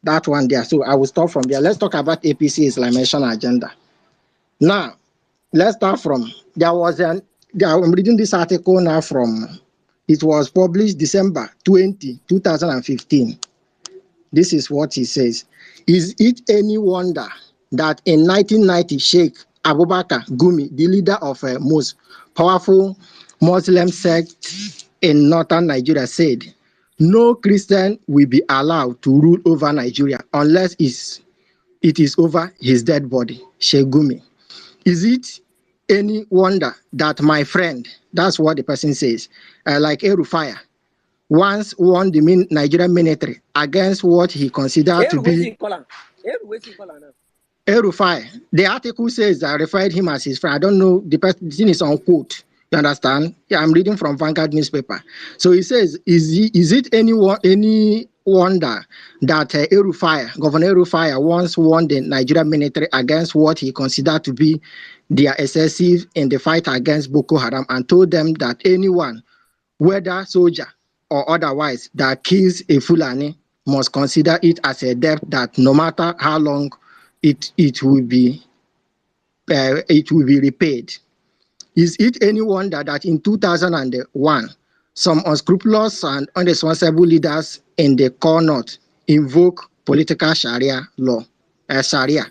that one there. So I will stop from there. Let's talk about APC Islamization agenda. Now, let's start from, I'm reading this article now from, it was published December 20, 2015. This is what he says. Is it any wonder that in 1990, Sheikh Abubakar Gumi, the leader of a most powerful Muslim sect in northern Nigeria, said, no Christian will be allowed to rule over Nigeria unless it is over his dead body, Sheikh Gumi. Is it any wonder that my friend, that's what the person says, like Erufaya, once warned the Nigerian military against what he considered to be Erufai. The article says I referred him as his friend. I don't know, the thing is on quote. You understand? Yeah, I'm reading from Vanguard newspaper. So he says, is it any wonder that Governor Erufai once warned the Nigerian military against what he considered to be their excessive in the fight against Boko Haram, and told them that anyone, whether soldier or otherwise, that kills a Fulani must consider it as a debt that no matter how long it will be repaid. Is it any wonder that in 2001, some unscrupulous and irresponsible leaders in the core north invoke political Sharia law, Sharia,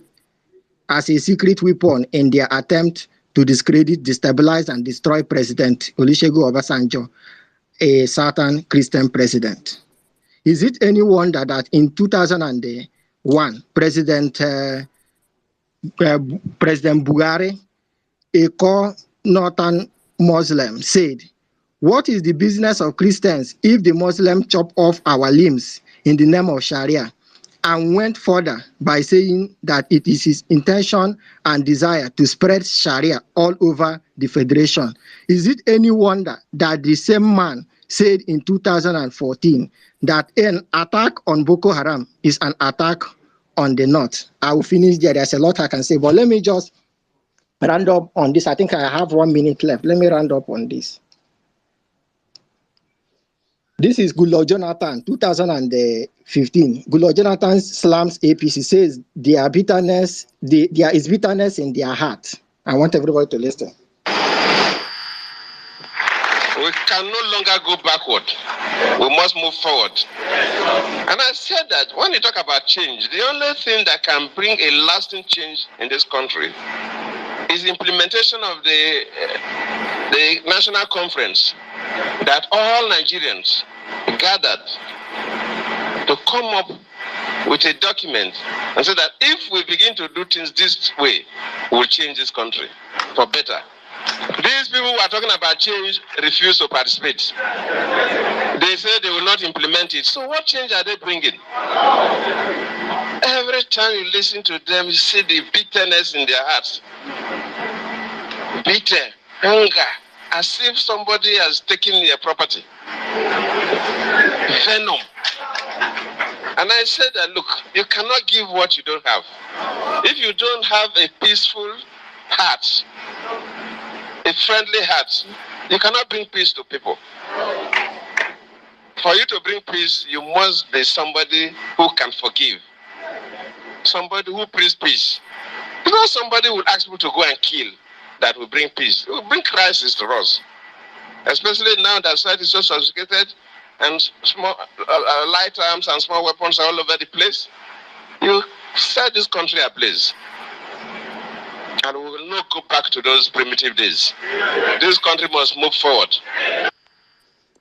as a secret weapon in their attempt to discredit, destabilize, and destroy President Olusegun Obasanjo, a certain Christian president? Is it any wonder that in 2001, President Buhari, a core northern Muslim, said, what is the business of Christians if the Muslims chop off our limbs in the name of Sharia? And went further by saying that it is his intention and desire to spread Sharia all over the Federation. Is it any wonder that the same man said in 2014 that an attack on Boko Haram is an attack on the North? I will finish there. There's a lot I can say, but let me just round up on this. I think I have 1 minute left. Let me round up on this. This is Goodluck Jonathan, 2015. Goodluck Jonathan slams APC, says there is bitterness in their heart. I want everybody to listen. We can no longer go backward. We must move forward. And I said that when you talk about change, the only thing that can bring a lasting change in this country is the implementation of the national conference that all Nigerians gathered to come up with a document and say that if we begin to do things this way, we'll change this country for better. These people who are talking about change refuse to participate. They say they will not implement it. So what change are they bringing? Every time you listen to them, you see the bitterness in their hearts. Bitter, anger, as if somebody has taken their property. Venom. And I said that, look, you cannot give what you don't have. If you don't have a peaceful heart, a friendly heart, you cannot bring peace to people. For you to bring peace, you must be somebody who can forgive. Somebody who brings peace. It's not somebody who would ask people to go and kill that will bring peace. It will bring crisis to us. Especially now that society is so sophisticated and small light arms and small weapons are all over the place. You set this country ablaze. And we will not go back to those primitive days. This country must move forward.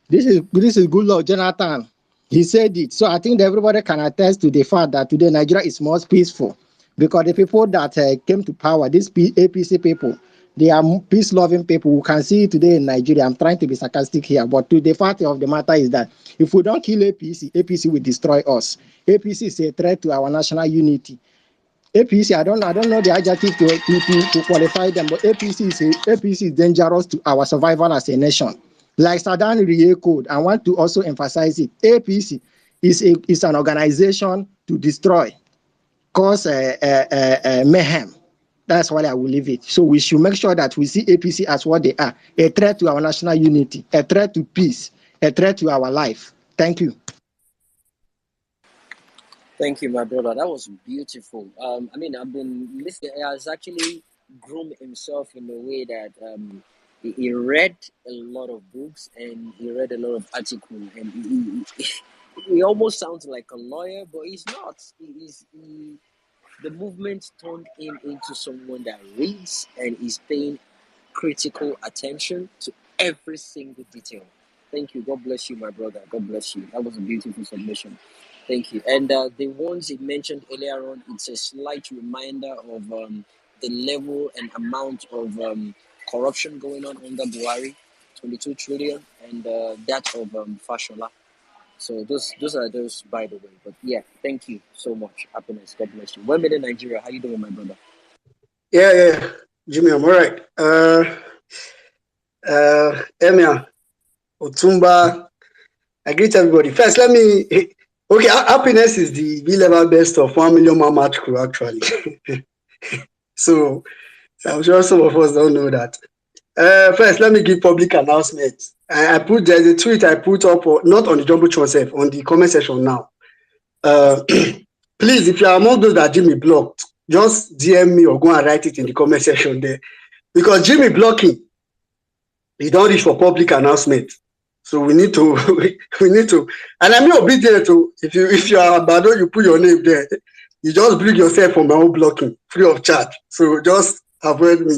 This is Goodluck Jonathan. He said it. So I think that everybody can attest to the fact that today Nigeria is more peaceful because the people that came to power, these APC people, they are peace-loving people. We can see it today in Nigeria. I'm trying to be sarcastic here, but the fact of the matter is that if we don't kill APC will destroy us. APC is a threat to our national unity. APC, I don't know the adjective to qualify them, but APC is dangerous to our survival as a nation. Like Sadan re-echoed, I want to also emphasize it. APC is an organization to destroy, cause mayhem. That's why I will leave it. So we should make sure that we see APC as what they are, a threat to our national unity, a threat to peace, a threat to our life. Thank you. Thank you, my brother. That was beautiful. I mean, I've been listening. He has actually groomed himself in a way that he read a lot of books and he read a lot of articles, and he almost sounds like a lawyer, but he's not. The movement turned him into someone that reads and is paying critical attention to every single detail. Thank you. God bless you, my brother. God bless you. That was a beautiful submission. Thank you. And the ones he mentioned earlier on, it's a slight reminder of the level and amount of corruption going on under Buhari, 22 trillion, and that of Fashola. So those are those, by the way. But yeah, thank you so much. Happiness. God bless you. 1 million Nigeria. How you doing, my brother? Yeah, Jimmy, I'm all right. Emia, Otumba, I greet everybody. First, let me. Okay, happiness is the B-level best of 1 million man match crew, actually. so I'm sure some of us don't know that. First, let me give public announcement. There's a tweet I put up, not on the Jumbotron itself, on the comment section now. Please, if you are among those that Jimmy blocked, just DM me or go and write it in the comment section there. Because Jimmy blocking, he don't reach for public announcement. So we need to, and I'm obedient to, if you are Bado, you put your name there. You just bring yourself from my own blocking, free of charge. So just avoid me.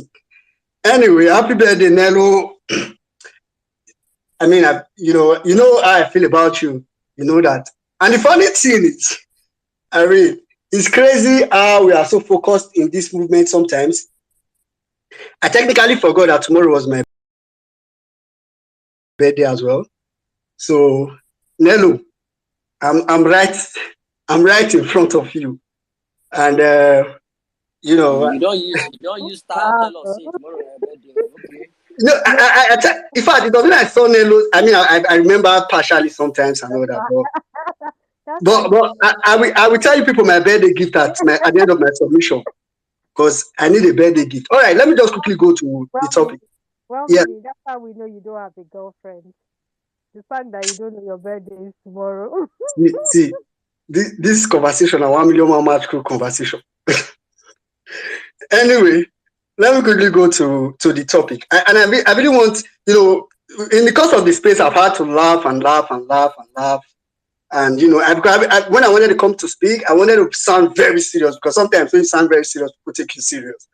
Anyway, happy birthday, Nello. I mean, you know how I feel about you. You know that. And the funny thing is, I mean, it's crazy how we are so focused in this movement sometimes. I technically forgot that tomorrow was my birthday as well. So, Nello, I'm right in front of you. And you know, you don't use style. Tell us, say tomorrow my birthday. Okay. No, in fact, it doesn't like so Nello. I mean, I remember partially sometimes and all that, but I will tell you people my birthday gift at the end of my submission, because I need a birthday gift. All right, let me just quickly go to the topic. Well, yeah, that's how we know you don't have a girlfriend. The fact that you don't know your birthday is tomorrow. see, this conversation, a 1 million man match crew conversation. Anyway, let me quickly go to the topic. I really want, in the course of the space, I've had to laugh and laugh and laugh and laugh. And, when I wanted to come to speak, I wanted to sound very serious, because sometimes when you sound very serious, people take you serious.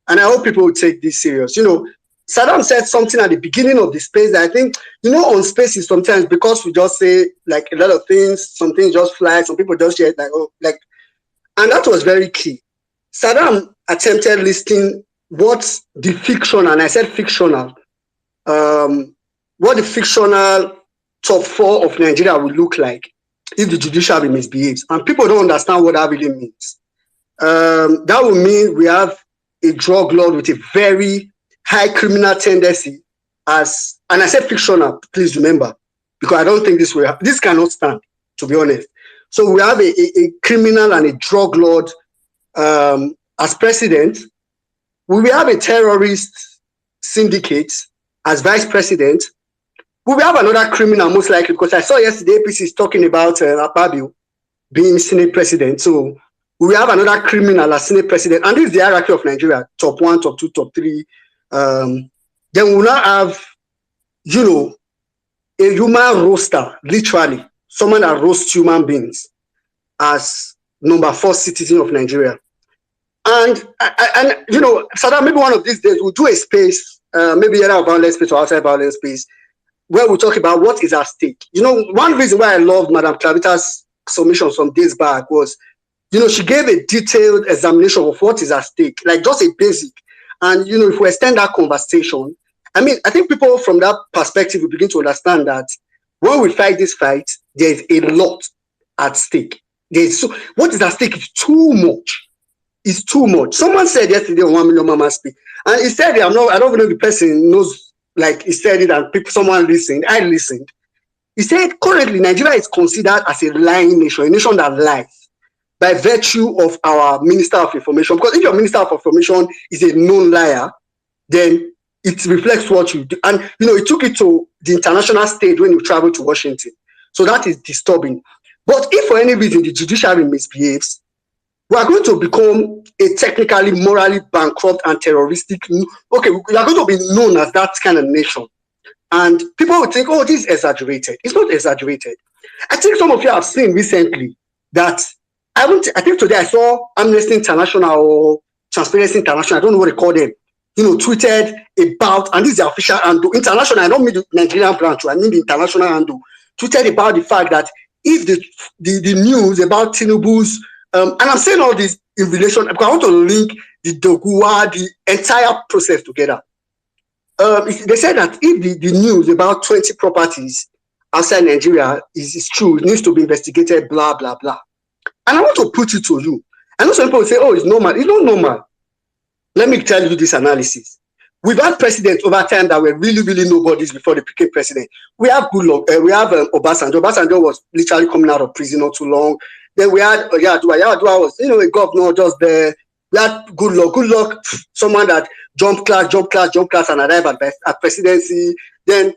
And I hope people will take this serious. Saddam said something at the beginning of the space that I think, on spaces sometimes, because we just say like a lot of things, some things just fly, some people just share and that was very key. Saddam attempted listing what the fictional, and I said fictional, what the fictional top 4 of Nigeria will look like if the judiciary misbehaves. And people don't understand what that really means. That would mean we have a drug lord with a very high criminal tendency and I said fictional, please remember, because I don't think this cannot stand, to be honest. So we have a criminal and a drug lord as president. We will have a terrorist syndicate as vice president. We will have another criminal, most likely, because I saw yesterday APC is talking about Akpabio being Senate president. So we will have another criminal as Senate president. And this is the hierarchy of Nigeria, top 1, top 2, top 3. Then we will now have, a human roaster, literally, someone that roasts human beings as number 4 citizen of Nigeria. And Saddam, maybe one of these days we'll do a space, maybe either a violence space or outside violence space, where we'll talk about what is at stake. One reason why I love Madam Clavita's submission some days back was, she gave a detailed examination of what is at stake, like just a basic. And, if we extend that conversation, I think people from that perspective will begin to understand that when we fight this fight, there's a lot at stake. What is at stake is too much. It's too much. Someone said yesterday on 1 million Mama Speak, and he said it, I don't even know if the person knows, like he said it and someone listened. I listened. He said currently Nigeria is considered as a lying nation, a nation that lies, by virtue of our Minister of Information. Because if your Minister of Information is a known liar, then it reflects what you do. And, it took it to the international stage when you travel to Washington. So that is disturbing. But if for any reason the judiciary misbehaves, we are going to become a technically, morally bankrupt and terroristic. Okay, we are going to be known as that kind of nation. And people will think, oh, this is exaggerated. It's not exaggerated. I think some of you have seen recently that I think today I saw Amnesty International or Transparency International, I don't know what they call them, tweeted about, and this is the official handle, international, I don't mean the Nigerian branch, I mean the international handle, tweeted about the fact that if the news about Tinubu's, and I'm saying all this in relation, because I want to link the Doguwa, the entire process together. They said that if the news about 20 properties outside Nigeria is true, it needs to be investigated, blah, blah, blah. And I want to put it to you. I know some people say, oh, it's normal. It's not normal. Let me tell you this analysis. We've had presidents over time that were really, really nobodies before they became president. We have Goodluck. We have Obasanjo. Obasanjo was literally coming out of prison not too long. Then we had Yar'Adua. Yar'Adua was, a governor just there. We had Goodluck, someone that jumped class, and arrived at presidency. Then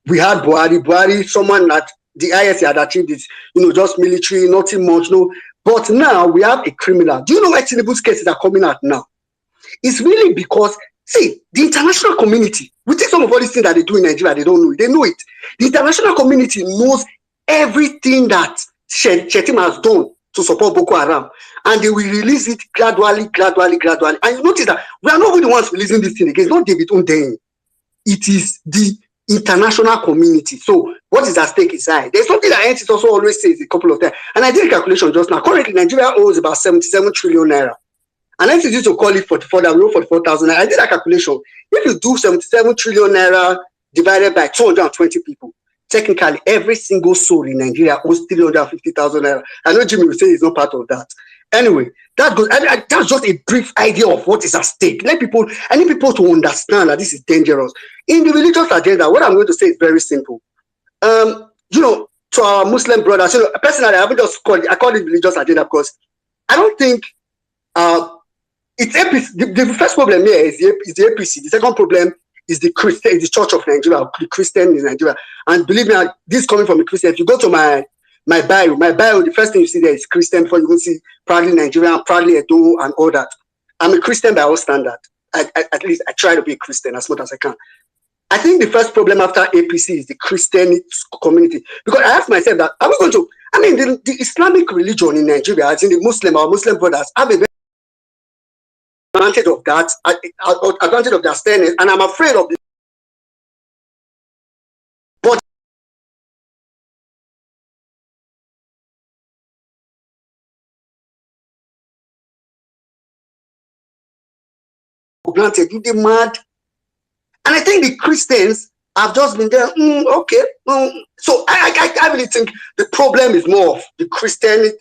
we had Buhari, someone that the highest he had achieved is, just military, nothing much, no. But now we have a criminal. Do you know why Tinubu's cases are coming out now? It's really because, see, the international community, we think some of all these things that they do in Nigeria, they don't know it. They know it. The international community knows everything that Shettima has done to support Boko Haram. And they will release it gradually. And you notice that we are not really the ones releasing this thing again. It's not David Ondein. It is the international community. So what is at stake inside? There's something that NCT also always says a couple of times. And I did a calculation just now. Currently, Nigeria owes about 77 trillion naira. And NCT used to call it 44, that we owe 44,000 naira. I did a calculation. If you do 77 trillion naira divided by 220 people, technically every single soul in Nigeria owes 350,000 naira. I know Jimmy will say he's not part of that. Anyway, that's just a brief idea of what is at stake. I need people to understand that this is dangerous. In the religious agenda, what I'm going to say is very simple. To our Muslim brothers, personally, I haven't just called it, I call it religious agenda because I don't think it's APC. The first problem here is the APC. The second problem is the Church of Nigeria, the Christian in Nigeria. And believe me, this is coming from a Christian. If you go to my bio, the first thing you see there is Christian before you will see proudly Nigerian, proudly Edo, and all that. I'm a Christian by all standard. At least I try to be a Christian as much as I can. I think the first problem after APC is the Christian community. Because I ask myself that, are we going to, the Islamic religion in Nigeria, as in our Muslim brothers, have a advantage of that, advantage of their standing, and I'm afraid of the granted, you demand. And I think the Christians have just been there, okay. So I really think the problem is more of the Christian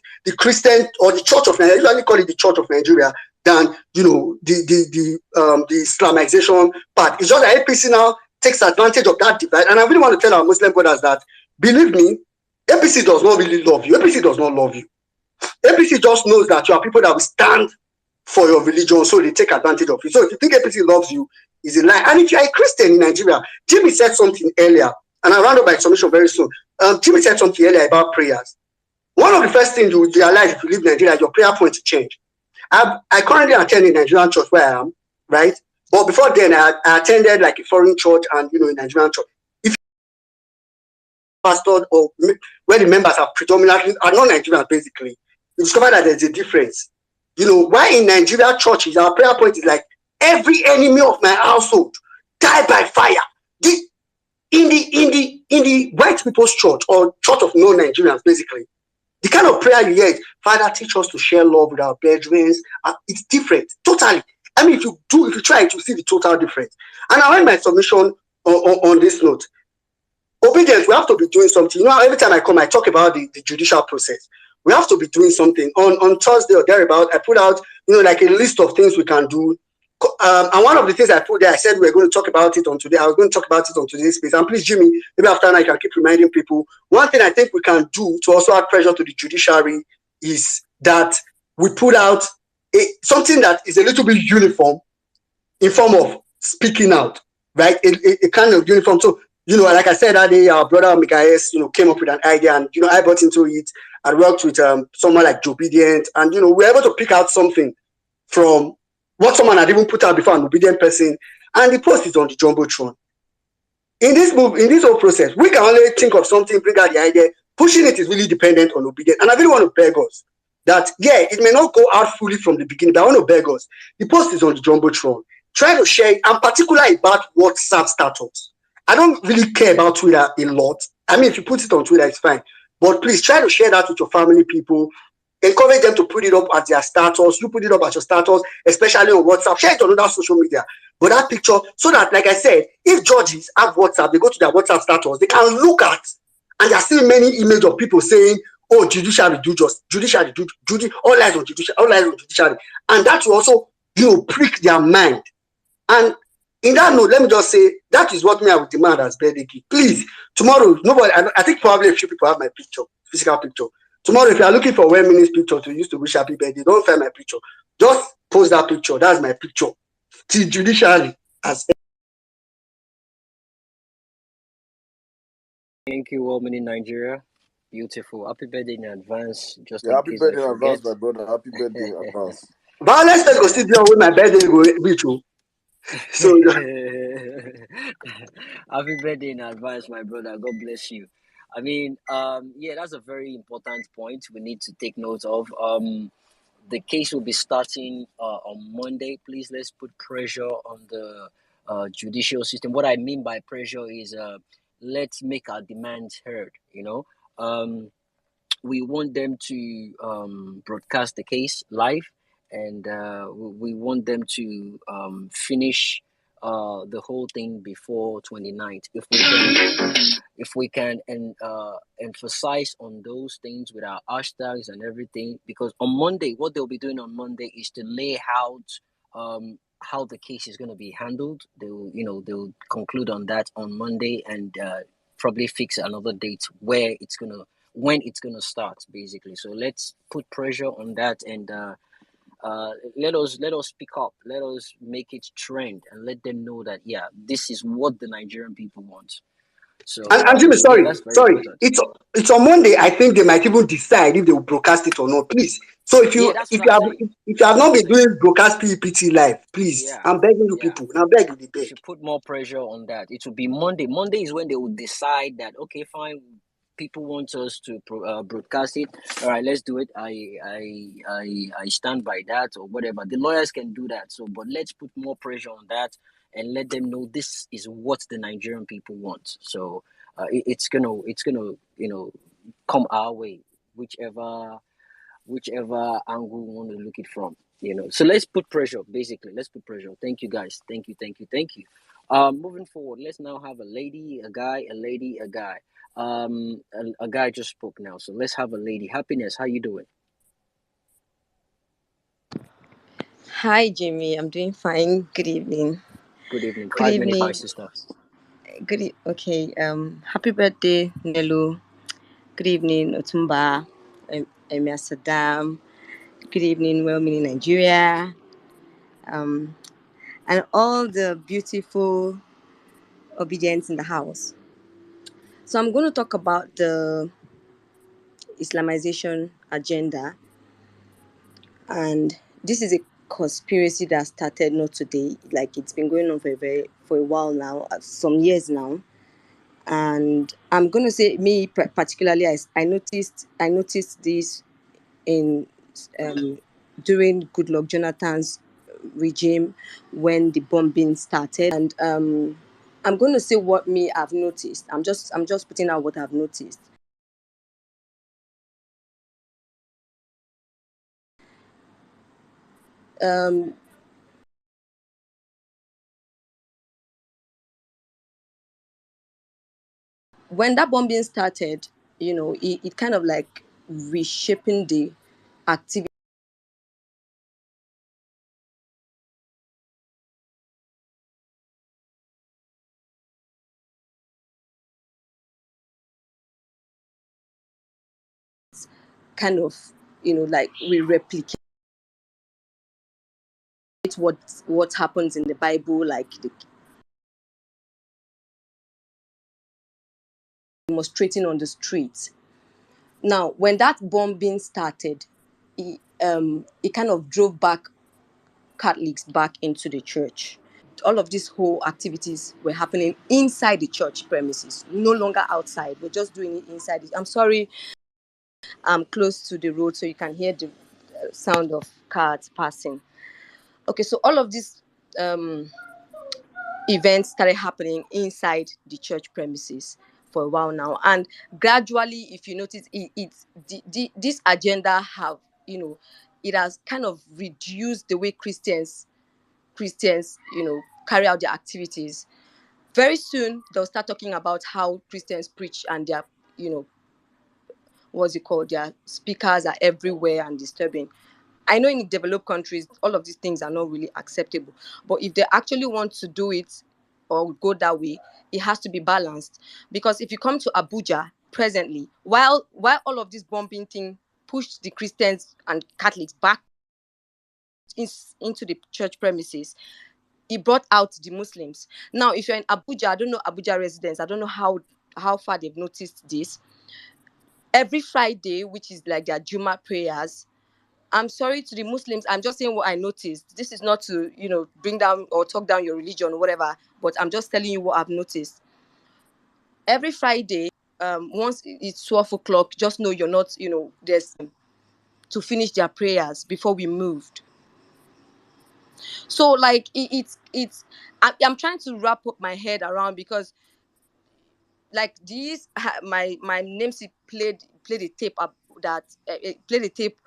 or the Church of Nigeria. I usually call it the Church of Nigeria than the Islamization part. It's just that APC now takes advantage of that divide. And I really want to tell our Muslim brothers that, believe me, APC does not really love you. APC does not love you. APC just knows that you are people that will stand for your religion, so they take advantage of you. So if you think APC loves you, it's a lie. And if you're a Christian in Nigeria, Jimmy said something earlier, and I'll round up my submission very soon. Jimmy said something earlier about prayers. One of the first things you realize if you leave Nigeria, your prayer point to change. I currently attend a Nigerian church where I am, right? But before then, I attended like a foreign church and, a Nigerian church. If pastor or where the members are predominantly, are non-Nigerians basically, you discover that there's a difference. Why in Nigeria churches, our prayer point is like, every enemy of my household die by fire. In the white people's church or church of non-Nigerians, basically, the kind of prayer you hear is, Father, teach us to share love with our brethren. It's different, totally. If you try it, you see the total difference. And I end my submission on this note. Obedience, we have to be doing something. Every time I come, I talk about the judicial process. We have to be doing something. On Thursday or thereabout, I put out, like a list of things we can do. And one of the things I put there, I said we're going to talk about it on today. I was going to talk about it on today's space. And please, Jimmy, maybe after now I can keep reminding people. One thing I think we can do to also add pressure to the judiciary is that we put out something that is a little bit uniform in form of speaking out, right? A kind of uniform. So, like I said that day, our brother Mikael, came up with an idea and, I bought into it. I worked with someone like Joe Obedient, and we were able to pick out something from what someone had even put out before, an obedient person, and the post is on the jumbotron. In this whole process, we can only think of something, bring out the idea. Pushing it is really dependent on obedience. And I really want to beg us that, yeah, it may not go out fully from the beginning, but I want to beg us. The post is on the jumbotron. Try to share it, and particularly about WhatsApp status. I don't really care about Twitter a lot. I mean, if you put it on Twitter, it's fine. But please try to share that with your family people. Encourage them to put it up at their status. You put it up at your status, especially on WhatsApp. Share it on other social media. But that picture, so that, like I said, if judges have WhatsApp, they go to their WhatsApp status, they can look at, and there are still many images of people saying, "Oh, judiciary do just, judiciary do, all eyes on judiciary, all eyes on judiciary," and that will also, prick their mind. And in that note, let me just say that is what me I would demand as birthday gift. Please, tomorrow, nobody. I think probably a few people have my picture, physical picture. Tomorrow, if you are looking for women's picture to use to wish happy birthday, don't find my picture. Just post that picture. That's my picture. Till judiciary as. Thank you, woman in Nigeria. Beautiful. Happy birthday in advance. Just Yeah, in happy case birthday I in forget. advance, my brother. Happy birthday in advance. Vawulence first go still with my birthday go reach. So Happy birthday in advance, my brother. God bless you. I mean, yeah, that's a very important point we need to take note of. The case will be starting on Monday. Please, let's put pressure on the judicial system. What I mean by pressure is let's make our demands heard. We want them to broadcast the case live, and we want them to finish the whole thing before 29th. If we can emphasize on those things with our hashtags and everything, because on Monday, what they'll be doing on Monday is to lay out how the case is going to be handled. They'll conclude on that on Monday, and probably fix another date when it's gonna start, basically. So let's put pressure on that, and let us speak up. Let us make it trend, and let them know that this is what the Nigerian people want. So and Jimmy, that's very sorry, important. it's on Monday. I think they might even decide if they will broadcast it or not. Please. So if Yeah, you that's if what you I'm have saying. if you have not been doing broadcast PPT live, please, Yeah, I'm begging you yeah. people. Now beg you, We beg. should put more pressure on that. It will be Monday. Monday is when they will decide that, okay, fine, people want us to broadcast it. All right, let's do it. I stand by that, or whatever. The lawyers can do that. So, but let's put more pressure on that and let them know this is what the Nigerian people want. So it's gonna come our way, whichever angle we want to look it from. So let's put pressure. Basically, let's put pressure. Thank you, guys. Thank you. Moving forward, let's now have a lady, a guy, a lady, a guy. A guy just spoke now, so let's have a lady. Happiness, how you doing? Hi, Jimmy. I'm doing fine. Good evening. Good evening. Good 5 minutes, my evening. sister. Okay. Happy birthday, Nelu. Good evening, Otumba. Emir Saddam. Good evening, well-meaning Nigeria. And all the beautiful obedience in the house. So I'm going to talk about the Islamization agenda, and this is a conspiracy that started not today. Like, it's been going on for a while now, some years now. And I'm going to say, me particularly, I noticed this in during Goodluck Jonathan's regime, when the bombing started. And I'm going to say what me I've noticed. I'm just putting out what I've noticed. Um, when that bombing started, it kind of like reshaping the activity, kind of, like we replicate what happens in the Bible, like demonstrating on the streets. Now, when that bombing started, it kind of drove back Catholics back into the church. All of these whole activities were happening inside the church premises, no longer outside. We're just doing it inside. I'm sorry, I'm close to the road, so you can hear the sound of cars passing. Okay, so all of these events started happening inside the church premises for a while now, and gradually, if you notice, this agenda have, it has kind of reduced the way Christians, carry out their activities. Very soon, they'll start talking about how Christians preach and their, what's it called? Their speakers are everywhere and disturbing. I know in developed countries, all of these things are not really acceptable. But if they actually want to do it or go that way, it has to be balanced. Because if you come to Abuja presently, while all of this bombing thing pushed the Christians and Catholics back into the church premises, it brought out the Muslims. Now, if you're in Abuja, I don't know Abuja residents, I don't know how far they've noticed this. Every Friday, which is like their Juma prayers, I'm sorry to the Muslims, I'm just saying what I noticed. This is not to, bring down or talk down your religion or whatever, but I'm just telling you what I've noticed. Every Friday, once it's 12 o'clock, just know you're not, there's to finish their prayers before we moved. So like I'm trying to wrap up my head around, because like these, my namesake played a tape up that played a tape,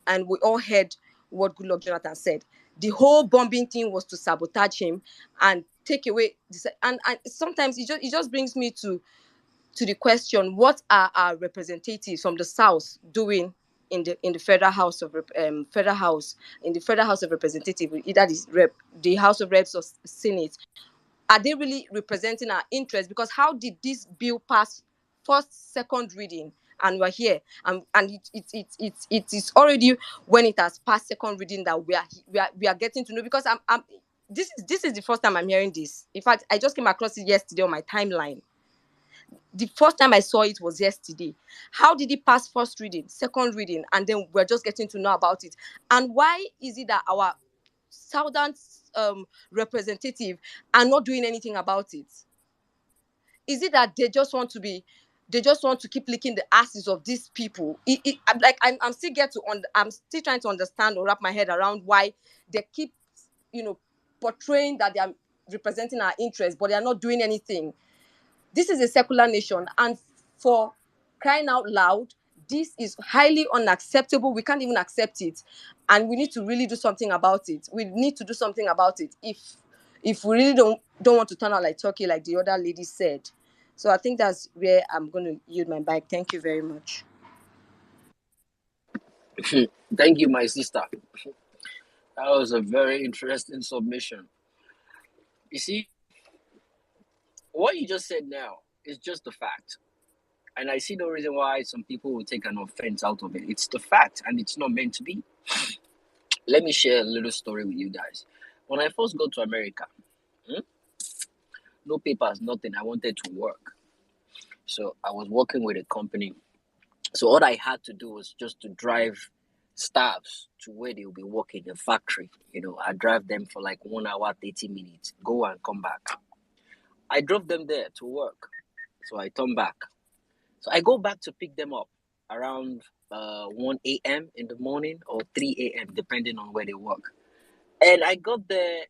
and we all heard what Goodluck Jonathan said. The whole bombing thing was to sabotage him and take away this, and sometimes it just brings me to the question: what are our representatives from the South doing in the federal house of federal house in the federal house of representatives, either the House of Reps or Senate? Are they really representing our interests? Because how did this bill pass first, second reading, and we're here, and it is already when it has passed second reading that we are getting to know? Because this is the first time I'm hearing this. In fact, I just came across it yesterday on my timeline. The first time I saw it was yesterday. How did it pass first reading, second reading, and then we're just getting to know about it? And why is it that our southern representative are not doing anything about it? Is it that they just want to keep licking the asses of these people? I'm still I'm still trying to understand or wrap my head around why they keep, portraying that they are representing our interests, but they are not doing anything. This is a secular nation, and for crying out loud, this is highly unacceptable. We can't even accept it, and we need to really do something about it. We need to do something about it if we really don't want to turn out like Turkey, like the other lady said. So I think that's where I'm going to yield my mic. Thank you very much. Thank you, my sister. That was a very interesting submission. You see, what you just said now is just the fact. And I see no reason why some people will take an offense out of it. It's the fact, and it's not meant to be. Let me share a little story with you guys. When I first got to America, no papers, nothing. I wanted to work. So I was working with a company. So all I had to do was just to drive staffs to where they will be working in a factory. I drive them for like 1 hour, 30 minutes, go and come back. I drove them there to work. So I turn back. So I go back to pick them up around 1 a.m. in the morning or 3 a.m. depending on where they work. And I got there,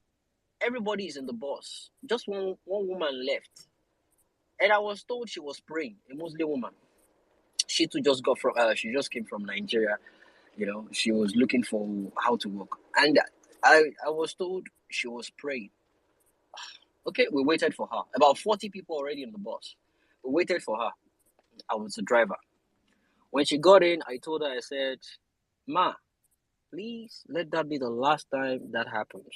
everybody is in the bus. Just one woman left. And I was told she was praying, a Muslim woman. She too just got from she just came from Nigeria. She was looking for how to work. And I was told she was praying. Okay, we waited for her. About 40 people already in the bus. We waited for her. I was the driver. When she got in, I told her, I said, "Ma, please let that be the last time that happens.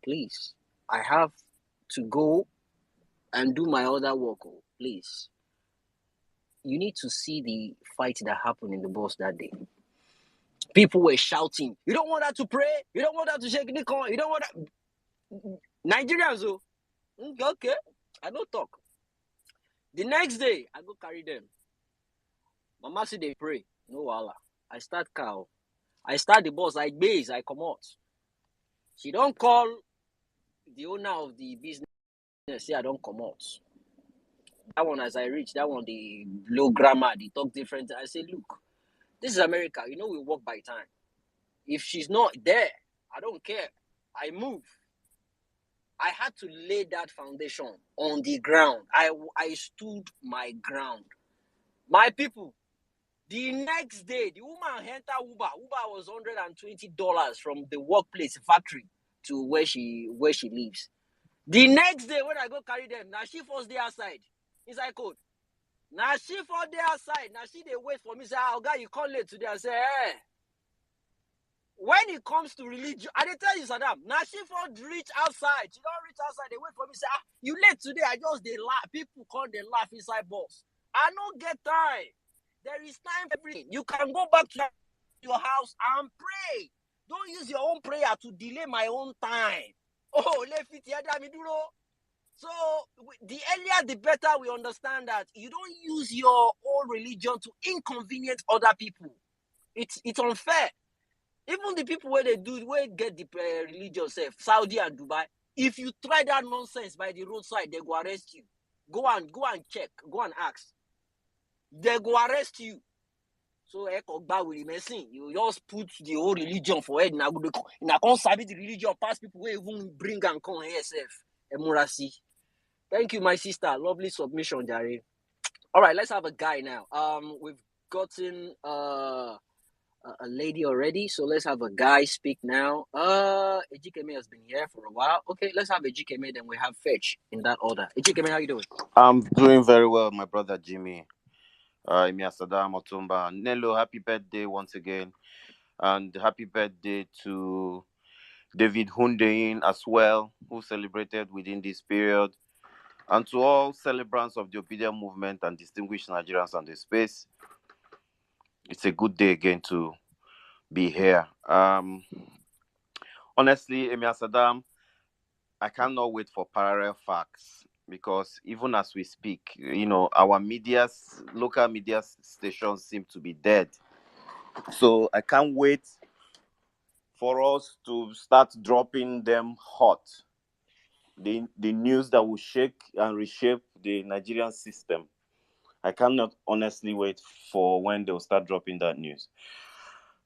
Please. I have to go and do my other work. Please. You need to see the fight that happened in the bus that day. People were shouting, you don't want her to pray? You don't want her to shake the corn? You don't want her..." Nigerians, okay, I don't talk. The next day, I go carry them. Mama say they pray. No wala. I start cow. I start the bus. I base. I come out. She don't call the owner of the business. Say I don't come out. That one, as I reach, that one, the low grammar, they talk different. I say, look, this is America. You know, we work by time. If she's not there, I don't care. I move. I had to lay that foundation on the ground. I stood my ground. My people, the next day, the woman entered Uber. Uber was $120 from the workplace factory to where she lives. The next day, when I go carry them, now she first day outside, inside code. Now she for day outside. Now she they wait for me. Say, oh God, you come late today. I say, hey. When it comes to religion, I dey tell you, Saddam. Now she for reach outside. She don't reach outside. They wait for me. Say, you late today. I just they laugh. People come they laugh inside bus. I don't get time. There is time for everything. You can go back to your house and pray. Don't use your own prayer to delay my own time. Oh, let it So the earlier the better we understand that you don't use your own religion to inconvenience other people. It's unfair. Even the people where they get the religion safe, Saudi and Dubai, if you try that nonsense by the roadside, they go arrest you. Go and check, go and ask. They go arrest you. So you just put the whole religion for head. Now can't sabi the religion past people where even bring and come here safe. Emurasi. Thank you, my sister. Lovely submission, Jare. All right, let's have a guy now. We've gotten a lady already, so let's have a guy speak now. Ejikeme has been here for a while. Okay, let's have Ejikeme, then we have Fetch in that order. Ejikeme, how you doing? I'm doing very well, my brother Jimmy. Imia Saddam Otumba. Nello, happy birthday once again. And happy birthday to David Hundeyin as well, who celebrated within this period. And to all celebrants of the Obedient movement and distinguished Nigerians on the space, it's a good day again to be here. Honestly, Emir Saddam, I cannot wait for parallel facts because even as we speak, our local media stations seem to be dead. So I can't wait for us to start dropping them hot. The news that will shake and reshape the Nigerian system. I cannot honestly wait for when they'll start dropping that news.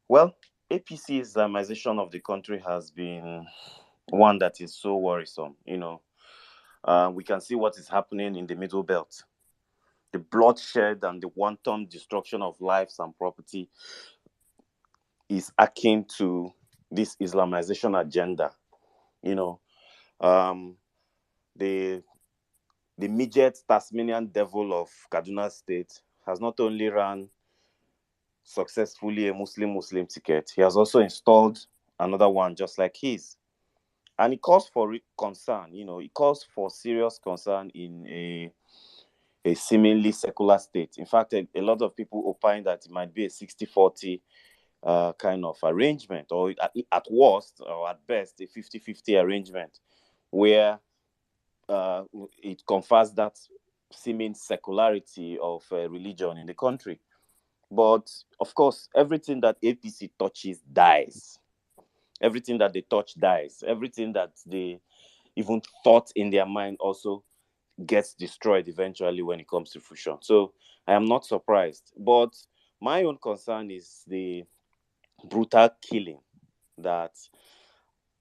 Well, APC Islamization of the country has been one that is so worrisome. We can see what is happening in the Middle Belt. The bloodshed and the wanton destruction of lives and property is akin to this Islamization agenda. The midget Tasmanian devil of Kaduna State has not only run successfully a Muslim ticket, he has also installed another one just like his. And it calls for concern, it calls for serious concern in a seemingly secular state. In fact, a lot of people opine that it might be a 60-40 kind of arrangement, or at worst or at best, a 50-50 arrangement, where it confers that seeming secularity of religion in the country. But of course, everything that APC touches dies. Everything that they touch dies. Everything that they even thought in their mind also gets destroyed eventually when it comes to fruition. So I am not surprised. But my own concern is the brutal killing that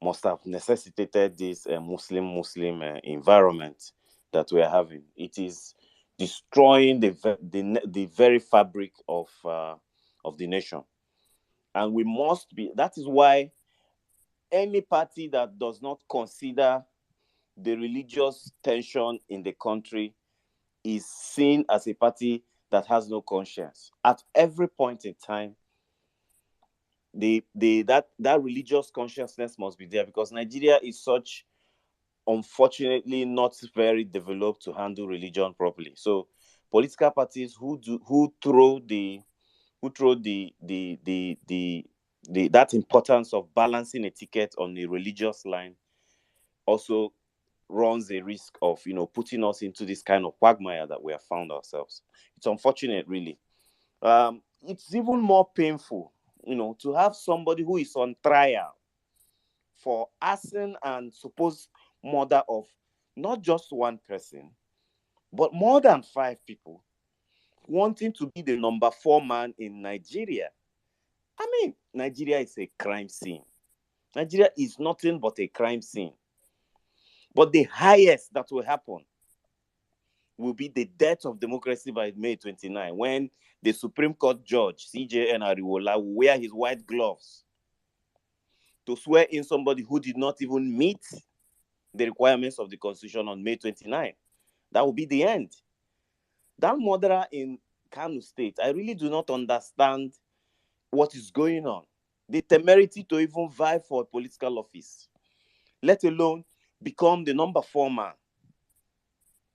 must have necessitated this Muslim environment that we are having. It is destroying the very fabric of the nation. And we must be, that is why any party that does not consider the religious tension in the country is seen as a party that has no conscience. At every point in time, that religious consciousness must be there, because Nigeria is such, unfortunately, not very developed to handle religion properly. So political parties who throw that importance of balancing a ticket on a religious line also runs a risk of putting us into this kind of quagmire that we have found ourselves. It's unfortunate, really. It's even more painful, to have somebody who is on trial for arson and supposed murder of not just one person, but more than 5 people, wanting to be the number 4 man in Nigeria. I mean, Nigeria is a crime scene. Nigeria is nothing but a crime scene. But the highest that will happen will be the death of democracy by May 29, when the Supreme Court judge, CJN Ariwola, will wear his white gloves to swear in somebody who did not even meet the requirements of the Constitution on May 29. That will be the end. That murderer in Kano State, I really do not understand what is going on. The temerity to even vie for a political office, let alone become the number 4 man.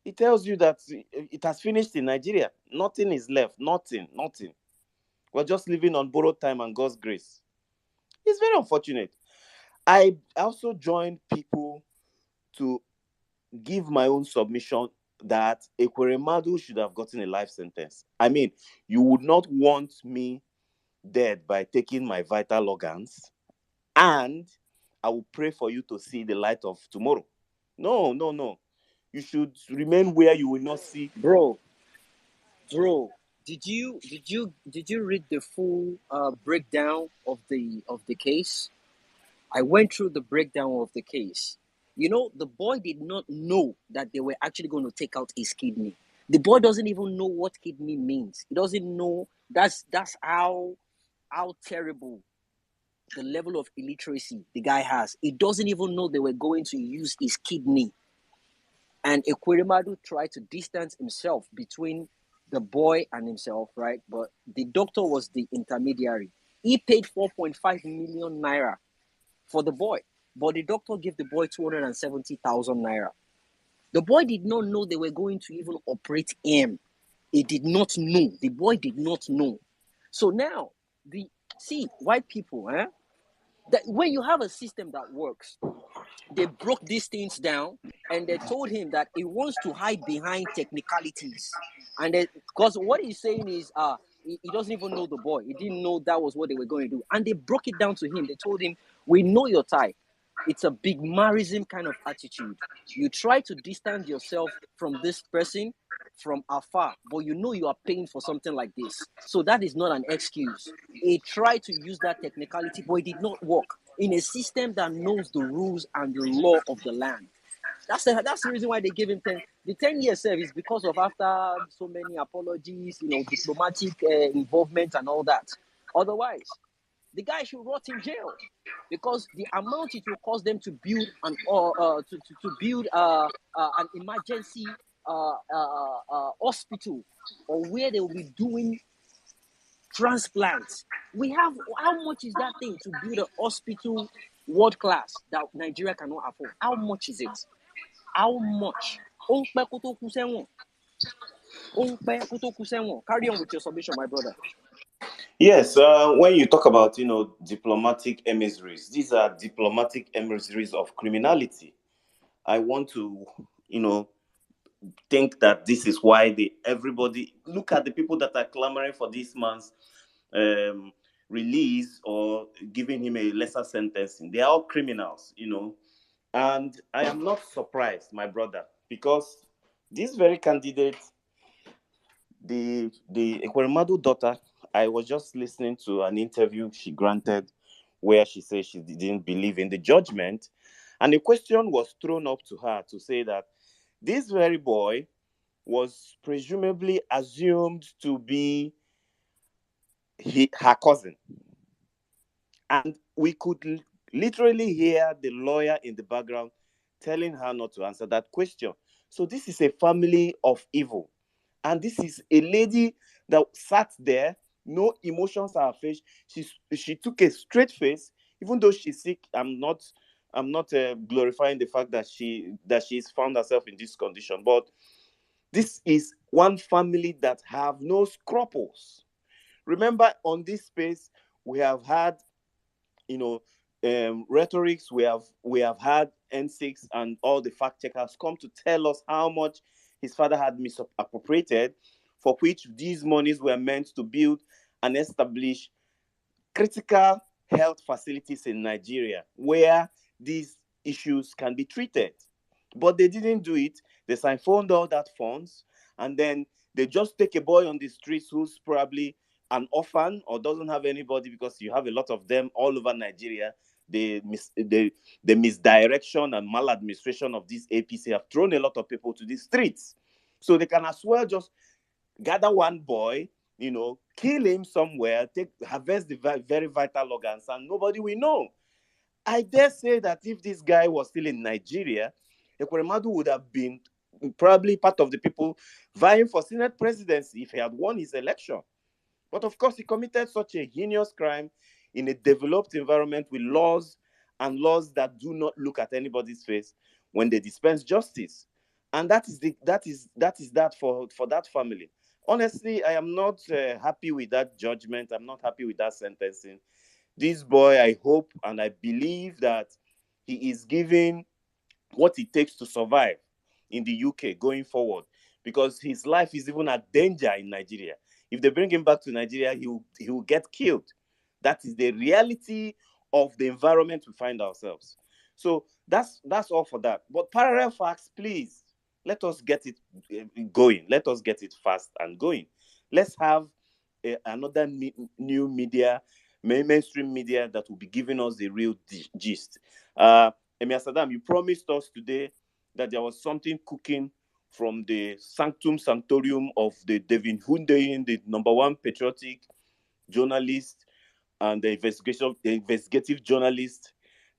It tells you that it has finished in Nigeria. Nothing is left. Nothing. We're just living on borrowed time and God's grace. It's very unfortunate. I also joined people to give my own submission that Ekweremadu should have gotten a life sentence. I mean, you would not want me dead by taking my vital organs, and I will pray for you to see the light of tomorrow. No. You should remain where you will not see. Bro, did you read the full breakdown of the case? I went through the breakdown of the case. The boy did not know that they were actually going to take out his kidney. The boy doesn't even know what kidney means. He doesn't know. That's how terrible the level of illiteracy the guy has. He doesn't even know they were going to use his kidney. And Ekweremadu tried to distance himself between the boy and himself, right? But the doctor was the intermediary. He paid 4.5 million naira for the boy, but the doctor gave the boy 270,000 naira. The boy did not know they were going to even operate him. He did not know. The boy did not know. So now, white people, that when you have a system that works, they broke these things down and they told him that he wants to hide behind technicalities. And because what he's saying is, he doesn't even know the boy. He didn't know that was what they were going to do. And they broke it down to him. They told him, we know your type. It's a big marism kind of attitude. You try to distance yourself from this person from afar, but you know you are paying for something like this. So that is not an excuse. He tried to use that technicality, but it did not work in a system that knows the rules and the law of the land. That's the reason why they gave him 10. The 10-year service because of after so many apologies, diplomatic involvement and all that. Otherwise, the guy should rot in jail because the amount it will cost them to build an emergency hospital or where they will be doing transplants. How much is that thing to build a hospital world class that Nigeria cannot afford? How much is it? How much? Carry on with your submission, my brother. Yes, when you talk about, diplomatic emissaries, these are diplomatic emissaries of criminality. I want to, think that this is why everybody look at the people that are clamoring for this man's release or giving him a lesser sentencing. They are all criminals, and I am not surprised, my brother, because this very candidate, the Ekweremadu daughter, I was just listening to an interview she granted where she said she didn't believe in the judgment, and the question was thrown up to her to say that this very boy was presumably assumed to be her cousin. And we could literally hear the lawyer in the background telling her not to answer that question. So this is a family of evil. And this is a lady that sat there, no emotions on her face. She took a straight face, even though she's sick. I'm not glorifying the fact that she's found herself in this condition. But this is one family that have no scruples. Remember, on this space, we have had, rhetorics. We have had N6 and all the fact checkers come to tell us how much his father had misappropriated. for which these monies were meant to build and establish critical health facilities in Nigeria where these issues can be treated. But they didn't do it. They siphoned all that funds, and then they just take a boy on the streets who's probably an orphan or doesn't have anybody, because you have a lot of them all over Nigeria. The misdirection and maladministration of this APC have thrown a lot of people to the streets. So they can as well just gather one boy, kill him somewhere, harvest the very vital organs, and nobody will know. I dare say that if this guy was still in Nigeria, Ekweremadu would have been probably part of the people vying for Senate presidency if he had won his election. But of course, he committed such a heinous crime in a developed environment with laws that do not look at anybody's face when they dispense justice. And that is that for that family. Honestly, I am not happy with that judgment. I'm not happy with that sentencing. This boy, I hope and I believe that he is given what it takes to survive in the UK going forward, because his life is even at danger in Nigeria. If they bring him back to Nigeria, he will get killed. That is the reality of the environment we find ourselves. So that's all for that. But parallel facts, please, let us get it going. Let us get it fast and going. Let's have another new media, mainstream media, that will be giving us the real gist. Emir Saddam, you promised us today that there was something cooking from the sanctum sanctorium of the Devin Hundeyin, the number one patriotic journalist and the investigative journalist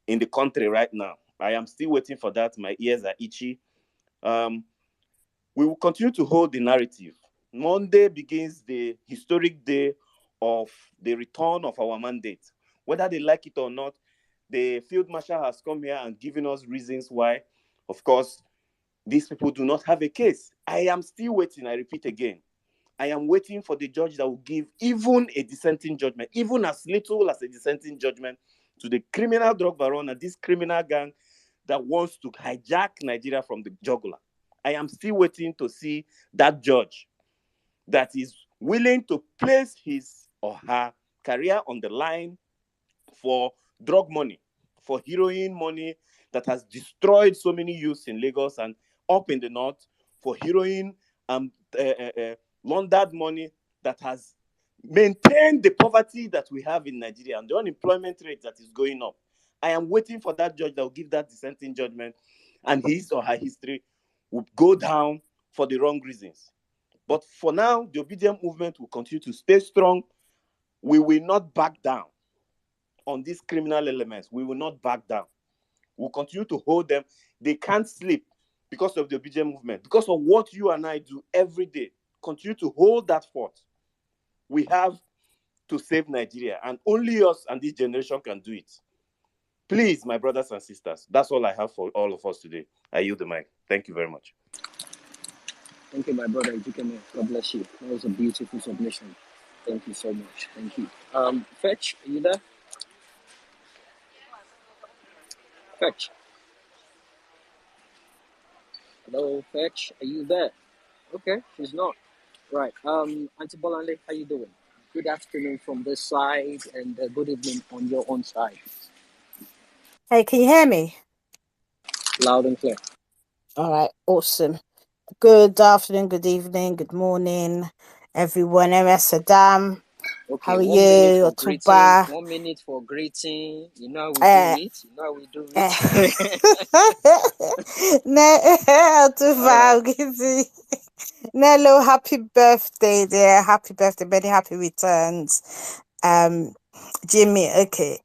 in the country right now. I am still waiting for that. My ears are itchy. We will continue to hold the narrative. Monday begins the historic day of the return of our mandate. Whether they like it or not, the Field Marshal has come here and given us reasons why. Of course, these people do not have a case. I am still waiting. I repeat again. I am waiting for the judge that will give even a dissenting judgment, even as little as a dissenting judgment, to the criminal drug baron and this criminal gang that wants to hijack Nigeria from the jugular. I am still waiting to see that judge that is willing to place his or her career on the line for drug money, for heroin money that has destroyed so many youths in Lagos and up in the north, for heroin and laundered money that has maintained the poverty that we have in Nigeria and the unemployment rate that is going up. I am waiting for that judge that will give that dissenting judgment, and his or her history will go down for the wrong reasons. But for now, the obedient movement will continue to stay strong. We will not back down on these criminal elements. We will not back down. We'll continue to hold them. They can't sleep because of the obedient movement, because of what you and I do every day. Continue to hold that fort. We have to save Nigeria, and only us and this generation can do it. Please, my brothers and sisters, that's all I have for all of us today. I yield the mic. Thank you very much. Thank you, my brother. God bless you. That was a beautiful submission. Thank you so much. Thank you. Fetch, are you there? Fetch. Hello, Fetch. Are you there? Okay, she's not. Right. Auntie Bolanle, how you doing? Good afternoon from this side, and good evening on your own side. Hey, can you hear me? Loud and clear. All right, awesome. Good afternoon, good evening, good morning, everyone. MS Saddam, Okay, how are you? Otuba. 1 minute for greeting. You know how we do it. No, Otuba, greeting. Nello, happy birthday, dear. Happy birthday, many happy returns. Jimmy, okay.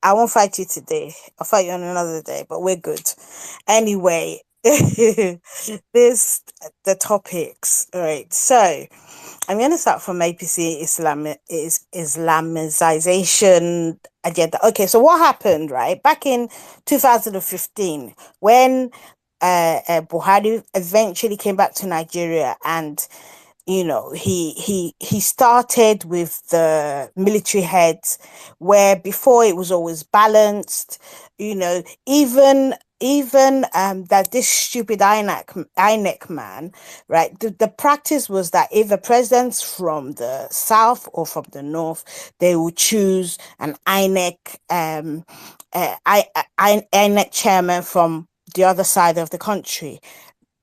I won't fight you today. I'll fight you on another day, but we're good. Anyway, the topics. All right. So I'm going to start from APC Islamization agenda. Okay. So what happened, right? Back in 2015, when Buhari eventually came back to Nigeria, and he started with the military heads, where before it was always balanced. Even even that this stupid INEC man, right? The practice was that if the president's from the south or from the north, they would choose an INEC chairman from the other side of the country.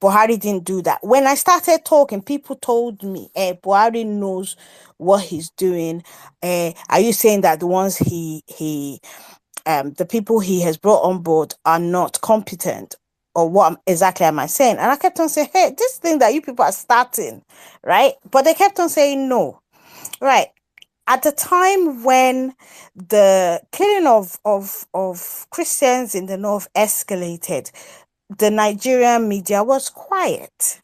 Buhari didn't do that. When I started talking, people told me, Buhari knows what he's doing. Are you saying that the ones the people he has brought on board are not competent? Or what exactly am I saying? And I kept on saying, hey, this thing that you people are starting, right? But they kept on saying no, right? At the time when the killing of Christians in the north escalated, the Nigerian media was quiet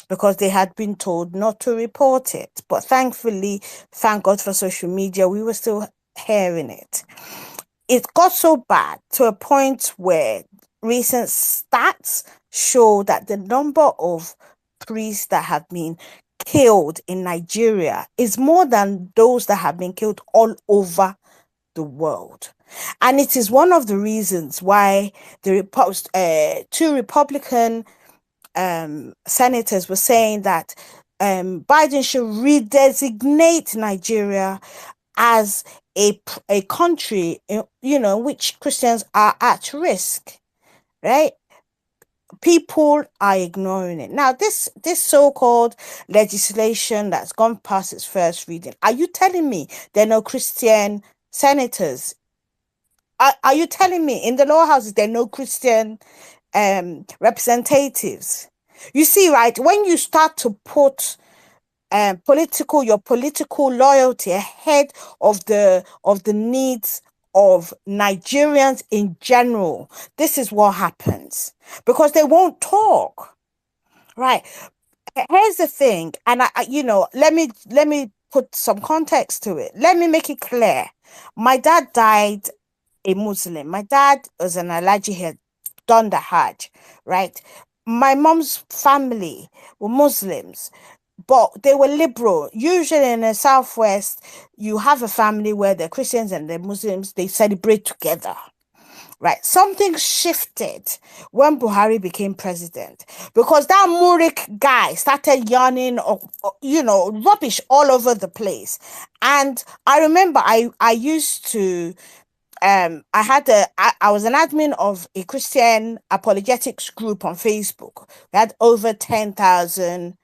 because they had been told not to report it. But thankfully, thank God for social media, we were still hearing it. It got so bad to a point where recent stats show that the number of priests that have been killed in Nigeria is more than those that have been killed all over the world. And it is one of the reasons why the two Republican senators were saying that Biden should redesignate Nigeria as a country, in which Christians are at risk, right? People are ignoring it. Now, this so-called legislation that's gone past its first reading, are you telling me there are no Christian senators? Are you telling me in the lower houses there are no Christian representatives? You see, right, when you start to put your political loyalty ahead of the needs of Nigerians in general, this is what happens, because they won't talk, right? Here's the thing, and let me put some context to it. Let me make it clear. My dad died a Muslim. My dad was an Alhaji, he had done the Hajj, right? My mom's family were Muslims, but they were liberal. Usually in the Southwest, you have a family where the Christians and the Muslims, they celebrate together, right? Something shifted when Buhari became president, because that Murik guy started yarning, rubbish all over the place. And I remember I used to I was an admin of a Christian apologetics group on Facebook. We had over 10,000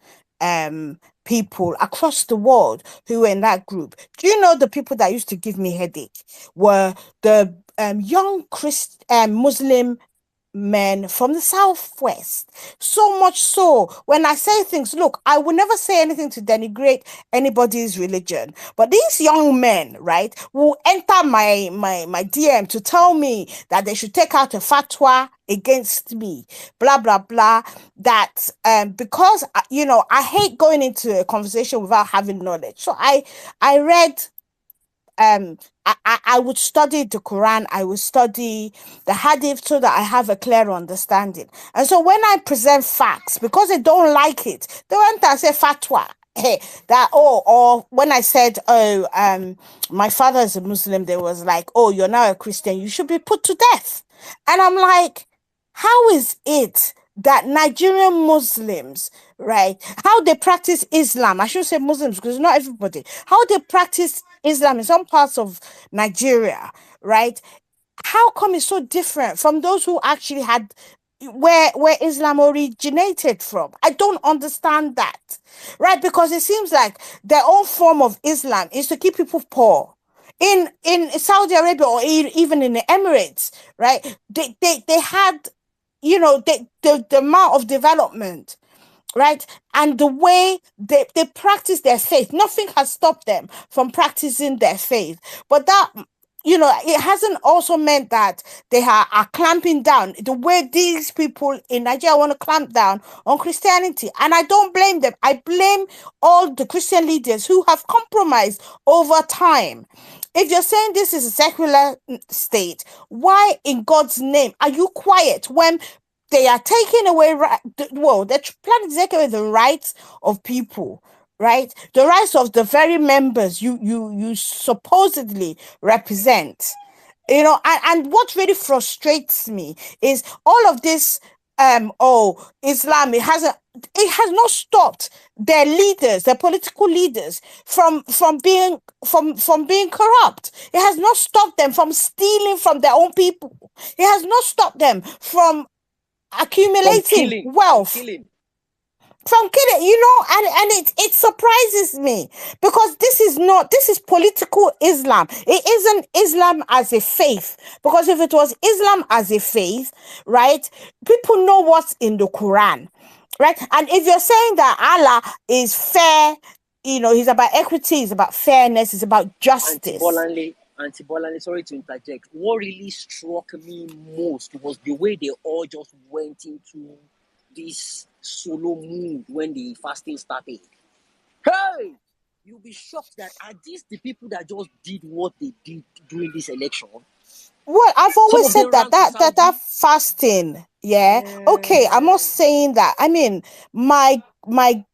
people across the world who were in that group. Do you know the people that used to give me headache were the young Muslim men from the Southwest? So much so, when I say things, look, I will never say anything to denigrate anybody's religion, but these young men, right, will enter my DM to tell me that they should take out a fatwa against me, blah blah blah, that because I hate going into a conversation without having knowledge. So I read, I would study the Quran, I would study the Hadith, so that I have a clear understanding. And so when I present facts, because they don't like it, they went and say fatwa. Or when I said, my father is a Muslim, they was like, oh, you're now a Christian, you should be put to death. And I'm like, how is it that Nigerian Muslims, right, how they practice Islam, I shouldn't say Muslims because not everybody, how they practice Islam in some parts of Nigeria, right, how come it's so different from those who actually had where Islam originated from? I don't understand that, right? Because it seems like their own form of Islam is to keep people poor. In Saudi Arabia, or even in the Emirates, right, they had, the amount of development, right, and the way they practice their faith, nothing has stopped them from practicing their faith. But that, it hasn't also meant that they are clamping down the way these people in Nigeria want to clamp down on Christianity. And I don't blame them. I blame all the Christian leaders who have compromised over time. If you're saying this is a secular state, why in God's name are you quiet when they are taking away, they're planning to take away the rights of people, right? The rights of the very members you supposedly represent. And what really frustrates me is all of this. Islam, it has not stopped their leaders, their political leaders, from being corrupt. It has not stopped them from stealing from their own people. It has not stopped them from accumulating wealth. From killing, and it surprises me, because this is political Islam. It isn't Islam as a faith, because if it was Islam as a faith, right, people know what's in the Quran, right? And if you're saying that Allah is fair, he's about equity, he's about fairness, he's about justice. Auntie Bolanle, sorry to interject. What really struck me most was the way they all just went into this solo mood when the fasting started. Hey, you'll be shocked that are these the people that just did what they did during this election? Well, I've always said that fasting, okay, I'm not saying that. I mean, my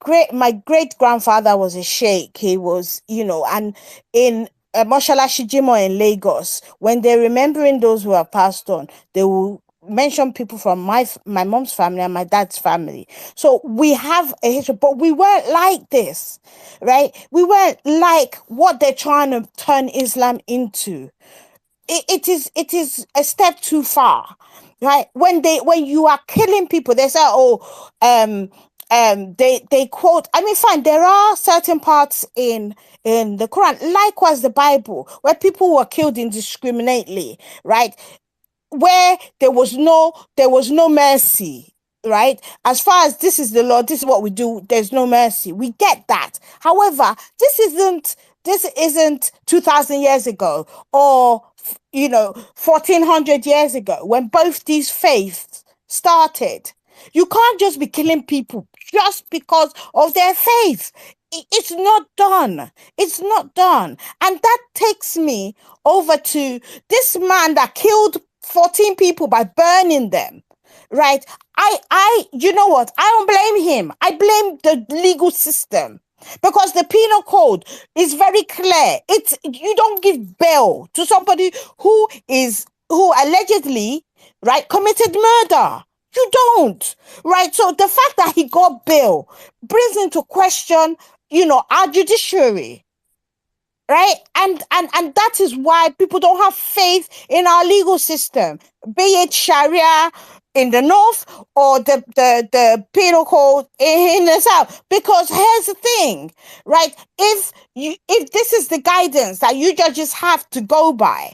great grandfather was a sheikh. He was, and in Moshala Shijimo in Lagos, when they're remembering those who have passed on, they will mention people from my mom's family and my dad's family. So we have a history, but we weren't like this, right? We weren't like what they're trying to turn Islam into. It is a step too far, right? When you are killing people, they say, they quote. I mean, fine, there are certain parts in the Quran, likewise the Bible, where people were killed indiscriminately, right? Where there was no mercy, right? As far as this is the law, this is what we do, there's no mercy. We get that. However, this isn't 2,000 years ago, or 1,400 years ago, when both these faiths started. You can't just be killing people just because of their faith. It's not done. It's not done. And that takes me over to this man that killed 14 people by burning them, right? You know what? I don't blame him. I blame the legal system, because the penal code is very clear. You don't give bail to somebody who allegedly, right, committed murder. You don't, right? So the fact that he got bail brings into question, our judiciary, right? And that is why people don't have faith in our legal system, be it Sharia in the north or the penal code in the south. Because here's the thing, right? If this is the guidance that you judges have to go by,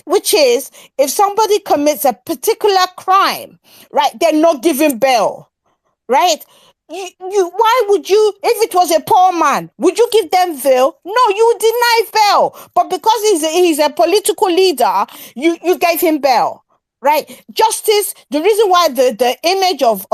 which is if somebody commits a particular crime, right, they're not giving bail, right? Why would you, if it was a poor man, would you give them bail? No, you would deny bail. But because he's a political leader, you gave him bail, right? Justice, the reason why the image of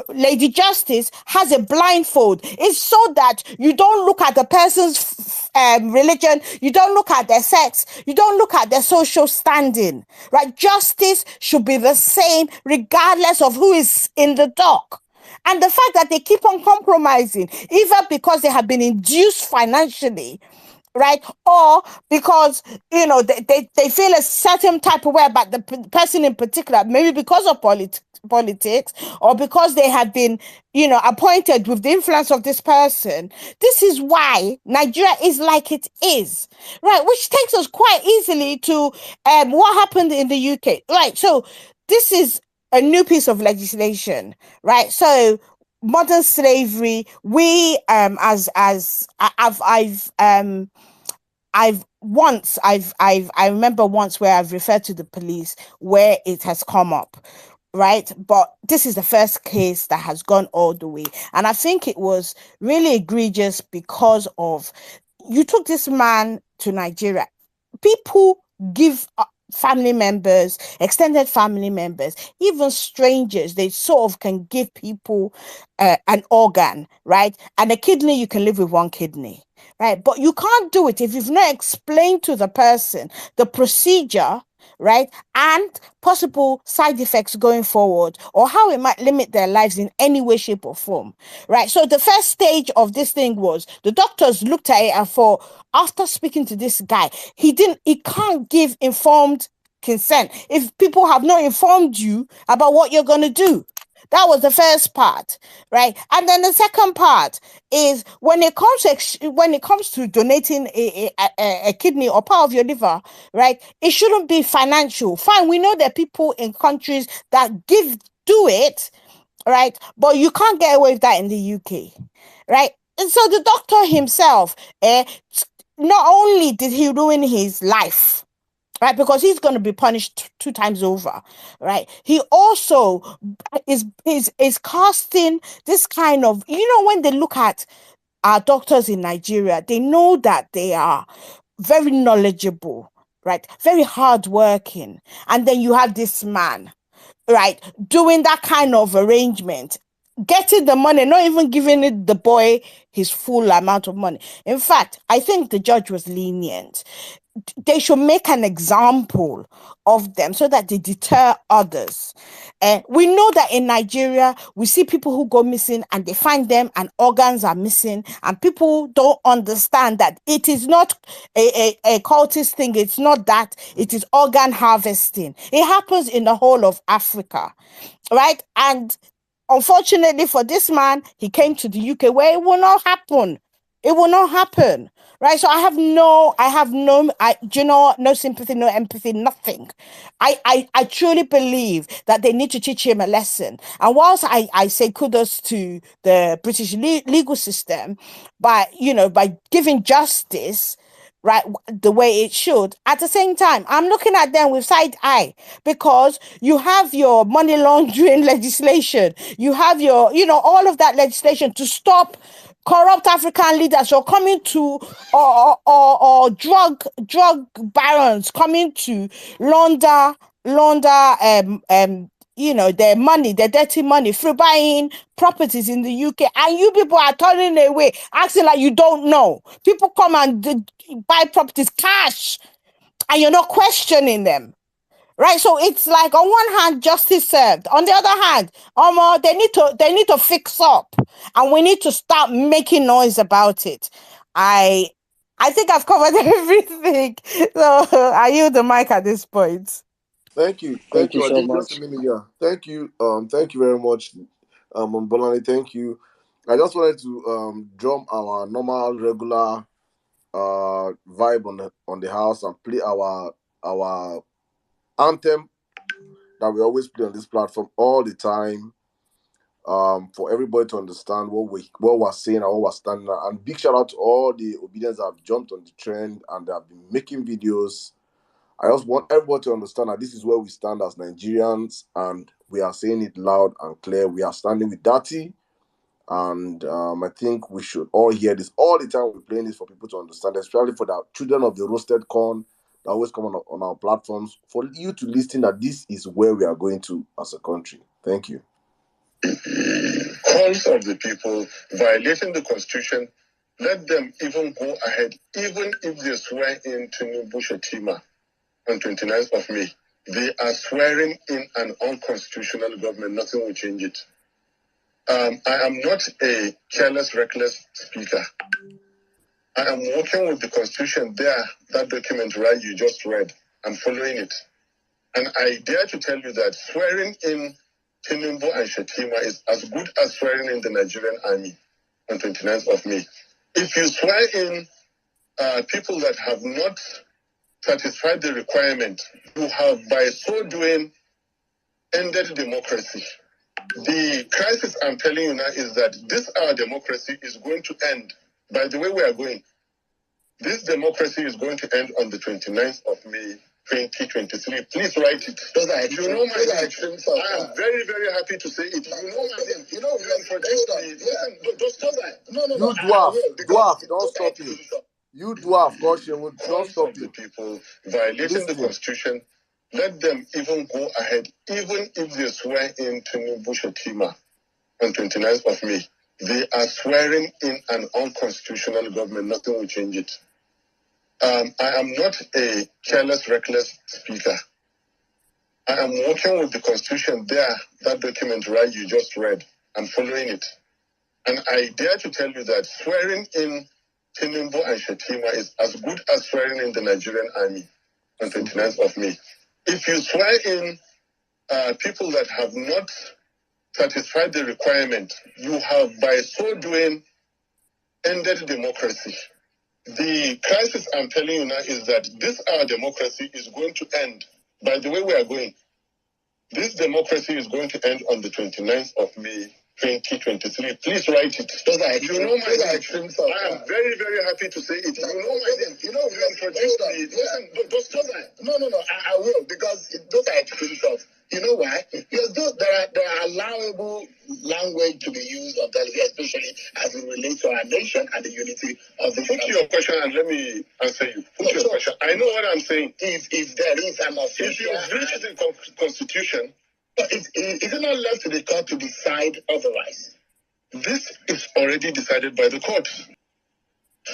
Lady Justice has a blindfold is so that you don't look at the person's religion, you don't look at their sex, you don't look at their social standing, right? Justice should be the same regardless of who is in the dock. And the fact that they keep on compromising, either because they have been induced financially, right, or because they feel a certain type of way about the person in particular, maybe because of politics, or because they have been appointed with the influence of this person. This is why Nigeria is like it is, right? Which takes us quite easily to what happened in the UK, right? So this is a new piece of legislation, right? So modern slavery, we I remember once where I've referred to the police where it has come up, right? But this is the first case that has gone all the way. And I think it was really egregious because of, you took this man to Nigeria. People give family members, extended family members, even strangers, they sort of can give people an organ, right? And a kidney, you can live with one kidney, right? But you can't do it if you've not explained to the person the procedure right? And possible side effects going forward, or how it might limit their lives in any way, shape, or form, right? So the first stage of this thing was the doctors looked at it and after speaking to this guy, he can't give informed consent if people have not informed you about what you're going to do. That was the first part, right? And then the second part is when it comes to donating a kidney or part of your liver, right? It shouldn't be financial. Fine, we know there are people in countries that do it, right? But you can't get away with that in the UK, right? And so the doctor himself, not only did he ruin his life, right, because he's going to be punished 2 times over, right? He also is casting this kind of, when they look at our doctors in Nigeria, they know that they are very knowledgeable, right? Very hardworking. And then you have this man, right, doing that kind of arrangement, getting the money, not even giving the boy his full amount of money. In fact, I think the judge was lenient. They should make an example of them so that they deter others. We know that in Nigeria, we see people who go missing and they find them and organs are missing, and people don't understand that it is not a cultist thing. It's not that. It is organ harvesting. It happens in the whole of Africa, right? And unfortunately for this man, he came to the UK where it will not happen. It will not happen. Right. So I have no sympathy, no empathy, nothing. I truly believe that they need to teach him a lesson. And whilst I say kudos to the British legal system by giving justice, right, the way it should, at the same time, I'm looking at them with side eye, because you have your money laundering legislation, you have your, all of that legislation to stop corrupt African leaders or coming to or drug barons coming to launder their money, their dirty money, through buying properties in the UK, and you people are turning away, acting like you don't know. People come and buy properties cash, and you're not questioning them. Right, so it's like on one hand, justice served. On the other hand, they need to fix up, and we need to start making noise about it. I think I've covered everything, so I yield the mic at this point. Thank you so much. Just a minute, yeah. Thank you very much, Bolani. Thank you. I just wanted to drum our normal, regular vibe on the house and play our anthem that we always play on this platform all the time, for everybody to understand what we're saying and what we're standing at. And big shout out to all the obedience that have jumped on the trend and they have been making videos. I just want everybody to understand that this is where we stand as Nigerians, and we are saying it loud and clear. We are standing with Dati, and I think we should all hear this all the time. We're playing this for people to understand, especially for the children of the roasted corn that always come on our platforms, for you to listen that this is where we are going to as a country. Thank you. Calls of the people violating the constitution, let them even go ahead, even if they swear in Tinubu Shetima on 29th of May. They are swearing in an unconstitutional government. Nothing will change it. I am not a careless, reckless speaker. I am working with the constitution there, that document right you just read. I'm following it. And I dare to tell you that swearing in Tinubu and Shetima is as good as swearing in the Nigerian army on 29th of May. If you swear in people that have not satisfied the requirement, you have by so doing ended democracy. The crisis I'm telling you now is that this our democracy is going to end. By the way we are going, this democracy is going to end on the 29th of May, 2023. Please write it. You know my actions. I am very, very happy to say it. You introduced me. Listen, just No. You dwarf, don't stop me. You dwarf, caution, don't stop the people violating the constitution. Let them even go ahead, even if they swear in Tinubu Shetima on 29th of May. They are swearing in an unconstitutional government. Nothing will change it. I am not a careless, reckless speaker. I am working with the Constitution there, that document, right, you just read. I'm following it. And I dare to tell you that swearing in Tinubu and Shetima is as good as swearing in the Nigerian army on 29th of May. If you swear in people that have not satisfied the requirement, you have, by so doing, ended democracy. The crisis I'm telling you now is that this our democracy is going to end. By the way we are going, this democracy is going to end on the 29th of May, 2023. Please write it. You know my name. I am very, very happy to say it. You know my name. You know, you introduced me. Listen, no, I will, because those are screenshots. You know why? Because there are allowable language to be used on television, especially as it relates to our nation and the unity of the. Put your question and let me answer you. Put your question. I know what I'm saying. If there is an official, if you reach the Constitution, is it not left to the court to decide otherwise? This is already decided by the court.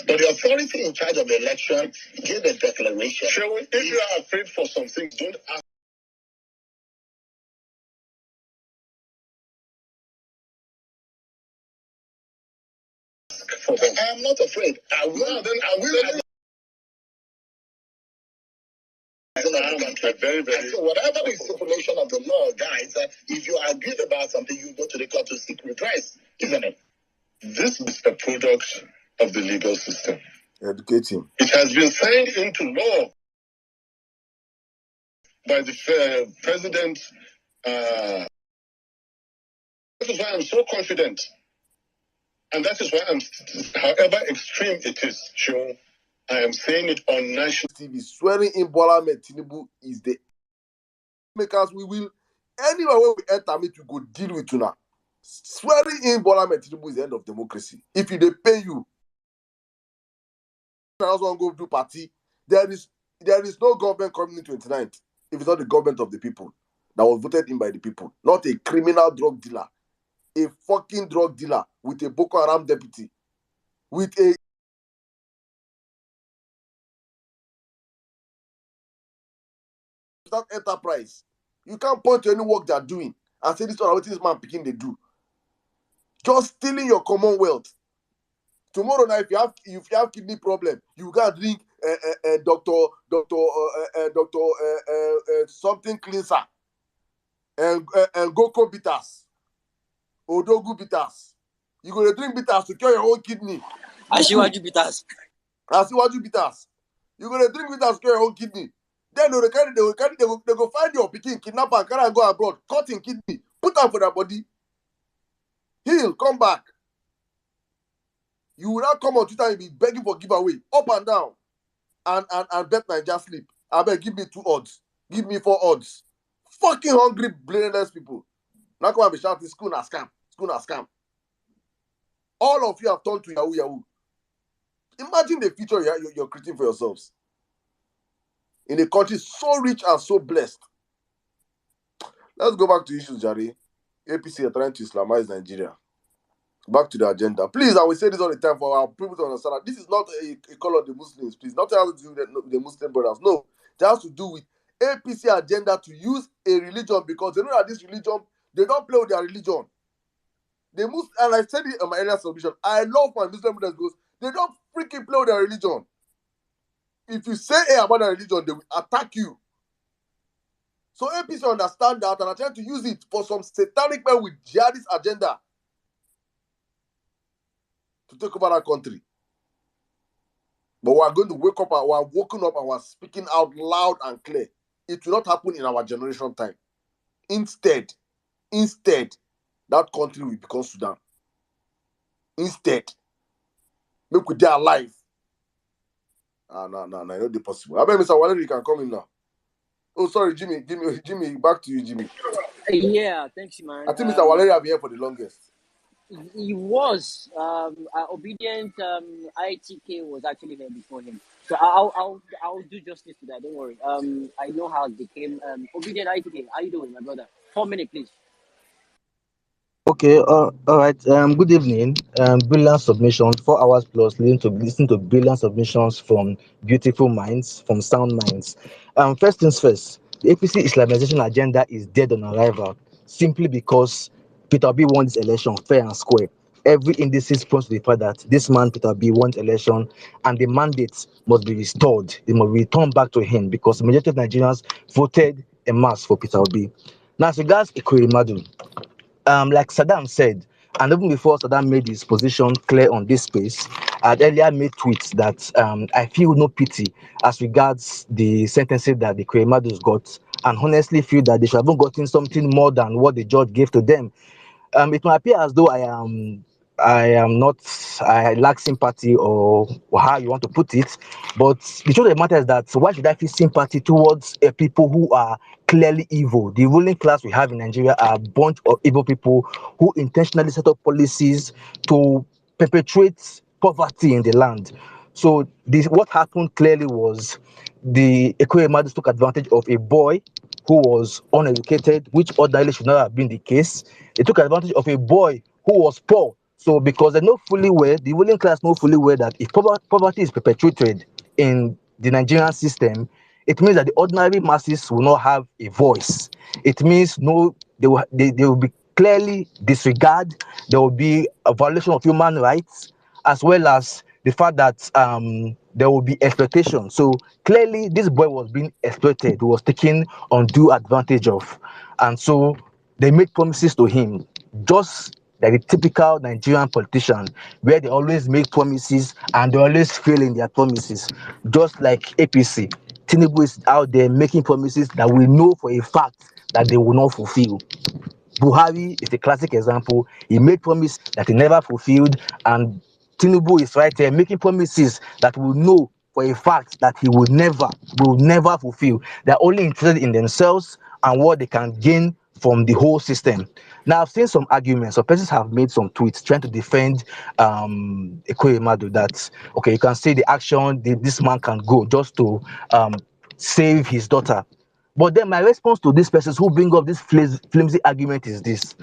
But the authority in charge of the election gave a declaration. Sherwin, if you are afraid for some things, don't ask for them. I am not afraid. I will. Then I will. Very, very. So whatever the stipulation of the law, guys, if you are agreed about something, you go to the court to seek redress, isn't it? This is a product of the legal system. Educating. It has been signed into law by the president. That is why I'm so confident. And that is why however extreme it is, Sean, I am saying it on national TV. Swearing in Bola Tinubu is the makers. We will, anywhere where we enter it, we go deal with you now. Swearing in Bola Tinubu is the end of democracy. If they pay you, I also want to go do party. There is no government coming in 29th if it's not the government of the people that was voted in by the people, not a criminal drug dealer, a fucking drug dealer with a Boko Haram deputy, with a that enterprise. You can't point to any work they're doing and say this one what this man picking they do. Just stealing your commonwealth. Tomorrow night, if you have kidney problem, you can't drink something cleanser and Goko bitters, Odogu bitters. You gonna drink bitters to cure your own kidney. Asiwaju bitters. Asiwaju bitters. You gonna drink bitters to cure your own kidney. Then they go find your pikin, kidnap and carry and go abroad, cut in kidney, put them for their body, heal, come back. You will not come on Twitter and be begging for giveaway, up and down, and bet Naija sleep. I beg, give me 2 odds, give me 4 odds. Fucking hungry, blameless people. Now come and be shouting, school na scam, school na scam. All of you have turned to Yahoo Yahoo. Imagine the future you're creating for yourselves. In a country so rich and so blessed. Let's go back to issues, Jari. APC are trying to Islamize Nigeria. Back to the agenda. Please, I will say this all the time for our people to understand that this is not a call of the Muslims, please. Nothing has to do with the Muslim brothers. No. It has to do with APC agenda to use a religion because they know that this religion, they don't play with their religion. And I said it in my earlier submission, I love my Muslim brothers because they don't freaking play with their religion. If you say A about their religion, they will attack you. So APC understand that and are trying to use it for some satanic men with jihadist agenda to take over that country. But we are going to wake up and we are waking up and we are speaking out loud and clear. It will not happen in our generation time. Instead, that country will become Sudan. Instead, make we there alive. No, I know the possible. I bet Mr. Valerie, you can come in now. Oh, sorry, Jimmy, back to you, Jimmy. Yeah, thanks, man. I think Mr. Valerie have been here for the longest. He was obedient. ITK was actually here before him, so I'll do justice to that. Don't worry. I know how it became. Obedient ITK. How you doing, my brother? 4 minutes, please. Okay, all right. Good evening. Brilliant submissions, 4 hours plus, listen to brilliant submissions from beautiful minds, from sound minds. First things first. The APC Islamization agenda is dead on arrival simply because Peter Obi won this election fair and square. Every indices points to the fact that this man, Peter Obi, won the election and the mandate must be restored. It must be returned back to him because the majority of Nigerians voted en masse for Peter Obi. Now, as regards Ekweremadu, like Saddam said, and even before Saddam made his position clear on this space, I had earlier made tweets that I feel no pity as regards the sentences that the Ekweremadus got, and honestly feel that they should have gotten something more than what the judge gave to them. It might appear as though I am not, I lack sympathy or how you want to put it, but the truth of the matter is that, so why should I feel sympathy towards people who are clearly evil? The ruling class we have in Nigeria are a bunch of evil people who intentionally set up policies to perpetuate poverty in the land. So this, what happened clearly was the Ekweremadu took advantage of a boy who was uneducated, which ordinarily should not have been the case. They took advantage of a boy who was poor. So because they know fully well, the ruling class know fully well that if poverty is perpetuated in the Nigerian system, it means that the ordinary masses will not have a voice. It means no, they will be clearly disregard. There will be a violation of human rights, as well as the fact that there will be exploitation. So clearly, this boy was being exploited, was taken undue advantage of, and so they made promises to him, just like the typical Nigerian politician, where they always make promises and they always fail in their promises, just like APC. Tinubu is out there making promises that we know for a fact that they will not fulfill. Buhari is a classic example. He made promises that he never fulfilled, and Tinubu is right there making promises that we know for a fact that he will never fulfill. They're only interested in themselves and what they can gain from the whole system. Now, I've seen some arguments. Some persons have made some tweets trying to defend Ekweremadu that, okay, you can say the action this man can go just to save his daughter. But then my response to these persons who bring up this flimsy argument is this.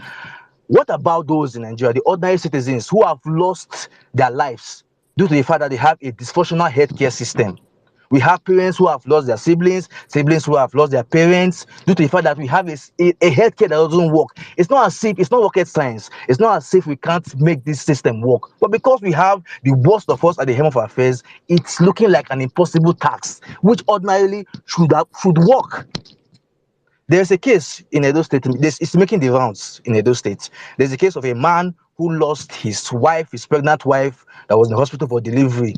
What about those in Nigeria, the ordinary citizens who have lost their lives due to the fact that they have a dysfunctional healthcare system? We have parents who have lost their siblings who have lost their parents due to the fact that we have a healthcare that doesn't work. It's not as if, it's not rocket science. It's not as if we can't make this system work. But because we have the worst of us at the helm of affairs, it's looking like an impossible task, which ordinarily should work. There's a case in Edo State, it's making the rounds in Edo State. There's a case of a man who lost his wife, his pregnant wife, that was in the hospital for delivery.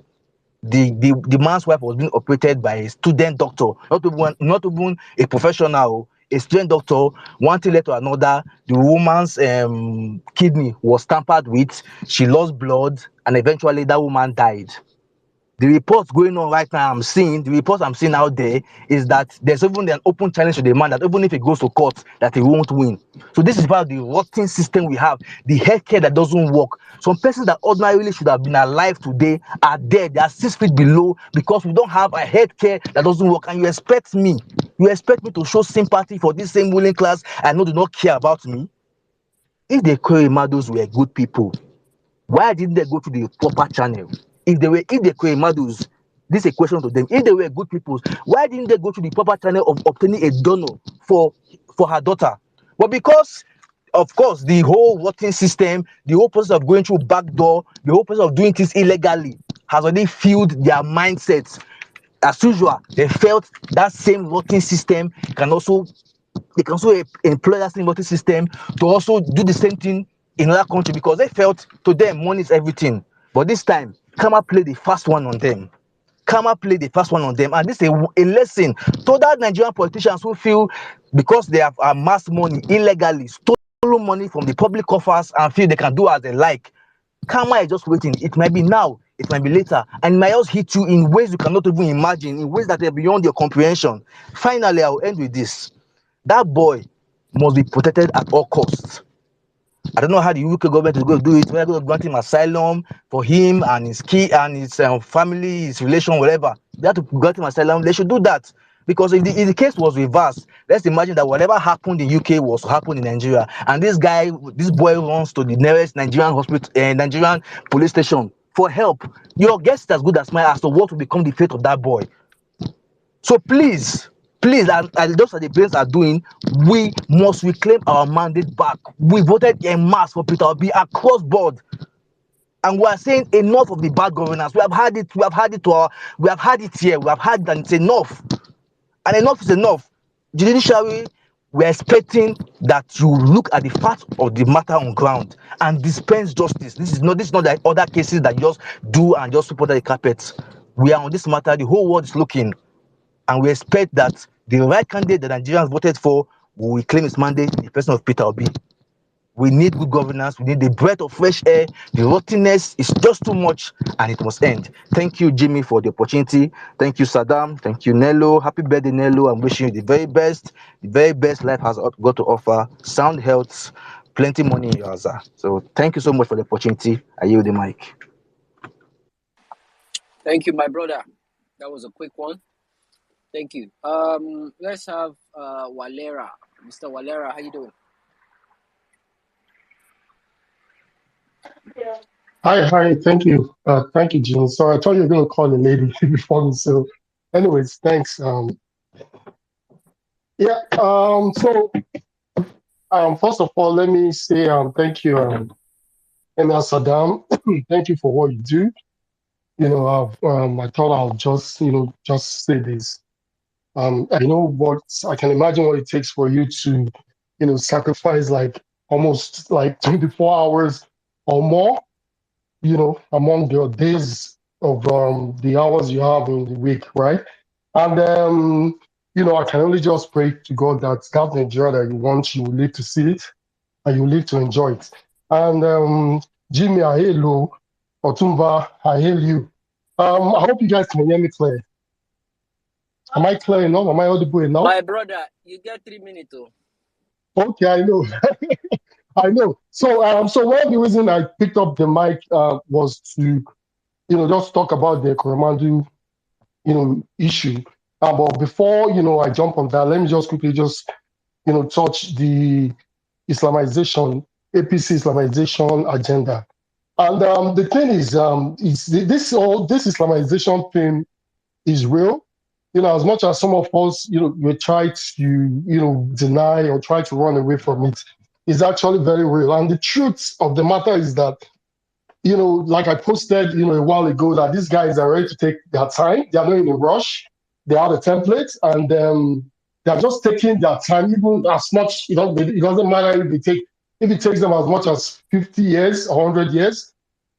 The man's wife was being operated by a student doctor, not even a professional, a student doctor. One thing led to another. The woman's kidney was tampered with. She lost blood, and eventually that woman died. The reports going on right now, the reports I'm seeing out there is that there's even an open challenge to the man that even if he goes to court, that he won't win. So this is about the rotten system we have, the healthcare that doesn't work. Some persons that ordinarily should have been alive today are dead. They are 6 feet below because we don't have a healthcare that doesn't work. And you expect me to show sympathy for this same ruling class and know do not care about me? If the Ekweremadus were good people, why didn't they go to the proper channel? If the Ekweremadus, this is a question to them. If they were good people, why didn't they go to the proper channel of obtaining a donor for her daughter? Well, because, of course, the whole voting system, the whole process of going through backdoor, the whole process of doing things illegally has already filled their mindsets. As usual, they felt that same voting system they can also employ that same voting system to also do the same thing in another country because they felt to them money is everything. But this time, Kama played the first one on them. And this is a lesson to that Nigerian politicians who feel because they have amassed money illegally, stolen money from the public coffers, and feel they can do as they like. Karma is just waiting. It might be now, it might be later, and it might also hit you in ways you cannot even imagine, in ways that are beyond your comprehension. Finally, I will end with this. That boy must be protected at all costs. I don't know how the UK government is going to do it. We're going to grant him asylum for him and his family, his relation, whatever. They have to grant him asylum. They should do that. Because if the case was reversed, let's imagine that whatever happened in UK was to happen in Nigeria. And this boy runs to the nearest Nigerian hospital, Nigerian police station for help. Your guess is as good as mine as to what will become the fate of that boy. So please, Please, and those are the things are doing. We must reclaim our mandate back. We voted en masse for Peter Obi across board, and we are saying enough of the bad governance. We have had it. We have had it we have had it here. We have had it, and it's enough. And enough is enough. Judiciary, we're expecting that you look at the facts of the matter on ground and dispense justice. This is not like other cases that you just do and just put on the carpet. We are on this matter. The whole world is looking. And we expect that the right candidate that Nigerians voted for will reclaim his mandate in the person of Peter Obi. We need good governance. We need the breath of fresh air. The rottenness is just too much, and it must end. Thank you, Jimmy, for the opportunity. Thank you, Saddam. Thank you, Nello. Happy birthday, Nello. I'm wishing you the very best life has got to offer. Sound health, plenty money in your Aza. So thank you so much for the opportunity. I yield the mic. Thank you, my brother. That was a quick one. Thank you. Let's have Walera. Mr. Walera, how you doing? Hi, thank you. Thank you, Jimmy. So I thought you were going to call the lady before me. So, anyways, thanks. So, first of all, let me say thank you, Emir Saddam. Thank you for what you do. I thought I'll just say this. I can imagine what it takes for you to, sacrifice like almost like 24 hours or more, among your days of the hours you have in the week, right? And I can only just pray to God that that Nigeria that you want, you will live to see it and you will live to enjoy it. And Jimmy, I hail you. Otumba, I hail you. I hope you guys can hear me clear. Am I clear enough? Am I audible enough? My brother, you get 3 minutes. Okay, I know. I know. So one of the reasons I picked up the mic was to, just talk about the Ekweremadu, issue. But before, I jump on that, let me just quickly touch the Islamization, APC Islamization agenda. And the thing is this Islamization thing is real. As much as some of us, we try to, deny or try to run away from it, it's actually very real. And the truth of the matter is that, like I posted, a while ago, that these guys are ready to take their time. They are not in a rush. They have a template, and they're just taking their time, even as much. It doesn't matter if it takes them as much as 50 years or 100 years.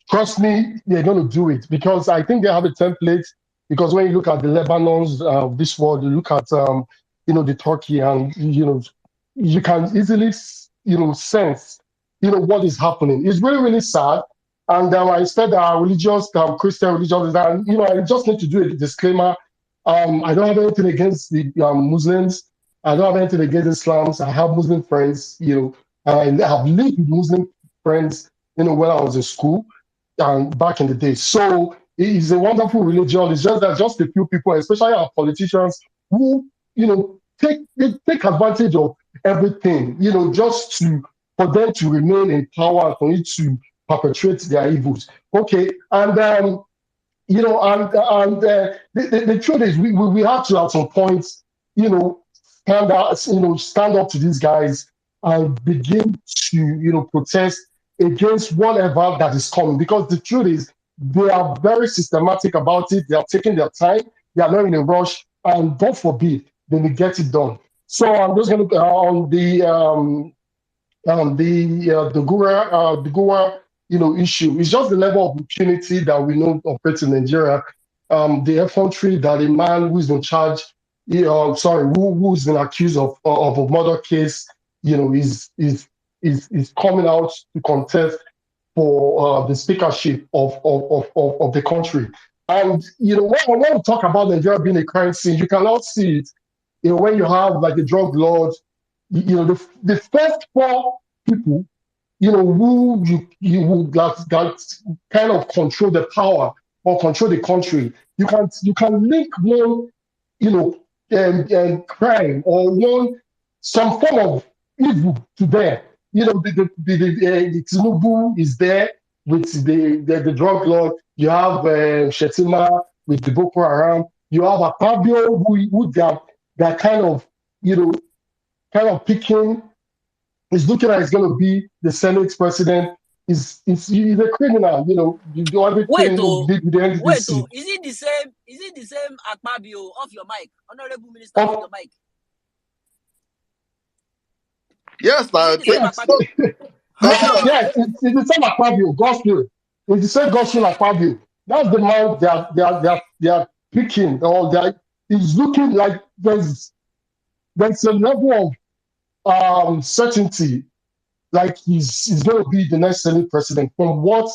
Trust me, they're going to do it, because I think they have a template. Because when you look at the Lebanons of this world, you look at the Turkey, and you can easily sense what is happening. It's really, really sad. And I said religious, Christian religious, and I just need to do a disclaimer. I don't have anything against the Muslims. I don't have anything against Islam. I have Muslim friends. I have lived with Muslim friends. When I was in school and back in the day. So it is a wonderful religion. It's just that just a few people, especially our politicians, who take advantage of everything. Just for them to remain in power, for it to perpetrate their evils. Okay, and the truth is, we have to at some point, stand up to these guys and begin to protest against whatever that is coming. Because the truth is, they are very systematic about it. They are taking their time. They are not in a rush, and God forbid they will get it done. So I'm just going to on the Doguwa issue. It's just the level of impunity that we know operates in Nigeria. The effrontery that a man who is in charge, who's been accused of a murder case, is coming out to contest for the speakership of the country. And when we talk about Nigeria being a crime scene, you cannot see it. When you have like a drug lord, the first four people, who you that kind of control the power or control the country. You can link one, crime or some form of evil to them. The Tinubu is there with the drug lord. You have Shetima with the Boko Haram. You have Akpabio who they have that kind of, picking, is looking like he's going to be the Senate president. He's a criminal, you do Wait, everything with the NDC. is it the same? Is it the same Akpabio? Off your mic, Honorable Minister, off your mic. Yes, Is it the same Akpabio? Yes, it's the same Akpabio, gospel. It's the same gospel Akpabio. That's the man they are picking, or he's looking like there's a level of certainty, like he's going to be the next Senate president from what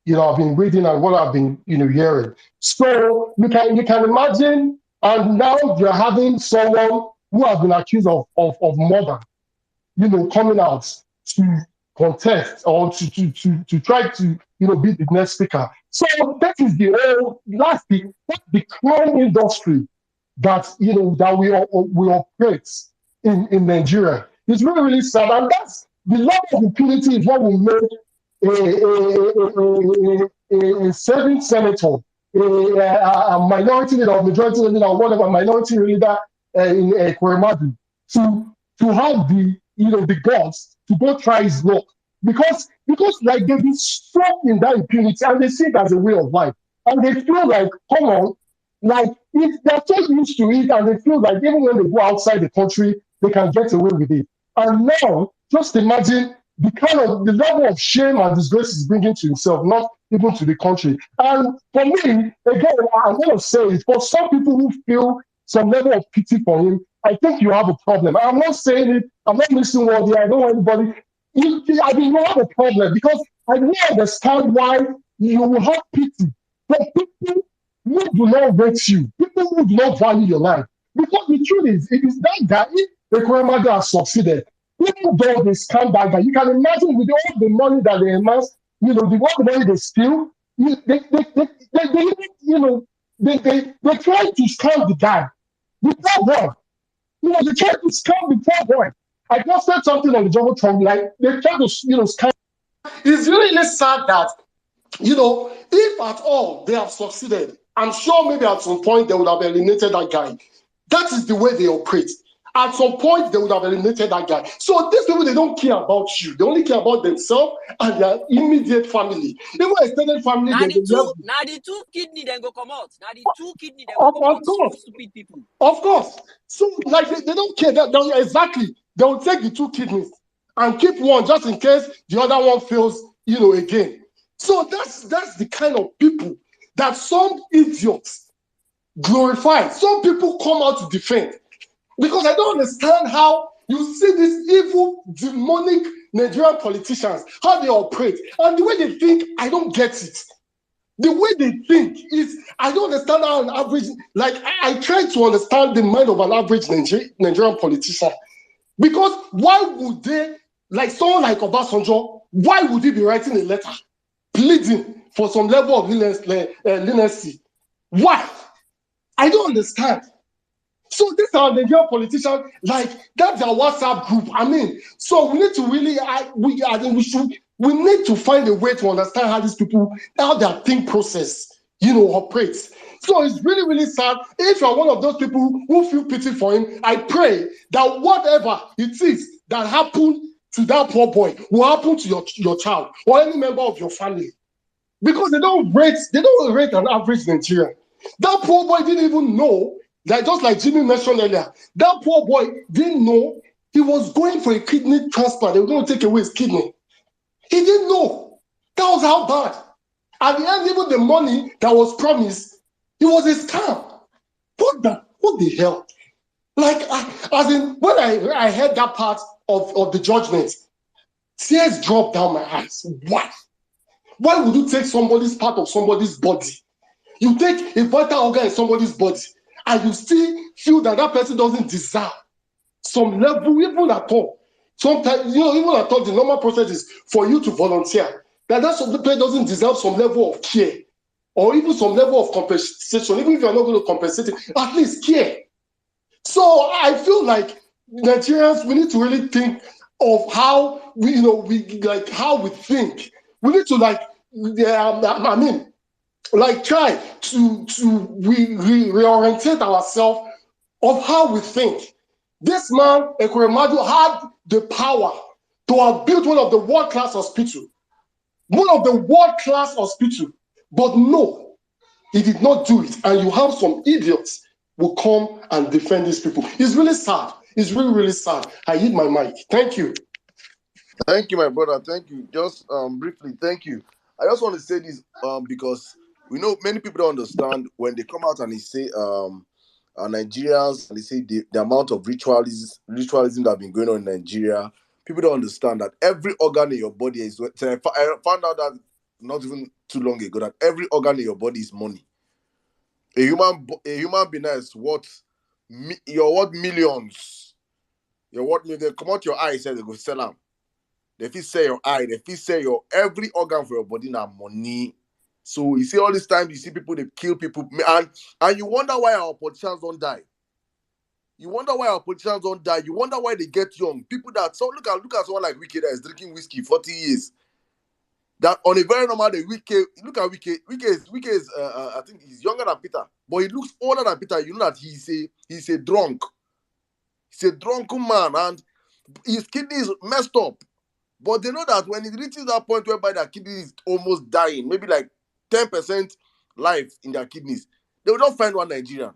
I've been reading and what I've been hearing. So you can imagine, and now you're having someone who has been accused of murder, coming out to contest or to try to be the next speaker. So that is that's the crime industry that that we operate in Nigeria. It's really, really sad, and that's the level of impunity is what will make a serving senator, a minority leader or majority leader or whatever, minority leader in Ekweremadu to have the guts to go try his luck, because like they've been stuck in that impunity and they see it as a way of life, and they feel like, come on, like they're so used to it, and they feel like even when they go outside the country they can get away with it. And now just imagine the level of shame and disgrace he's bringing to himself, not even to the country. And for me, again, I'm going to say it, for some people who feel some level of pity for him, I think you have a problem. I'm not saying it, I'm not missing word here, I don't want anybody. You have a problem, because I don't understand why you will have pity for people who do not rate you, people who do not value your life. Because the truth is, it is that guy, if Ekweremadu has succeeded, even though they scam that guy, you can imagine with all the money that they amass, the money they steal, they try to scam the guy. The poor boy. They try to scam the poor boy. I just said something on the Jumbotron, like they try to scam. It's really sad that, if at all they have succeeded, I'm sure maybe at some point they would have eliminated that guy. That is the way they operate. At some point, they would have eliminated that guy. So these people, they don't care about you. They only care about themselves and their immediate family. Even extended family, now the two kidney then go come out. Now the two kidney then go come out. So stupid people. Of course. So like they don't care. Exactly. They will take the two kidneys and keep one just in case the other one fails, again. So that's the kind of people that some idiots glorify. Some people come out to defend. Because I don't understand how you see these evil, demonic Nigerian politicians, how they operate, and the way they think, I don't get it. The way they think is, I don't understand how an average, like I try to understand the mind of an average Nigerian politician. Because why would they, like someone like Obasanjo, why would he be writing a letter pleading for some level of leniency? Why? I don't understand. So these are Nigerian politicians, like that's their WhatsApp group. I mean, so we need to really, we need to find a way to understand how these people, how their think process, operates. So it's really, really sad. If you're one of those people who feel pity for him, I pray that whatever it is that happened to that poor boy will happen to your child or any member of your family, because they don't rate an average Nigerian. That poor boy didn't even know. Like just like Jimmy mentioned earlier, that poor boy didn't know he was going for a kidney transplant. They were going to take away his kidney. He didn't know. That was how bad. At the end, even the money that was promised, it was a scam. What the hell? Like, as in, when I heard that part of the judgment, tears dropped down my eyes. Why? Why would you take somebody's part of somebody's body? You take a vital organ in somebody's body, and you still feel that person doesn't deserve some level, even at all. Sometimes, even at all, the normal process is for you to volunteer. That person doesn't deserve some level of care, or even some level of compensation. Even if you're not going to compensate it, at least care. So I feel like Nigerians, we need to really think of how how we think. We need to try to reorientate ourselves of how we think. This man, Ekweremadu, had the power to have built one of the world-class hospitals. One of the world-class hospitals. But no, he did not do it. And you have some idiots who come and defend these people. It's really sad. It's really, really sad. I hit my mic. Thank you. Thank you, my brother. Thank you. Just briefly, thank you. I just want to say this because we know many people don't understand when they come out and they say Nigerians, and they say the amount of ritualism that have been going on in Nigeria. People don't understand that every organ in your body is. I found out that not even too long ago that every organ in your body is money. A human being is worth you're worth millions. You're worth millions. They come out your eye, say they go sell them. They fit sell your eye, they fit sell your every organ for your body now money. So you see all this time, you see people, they kill people, and you wonder why our politicians don't die. You wonder why our politicians don't die. You wonder why they get young. People that look at someone like Wike that is drinking whiskey 40 years. That on a very normal day, look at Wike. Wike is I think he's younger than Peter, but he looks older than Peter. You know that he's a drunk. He's a drunken man, and his kidney is messed up. But they know that when it reaches that point whereby their kidney is almost dying, maybe like 10% life in their kidneys, they will not find one Nigerian.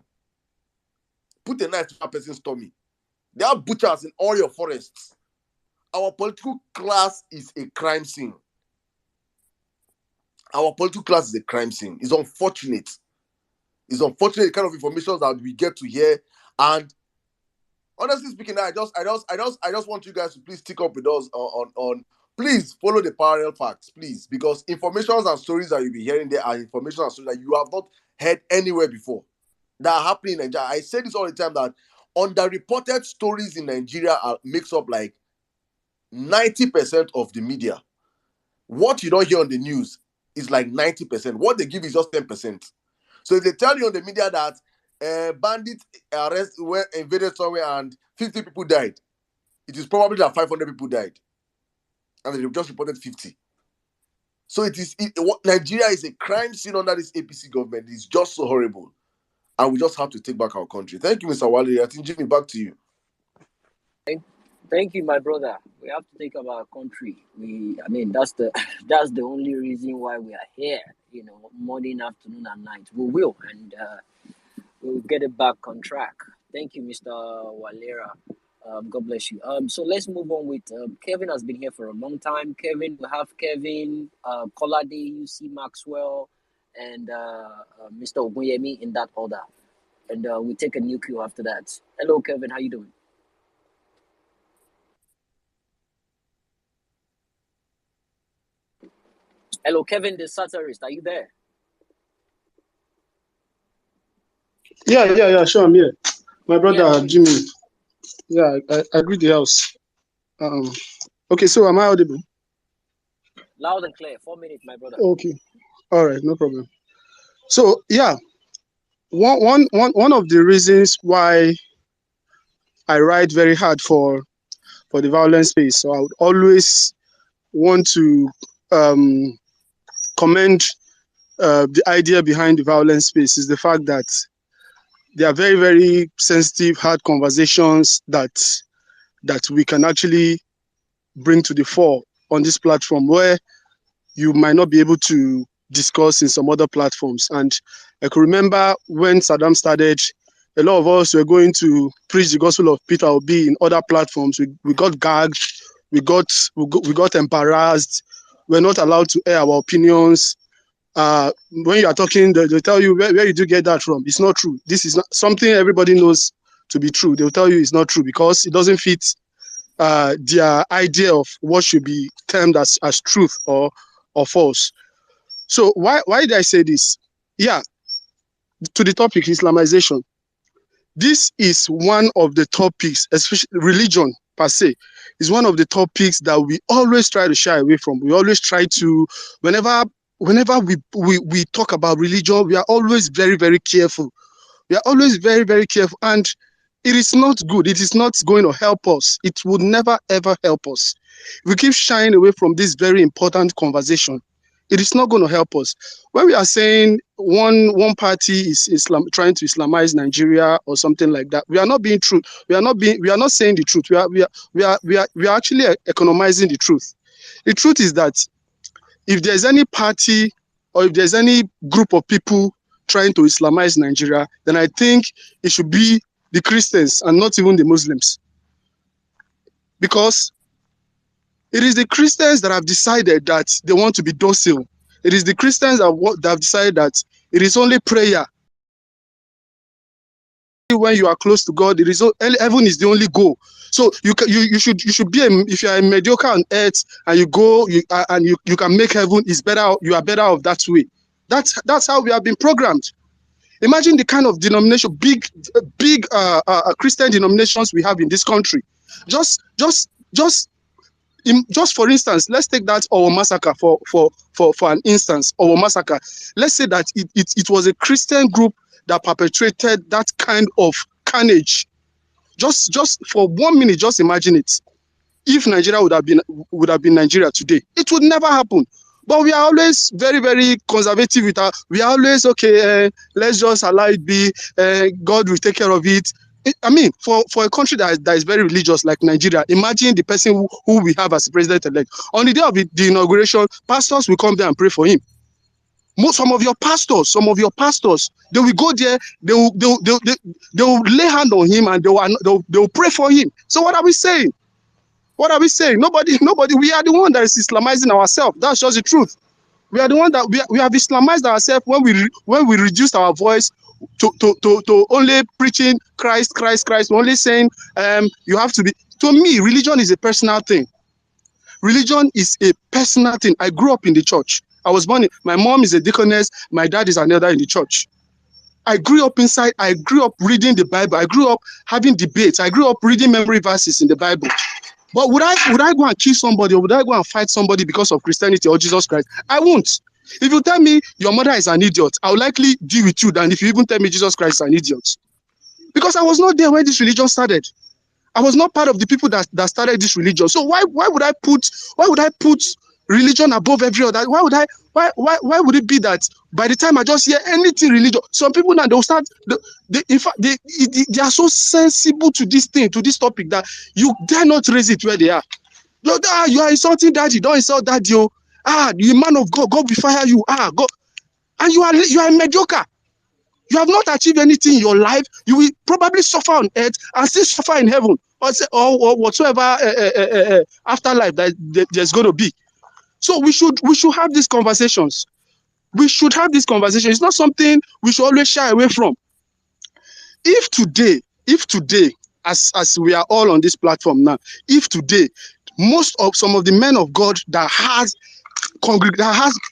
Put a knife to that person's tummy. There are butchers in all your forests. Our political class is a crime scene. Our political class is a crime scene. It's unfortunate. It's unfortunate the kind of information that we get to hear. And honestly speaking, I just want you guys to please stick up with us on please follow the parallel facts, please, because informations and stories that you'll be hearing there are information and stories that you have not heard anywhere before that are happening in Nigeria. I say this all the time that underreported stories in Nigeria makes up like 90% of the media. What you don't hear on the news is like 90%. What they give is just 10%. So if they tell you on the media that bandits were invaded somewhere and 50 people died, it is probably that 500 people died. And they just reported 50. So Nigeria is a crime scene under this APC government. It's just so horrible. And we just have to take back our country. Thank you, Mr. Wale. I think Jimmy, back to you. Thank you, my brother. We have to take up our country. That's the only reason why we are here. Morning, afternoon, and night. We will, and we'll get it back on track. Thank you, Mr. Walera. God bless you. So let's move on with Kevin. Has been here for a long time. Kevin, we have Kevin, Kolade, UC Maxwell, and Mr. Ogunyemi in that order. And we take a new queue after that. Hello, Kevin. How you doing? Hello, Kevin, the satirist. Are you there? Yeah, sure, I'm here. My brother, Jimmy. Yeah, I agree the house. Okay, so am I audible? Loud and clear. 4 minutes, my brother. Okay. All right, no problem. So, yeah, one of the reasons why I write very hard for the violence space, so I would always want to commend the idea behind the violence space is the fact that they are very, very sensitive, hard conversations that we can actually bring to the fore on this platform where you might not be able to discuss in some other platforms. And I can remember when Saddam started, a lot of us were going to preach the gospel of Peter Obi in other platforms. We got gagged, we got embarrassed, we're not allowed to air our opinions. When you are talking, they tell you where you do get that from. It's not true. This is not something everybody knows to be true. They'll tell you it's not true because it doesn't fit their idea of what should be termed as truth or false. So why did I say this? Yeah, to the topic Islamization. This is one of the topics, especially religion per se, is one of the topics that we always try to shy away from. We always try to, whenever we talk about religion, we are always very, very careful. We are always very, very careful. And it is not good. It is not going to help us. It would never, ever help us. We keep shying away from this very important conversation. It is not going to help us. When we are saying one party is trying to Islamize Nigeria or something like that, we are not being true. We are not saying the truth. We are actually economizing the truth. The truth is that if there's any party or if there's any group of people trying to Islamize Nigeria, then I think it should be the Christians and not even the Muslims. Because it is the Christians that have decided that they want to be docile. It is the Christians that have decided that it is only prayer. When you are close to God, heaven is the only goal. So you should be if you are a mediocre on earth and you go and you can make heaven, is better. You are better off that way. That's how we have been programmed. Imagine the kind of denomination, big Christian denominations we have in this country. Just for instance, let's take that Owo massacre for an instance. Owo massacre. Let's say that it was a Christian group that perpetrated that kind of carnage. Just for 1 minute, just imagine it. If Nigeria would have been Nigeria today, it would never happen. But we are always very, very conservative with we are always okay. Let's just allow it be. God will take care of it. I mean, for a country that is very religious like Nigeria, imagine the person who we have as president-elect. On the day of the inauguration, pastors will come there and pray for him. Some of your pastors, they will go there, they will lay hand on him and they will pray for him. So what are we saying? What are we saying? Nobody. We are the one that is Islamizing ourselves. That's just the truth. We are the one that we have Islamized ourselves when we reduced our voice to only preaching Christ, only saying you have to be. To me, religion is a personal thing. Religion is a personal thing. I grew up in the church. I was born. My mom is a deaconess. My dad is another in the church. I grew up inside. I grew up reading the Bible. I grew up having debates. I grew up reading memory verses in the Bible. But would I go and kill somebody, or would I go and fight somebody because of Christianity or Jesus Christ? I won't. If you tell me your mother is an idiot, I will likely deal with you than if you even tell me Jesus Christ is an idiot. Because I was not there when this religion started. I was not part of the people that started this religion. So why would I put religion above every other? Why would it be that by the time I just hear anything religion, some people now they'll start in fact they are so sensible to this thing, to this topic, that you dare not raise it where they are. You are insulting daddy, don't insult daddy. You man of God, God will fire you. God, and you are a mediocre. You have not achieved anything in your life. You will probably suffer on earth and still suffer in heaven, or whatsoever afterlife that there's going to be. So we should have these conversations. We should have this conversation. It's not something we should always shy away from. If today, as we are all on this platform now, if today, some of the men of God that has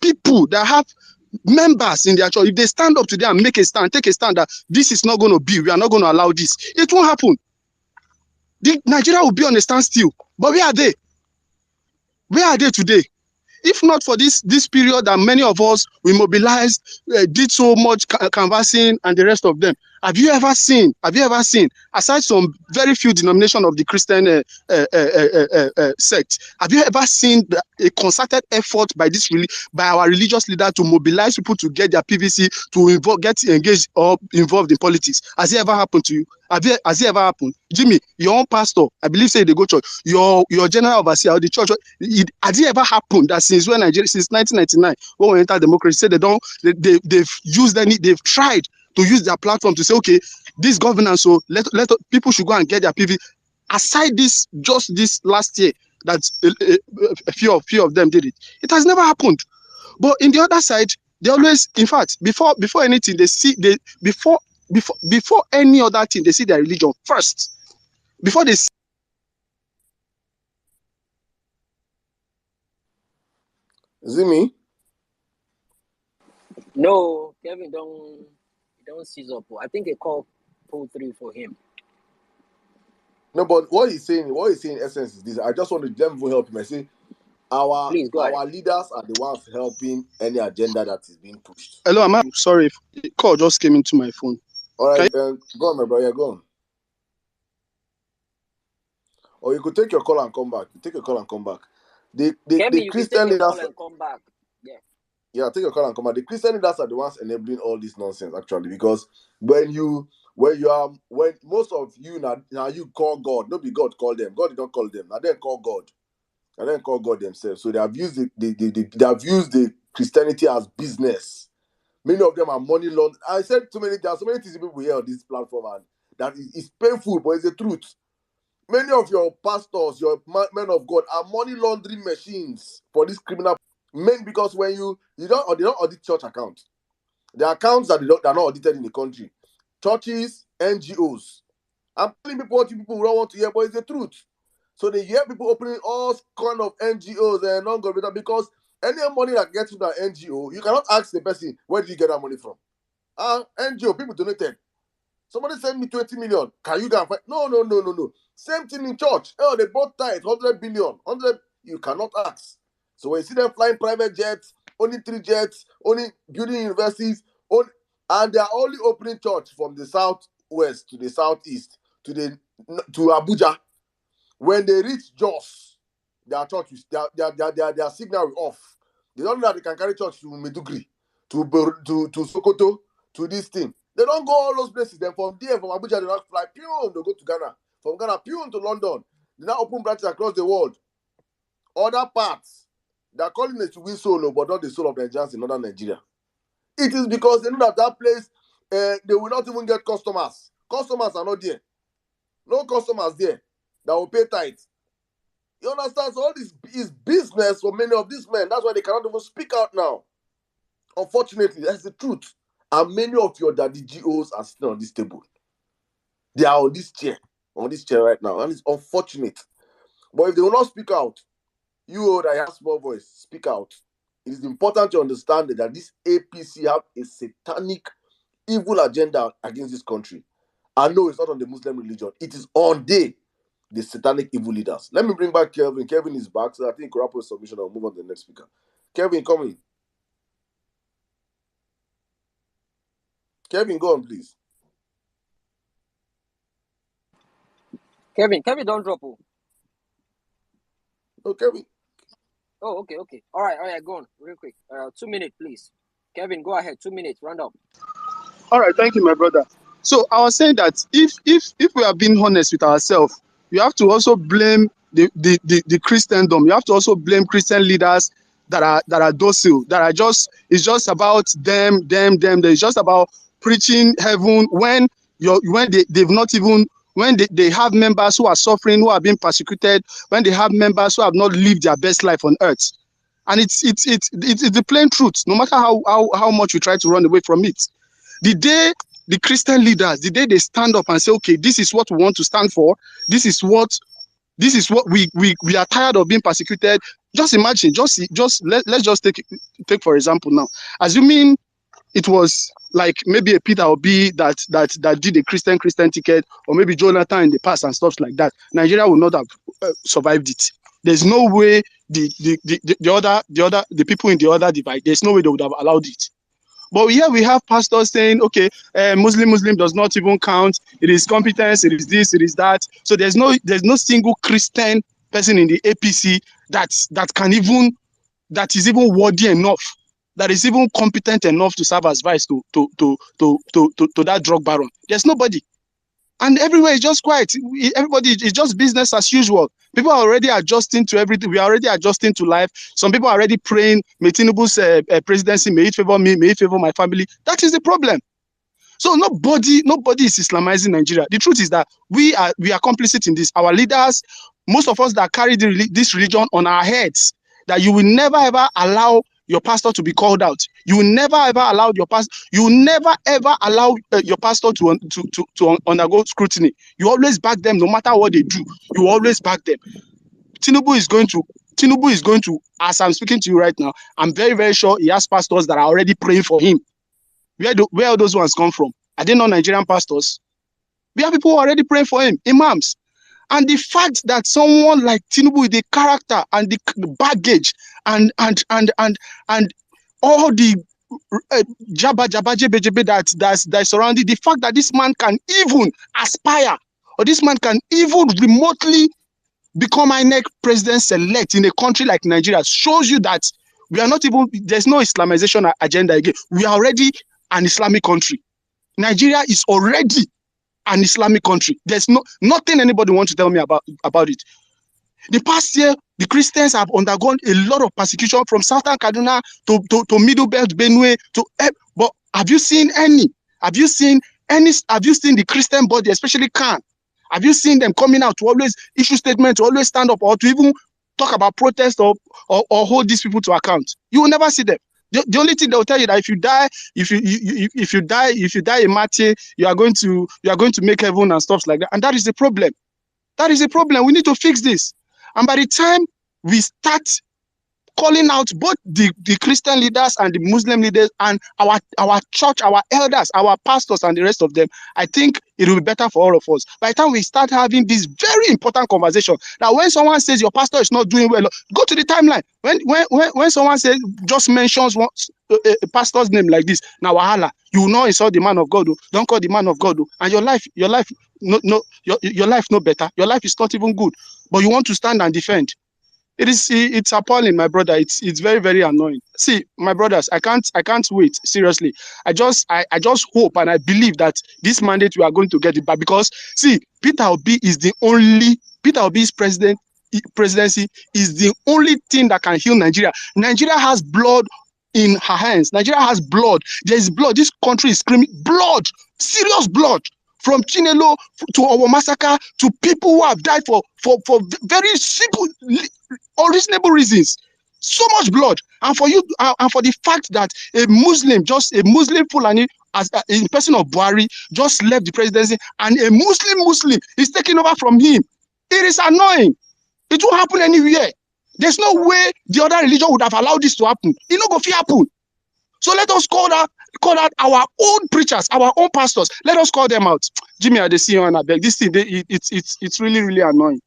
people, that have members in their church, if they stand up today and take a stand that this is not going to be, we are not going to allow this, it won't happen. Nigeria will be on a standstill. But where are they? Where are they today? If not for this period that many of us, we mobilized, did so much canvassing and the rest of them, have you ever seen, aside from very few denominations of the Christian sect, have you ever seen a concerted effort by our religious leader to mobilize people to get their PVC, to get engaged or involved in politics? Has it ever happened to you? Has it ever happened? Jimmy, your own pastor, I believe, say they go church, your general overseer of the church, has it ever happened that since 1999, when we entered democracy, they've tried to use their platform to say, okay, this governance, so let people should go and get their PV. Aside just this last year, that a few of them did it. It has never happened. But in the other side, they always, in fact, before anything, before any other thing, they see their religion first. Before they see. Is it me? No, Kevin, don't seize up. I think a call pulled through for him. No, but what he's saying in essence is this. I just want to let me help him. I say our leaders are the ones helping any agenda that is being pushed. Hello, I'm sorry. The call just came into my phone. All right, go on, my brother. Go on. Or you could take your call and come back. The Kevin, Christian leaders. And come back. Yeah. Yeah, take your call and come out. The Christian leaders are the ones enabling all this nonsense, actually, because when most of you now you call God, nobody God call them. God did not call them. Now they call God. And then call God themselves. So they have used they have used the Christianity as business. Many of them are money laundering. I said there are so many things people hear on this platform, and that is painful, but it's the truth. Many of your pastors, your men of God, are money laundering machines for this criminal men, because when they don't audit church accounts. The accounts that they are not audited in the country. Churches, NGOs. I'm telling people what people don't want to hear, but it's the truth. So they hear people opening all kind of NGOs and non-governmental, because any money that gets to that NGO, you cannot ask the person, where did you get that money from? NGO, people donated. Somebody sent me 20 million. Can you go and find? No. Same thing in church. Oh, they bought tithe, 100 billion. 100, you cannot ask. So when you see them flying private jets, only 3 jets, only building universities, and they are only opening church from the southwest to the southeast to Abuja. When they reach Jos, their church, their signal will off. They don't know that they can carry church to Medugri, to Sokoto, to this thing. They don't go all those places. Then from there, from Abuja, they don't fly. They go to Ghana. From Ghana, to London. They now open branches across the world. Other parts, they're calling it to win solo, but not the soul of Nigerians in northern Nigeria. It is because they know that place, they will not even get customers. Customers are not there. No customers there that will pay tithe. You understand? So all this is business for many of these men. That's why they cannot even speak out now. Unfortunately, that's the truth. And many of your daddy GOs are sitting on this table. They are on this chair right now. And it's unfortunate. But if they will not speak out, you that have small voice, speak out. It is important to understand that this APC have a satanic, evil agenda against this country. I know it's not on the Muslim religion. It is on the satanic evil leaders. Let me bring back Kelvin. Kelvin is back, so I think we'll wrap up submission. I'll move on to the next speaker. Kelvin, come in. Kevin, go on, please. Kevin, don't drop. Oh, Kevin. Oh, okay. All right, go on, real quick. 2 minutes, please. Kevin, go ahead. 2 minutes, round up. All right, thank you, my brother. So I was saying that if we are being honest with ourselves, you have to also blame the Christendom. You have to also blame Christian leaders that are docile, that are it's just about them. It's just about preaching heaven when they've not even, when they have members who are suffering, who are being persecuted, when they have members who have not lived their best life on earth. And it's the plain truth, no matter how much we try to run away from it. The day the Christian leaders, the day they stand up and say, okay, this is what we want to stand for, this is what we are tired of being persecuted. Just imagine, let's just take for example now, assuming it was like maybe a Peter Obi that did a Christian ticket, or maybe Jonathan in the past and stuff like that, Nigeria would not have survived it. There's no way the people in the other divide, there's no way they would have allowed it. But here we have pastors saying, okay, Muslim does not even count. It is competence. It is this. It is that. So there's no single Christian person in the APC that is even worthy enough, that is even competent enough to serve as vice to that drug baron. There's nobody. And everywhere is just quiet. Everybody is just business as usual. People are already adjusting to everything. We are already adjusting to life. Some people are already praying, may Tinubu's presidency, may it favor me, may it favor my family. That is the problem. So nobody is Islamizing Nigeria. The truth is that we are complicit in this. Our leaders, most of us that carry this religion on our heads, that you will never ever allow your pastor to be called out. You will never ever allow your pastor. You will never ever allow your pastor to undergo scrutiny. You always back them, no matter what they do. You always back them. Tinubu is going to, as I'm speaking to you right now, I'm very, very sure he has pastors that are already praying for him. Where all those ones come from? Are they not Nigerian pastors? We have people who are already praying for him, imams. And the fact that someone like Tinubu with the character and the baggage and all the jabba that's surrounding, the fact that this man can even aspire, or this man can even remotely become INEC president-elect in a country like Nigeria, shows you that We are not even, there's no Islamization agenda again. We are already an Islamic country. Nigeria is already an Islamic country. There's nothing anybody wants to tell me about it. The past year, the Christians have undergone a lot of persecution from Southern Kaduna to Middle Belt, Benue, but have you seen any? Have you seen the Christian body, especially Khan? Have you seen them coming out to always issue statements, to always stand up, or to even talk about protest or hold these people to account? You will never see them. The only thing they'll tell you that if you die in Matthew, you are going to make heaven and stuff like that. And that is the problem. That is a problem. We need to fix this. And by the time we start calling out both the Christian leaders and the Muslim leaders and our church, our elders, our pastors and the rest of them, I think it will be better for all of us. By the time we start having this very important conversation, that when someone says your pastor is not doing well, go to the timeline. When someone says, just mentions a pastor's name like this, now wahala, you will not insult the man of God. Don't call the man of God. And your life your life no better. Your life is not even good. But you want to stand and defend. It's appalling, my brother. It's very, very annoying. See, my brothers, I can't wait. Seriously. I just hope and I believe that this mandate we are going to get it back, because see, Peter Obi's presidency is the only thing that can heal Nigeria. Nigeria has blood in her hands. Nigeria has blood. There is blood. This country is screaming blood, serious blood. From Chinelo to our massacre to people who have died for very simple, unreasonable reasons. So much blood, and for the fact that a Muslim Fulani, as in person of Buhari, just left the presidency, and a Muslim is taking over from him. It is annoying. It won't happen anywhere. There's no way the other religion would have allowed this to happen. It not going to happen. So let us call out our own preachers, our own pastors. Let us call them out. Jimmy, I see you and I beg. This thing, it's really, really annoying.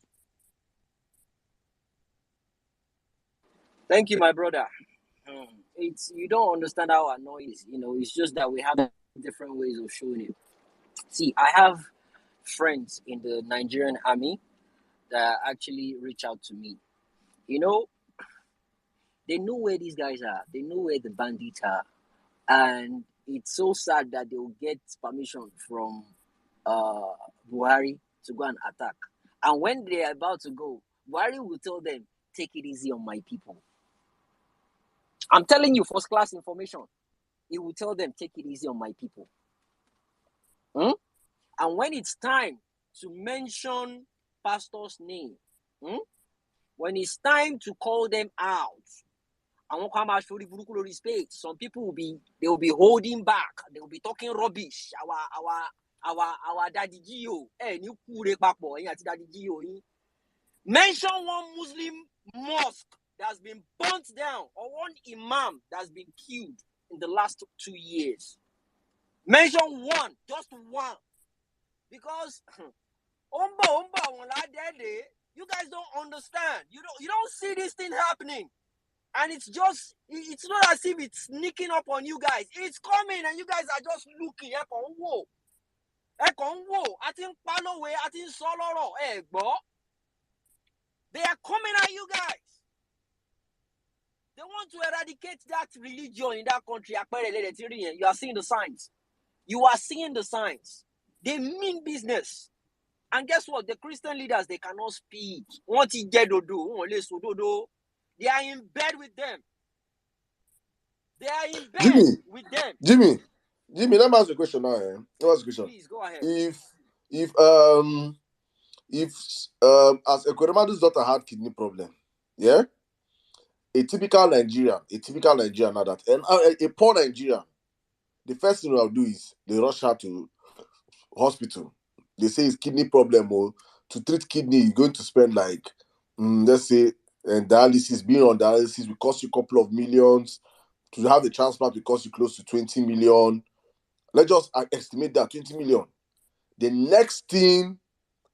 Thank you, my brother. You don't understand how annoying it is. It's just that we have different ways of showing it. See, I have friends in the Nigerian army that actually reach out to me. They know where these guys are. They know where the bandits are. And it's so sad that they will get permission from Buhari to go and attack. And when they are about to go, Buhari will tell them, take it easy on my people. I'm telling you, first class information. He will tell them, take it easy on my people. And when it's time to mention pastor's name, when it's time to call them out, I won't come out for the respect. Some people will be holding back. They will be talking rubbish. Our daddy Gio. You kure papo, daddy Gio. Mention one Muslim mosque that's been burnt down, or one imam that's been killed in the last 2 years. Mention one, just one. Because you guys don't understand. You don't see this thing happening. And it's not as if it's sneaking up on you guys. It's coming and you guys are just looking. They are coming at you guys. They want to eradicate that religion in that country. You are seeing the signs. You are seeing the signs. They mean business. And guess what? The Christian leaders, they cannot speak. They are in bed with them. They are in bed with them. Jimmy, let me ask you a question now. Let me ask you a question. Please, go ahead. If as Ekweremadu's daughter had kidney problem, yeah? A typical Nigerian now that, and a poor Nigerian, the first thing they'll do is they rush her to hospital. They say it's kidney problem, or to treat kidney, you're going to spend like, let's say, and dialysis, being on dialysis will cost you a couple of millions. To have a transplant will cost you close to 20 million. Let's just estimate that 20 million. The next thing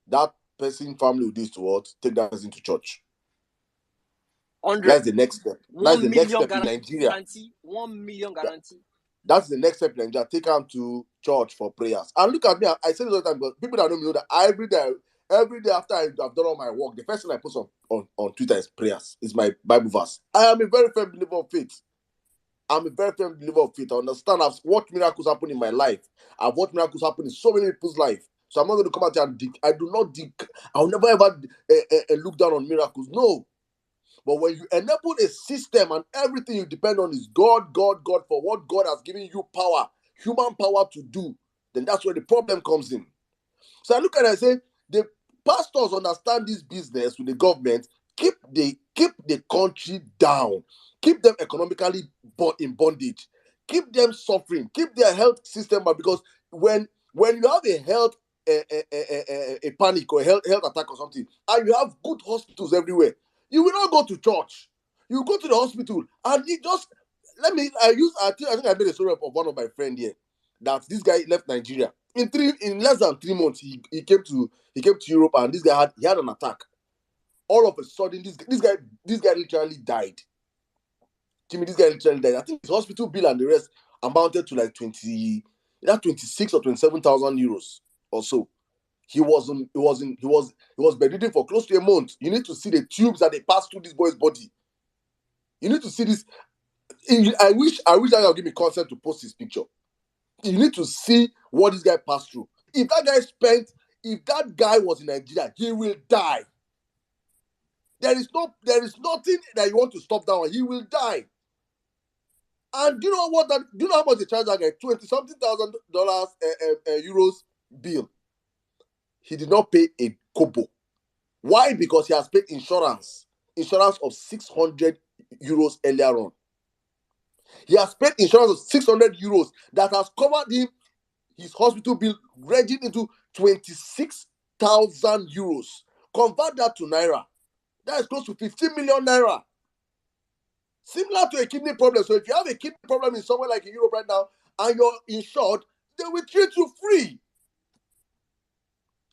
that person family will do is to what? Take that person to church. 100. That's the next step. That's the next step in Nigeria. 1 million guarantee. That's the next step in Nigeria. Take them to church for prayers. And look at me. I say this all the time, but people that don't know that every day Every day after I've done all my work, the first thing I post on Twitter is prayers. It's my Bible verse. I am a very firm believer of faith. I understand. I've watched miracles happen in my life. I've watched miracles happen in so many people's life. So I'm not going to come out here and dig. I do not dig. I'll never ever look down on miracles. No. But when you enable a system and everything you depend on is God, God, God, for what God has given you power, human power to do, then that's where the problem comes in. So I look at it and say, the pastors understand this business with the government, keep the country down, keep them economically in bondage, keep them suffering, keep their health system bad, because when you have a health a panic or a health attack or something, and you have good hospitals everywhere, you will not go to church. You go to the hospital and you just I think I made a story of one of my friend here, that this guy left Nigeria. In less than 3 months, he came to Europe, and this guy had an attack. All of a sudden, this guy literally died. Jimmy, this guy literally died. I think his hospital bill and the rest amounted to like 26 or 27,000 euros or so. He was bedridden for close to a month. You need to see the tubes that they pass through this boy's body. You need to see this. I wish I could give me consent to post his picture. You need to see what this guy passed through. If that guy was in Nigeria, he will die. There is nothing that you want to stop that one. He will die. And do you know how much they charge that guy? $20-something thousand euros bill. He did not pay a kobo. Why? Because he has paid insurance of 600 euros earlier on. He has paid insurance of 600 euros that has covered his hospital bill, ranging into 26,000 euros. Convert that to naira. That is close to 15 million naira. Similar to a kidney problem. So if you have a kidney problem in somewhere like in Europe right now and you're insured, they will treat you free.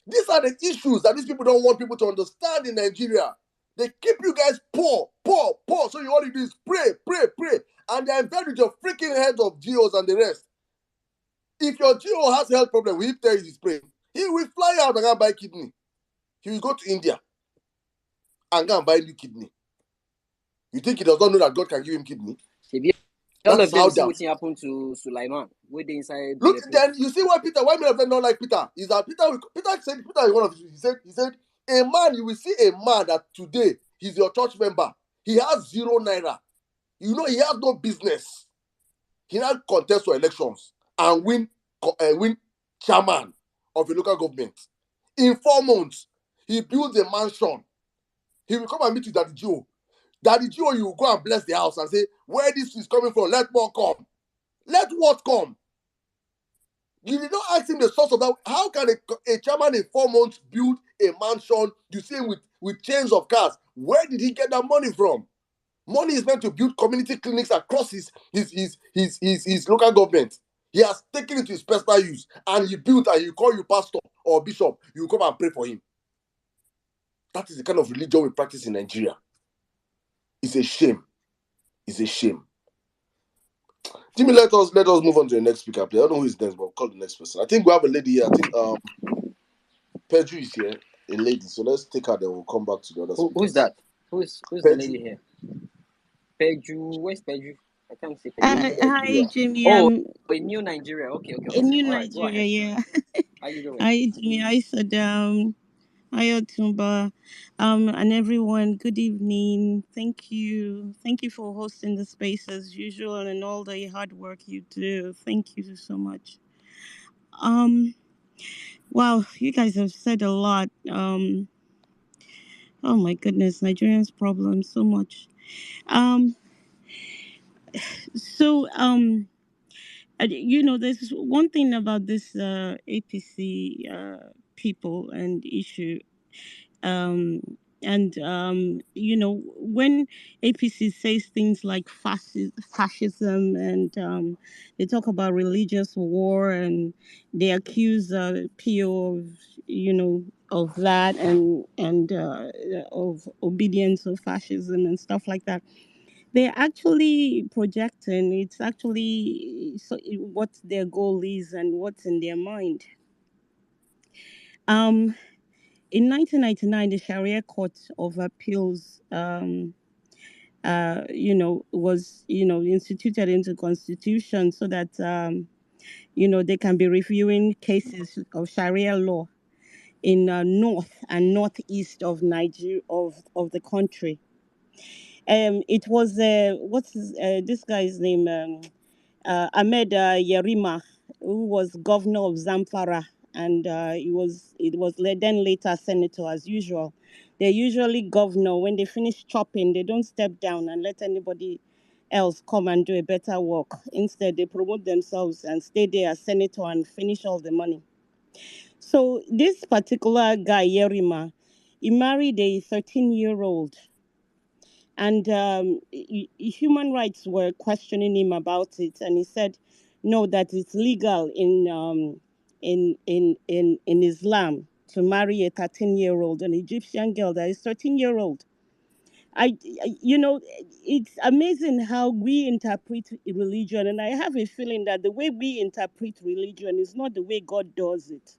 These are the issues that these people don't want people to understand in Nigeria. They keep you guys poor. So all you do is pray. And they're in bed with your freaking heads of GOs and the rest. If your GO has a health problem, we tell you he's praying. He will fly out and go and buy kidney. He will go to India and go and buy new kidney. You think he does not know that God can give him kidney? All of them see what happened to Sulaiman. Look, then you see why many of them don't like Peter? Is that Peter said one of his, he said, a man, you will see a man that today he's your church member. He has 0 naira. You know, he has no business. He now contest for elections and win chairman of a local government. In 4 months, he builds a mansion. He will come and meet with Daddy Joe. Daddy Joe, you will go and bless the house and say, where this is coming from, let more come. Let what come? You did not ask him the source of that. How can a chairman in 4 months build a mansion? You see him with chains of cars. Where did he get that money from? Money is meant to build community clinics across his local government. He has taken it to his personal use, and he built, and he call you pastor or bishop. You come and pray for him. That is the kind of religion we practice in Nigeria. It's a shame. It's a shame. Jimmy, let us move on to the next speaker, please. I don't know who is next, but we'll call the next person. I think we have a lady here. I think Pedro is here, a lady. So let's take her, then we'll come back to the other speakers. Who's that? Who's the lady here? Pedro, where's Pedro? I can't see Pedro. Hi, Jimmy. In New Nigeria. Okay. In New Nigeria, yeah. How you doing? Hi, Jimmy. Hi, Saddam. Hi, Otumba. And everyone, good evening. Thank you. Thank you for hosting the space as usual and all the hard work you do. Thank you so much. Wow, you guys have said a lot. Oh my goodness, Nigerians' problems so much. There's one thing about this APC people and issue. When APC says things like fascism and they talk about religious war and they accuse PO of that and of obedience of fascism and stuff like that, they're actually projecting. It's actually what their goal is and what's in their mind. In 1999, the Sharia Court of Appeals, was, instituted into constitution so that, they can be reviewing cases of Sharia law in north and northeast of Nigeria, of the country. It was this guy's name, Ahmed Yerima, who was governor of Zamfara, and then later senator as usual. They're usually governor. When they finish chopping, they don't step down and let anybody else come and do a better work. Instead, they promote themselves and stay there as senator and finish all the money. So this particular guy, Yerima, he married a 13-year-old, and human rights were questioning him about it, and he said, "No, that it's legal in Islam to marry a 13-year-old, an Egyptian girl that is 13-year-old." It's amazing how we interpret religion, and I have a feeling that the way we interpret religion is not the way God does it,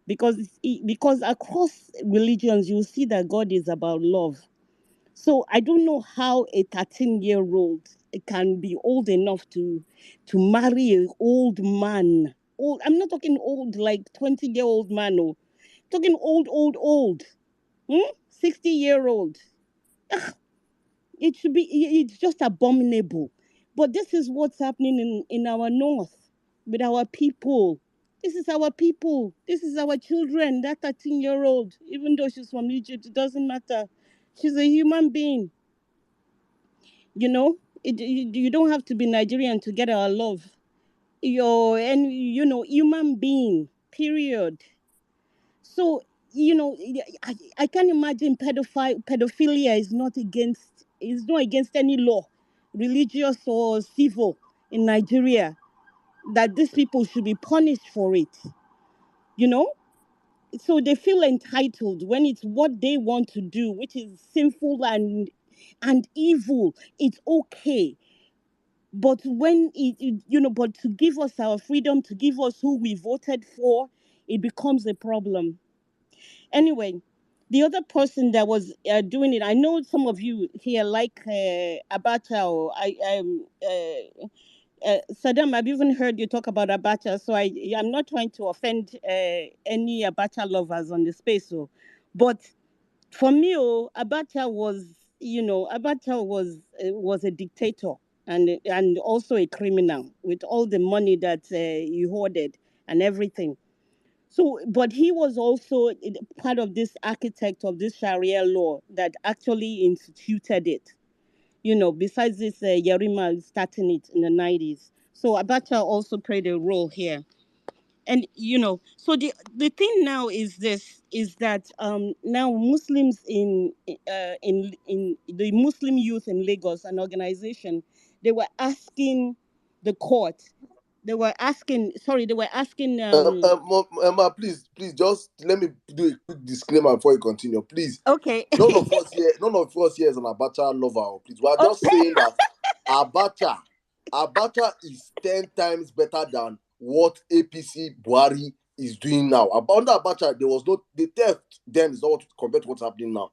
because across religions you see that God is about love. So I don't know how a 13-year-old can be old enough to marry an old man. Old, I'm not talking old like 20-year-old man, no. Talking old. 60-year-old. It should be, it's just abominable. But this is what's happening in our north with our people. This is our people. This is our children. That 13-year-old, even though she's from Egypt, it doesn't matter. She's a human being. You don't have to be Nigerian to get our love. Human being, period. So, I can't imagine pedophilia is not against any law, religious or civil, in Nigeria, that these people should be punished for it. You know? So they feel entitled when it's what they want to do, which is sinful and evil. It's okay. But when but to give us our freedom, to give us who we voted for, it becomes a problem. Anyway, the other person that was doing it, I know some of you here like Abacha, or Saddam. I've even heard you talk about Abacha, so I'm not trying to offend any Abacha lovers on the space. But for me, Abacha was a dictator and also a criminal with all the money that he hoarded and everything. So, but he was also part of this architect of this Sharia law that actually instituted it. Besides this, Yerima starting it in the 90s. So Abacha also played a role here. And so the thing now is that now Muslims in the Muslim youth in Lagos, an organization, they were asking the court, they were asking Emma, please, just let me do a quick disclaimer before you continue. Please, okay. none of us here is an Abacha lover. Please, we are Oh, just saying that Abacha is 10 times better than what APC Buhari is doing now. Under Abacha, there was no the theft then is not compared to what's happening now.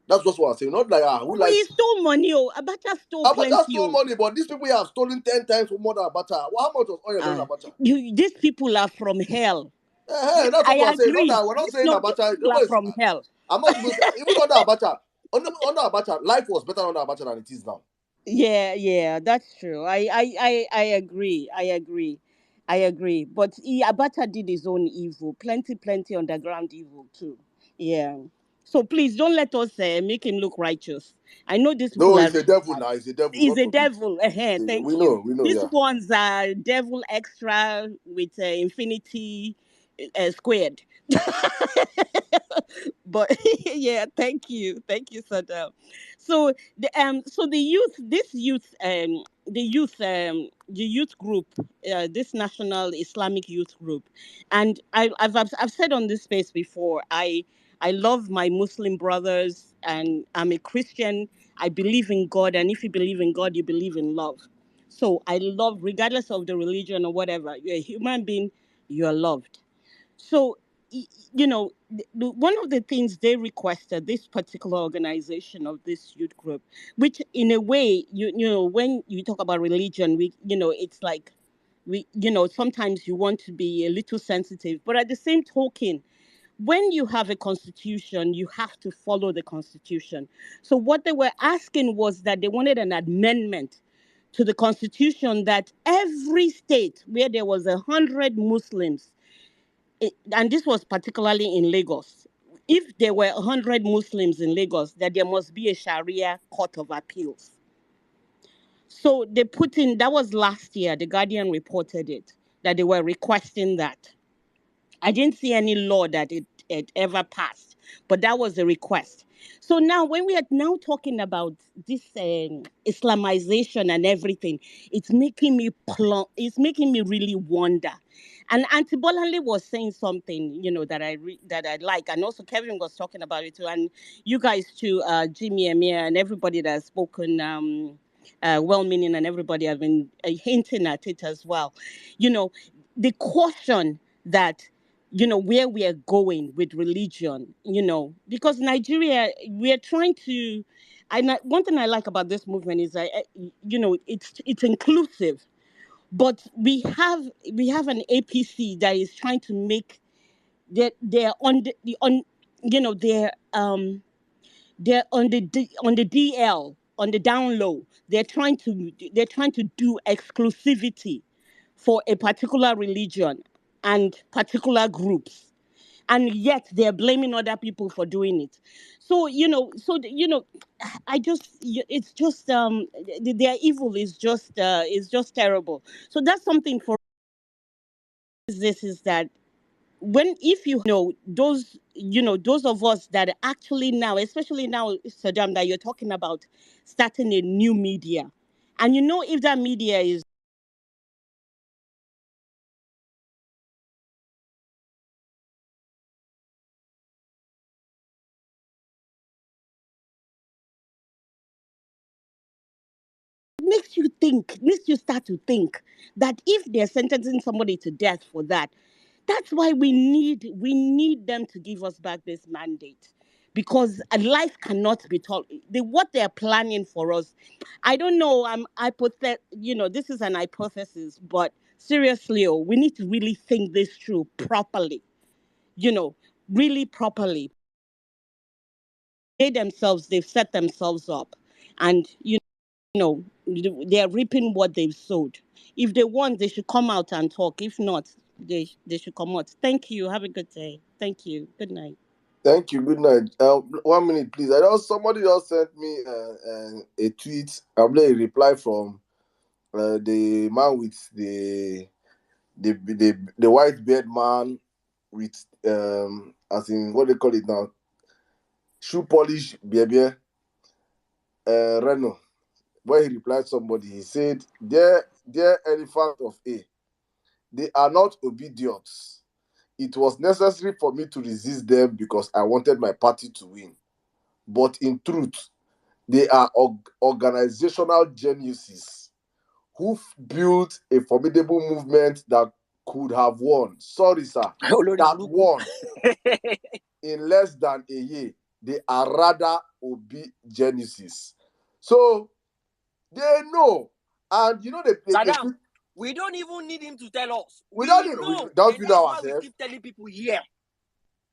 That's just what I'm saying. Not like who but he likes stole money. Abacha stole Abacha plenty. stole money, but these people have stolen 10 times more than Abacha. Well, how much was oil in Abacha? These people are from hell. That's what I we're saying. agree. We're not saying These Abacha. people are from hell. I'm not even saying, even under Abacha. Under Abacha, life was better under Abacha than it is now. Yeah, that's true. I agree. I agree. But Abacha did his own evil. Plenty underground evil too. Yeah. So please don't let us make him look righteous. I know these No, people are he's a really devil bad. now. He's a devil. He's God a forbid. devil. Thank We you. know, These yeah. ones are devil extra with infinity squared. But yeah, thank you, Sadam. So the youth, the youth group, this national Islamic youth group, and I've said on this space before, I love my Muslim brothers, and I'm a Christian. I believe in God, and if you believe in God, you believe in love. So I love, regardless of the religion or whatever, you're a human being, you're loved. So you know, one of the things they requested, this particular organization of this youth group, which in a way, you know, when you talk about religion, it's like sometimes you want to be a little sensitive, but at the same token, when you have a constitution, you have to follow the constitution. So what they were asking was that they wanted an amendment to the constitution that every state where there was 100 Muslims, and this was particularly in Lagos, if there were 100 Muslims in Lagos, that there must be a Sharia court of appeals. So they put in, that was last year, the Guardian reported it, that they were requesting that. I didn't see any law that it ever passed, but that was the request. So now, when we are now talking about this Islamization and everything, it's making me really wonder. And Auntie Bolanle was saying something, that I like, and also Kevin was talking about it too, and you guys too, Jimmy, Amir, and everybody that has spoken. Well-meaning, and everybody has been hinting at it as well. The caution that where we are going with religion, because Nigeria, we are trying to. One thing I like about this movement is that it's inclusive, but we have an APC that is trying to make they're on the on they're on the DL, on the down low. They're trying to do exclusivity for a particular religion and particular groups, and yet they're blaming other people for doing it. So I just it's just their evil is just terrible. So that's something for this, is that when, if those of us that actually now, especially now, Saddam, that you're talking about starting a new media, and if that media is makes you start to think that if they're sentencing somebody to death for that, that's why we need them to give us back this mandate, because a life cannot be told. What they're planning for us, I don't know. This is an hypothesis, but seriously, we need to really think this through properly. Really properly. They've set themselves up, and they're reaping what they've sowed. If they want, they should come out and talk. If not, they should come out. Thank you. Have a good day. Thank you. Good night. Thank you. Good night. 1 minute, please. Somebody just sent me a tweet. I'll play a reply from the man with the white beard man with as in what they call it now, shoe polish baby, Reno. When he replied somebody, he said, "Dear elephant of A, they are not obedient. It was necessary for me to resist them because I wanted my party to win. But in truth, they are organizational geniuses who built a formidable movement that could have won. Sorry, sir. That won in less than a year. They are rather geniuses." So they know. And Saddam, we don't even need him to tell us. We don't know ourselves. We keep telling people here.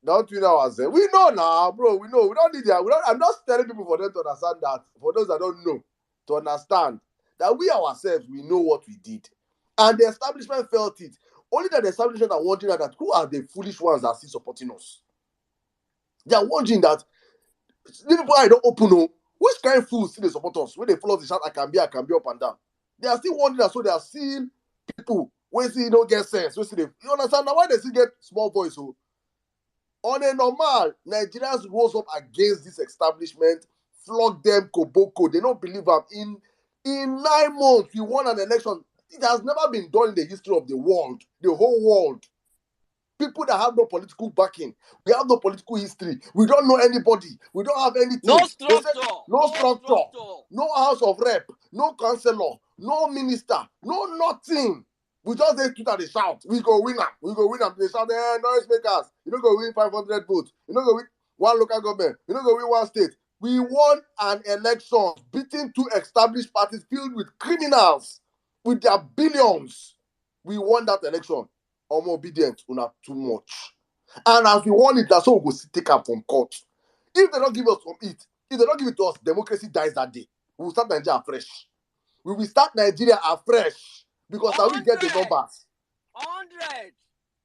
Don't we know ourselves? We know now, bro. We know. We don't need that. I'm not telling people for them to understand that. For those that don't know, to understand that we ourselves, we know what we did. And the establishment felt it. Only that the establishment are wondering that who are the foolish ones that are still supporting us? They are wondering that the people I don't open know, which kind of fools still they support us? When they follow the shout, I can be up and down. They are still wondering that, so they are still people when see don't get sense. You understand now why they still get small voice? So on a normal, Nigerians rose up against this establishment, flogged them, koboko. They don't believe them. In 9 months, we won an election. It has never been done in the history of the world, the whole world. People that have no political backing. We have no political history. We don't know anybody. We don't have anything. No structure. No structure. No house of rep. No councillor. No minister. No nothing. We just say Twitter, they shout. We go win them. We go win them. They shout, noise makers. You don't go win 500 votes. You don't go win one local government. You don't go win one state. We won an election beating 2 established parties filled with criminals with their billions. We won that election. I'm obedient. Not too much. And as we won it, that's how we go take up from court. If they don't give us from it, if they don't give it to us, democracy dies that day. We will start Nigeria afresh. We will start Nigeria afresh because now we get the numbers. 100.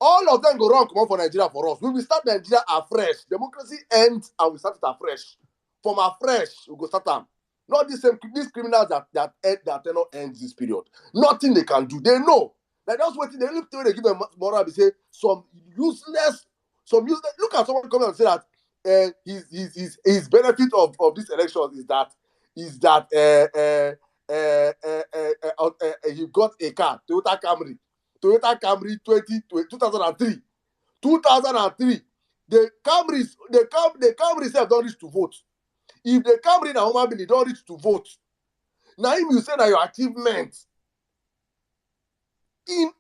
All of them go wrong, come on for Nigeria for us. We will start Nigeria afresh. Democracy ends and we start it afresh. From afresh, we go start them. Not these criminals that cannot end this period. Nothing they can do. They know. Like that's what they look to. They give them moral. They say some useless. Look at someone coming and say that his benefit of this election is that he got a car, Toyota Camry 2003. 2003. The Camry self don't reach to vote. If the Camry in a human being don't reach to vote, now if you say that your achievement, it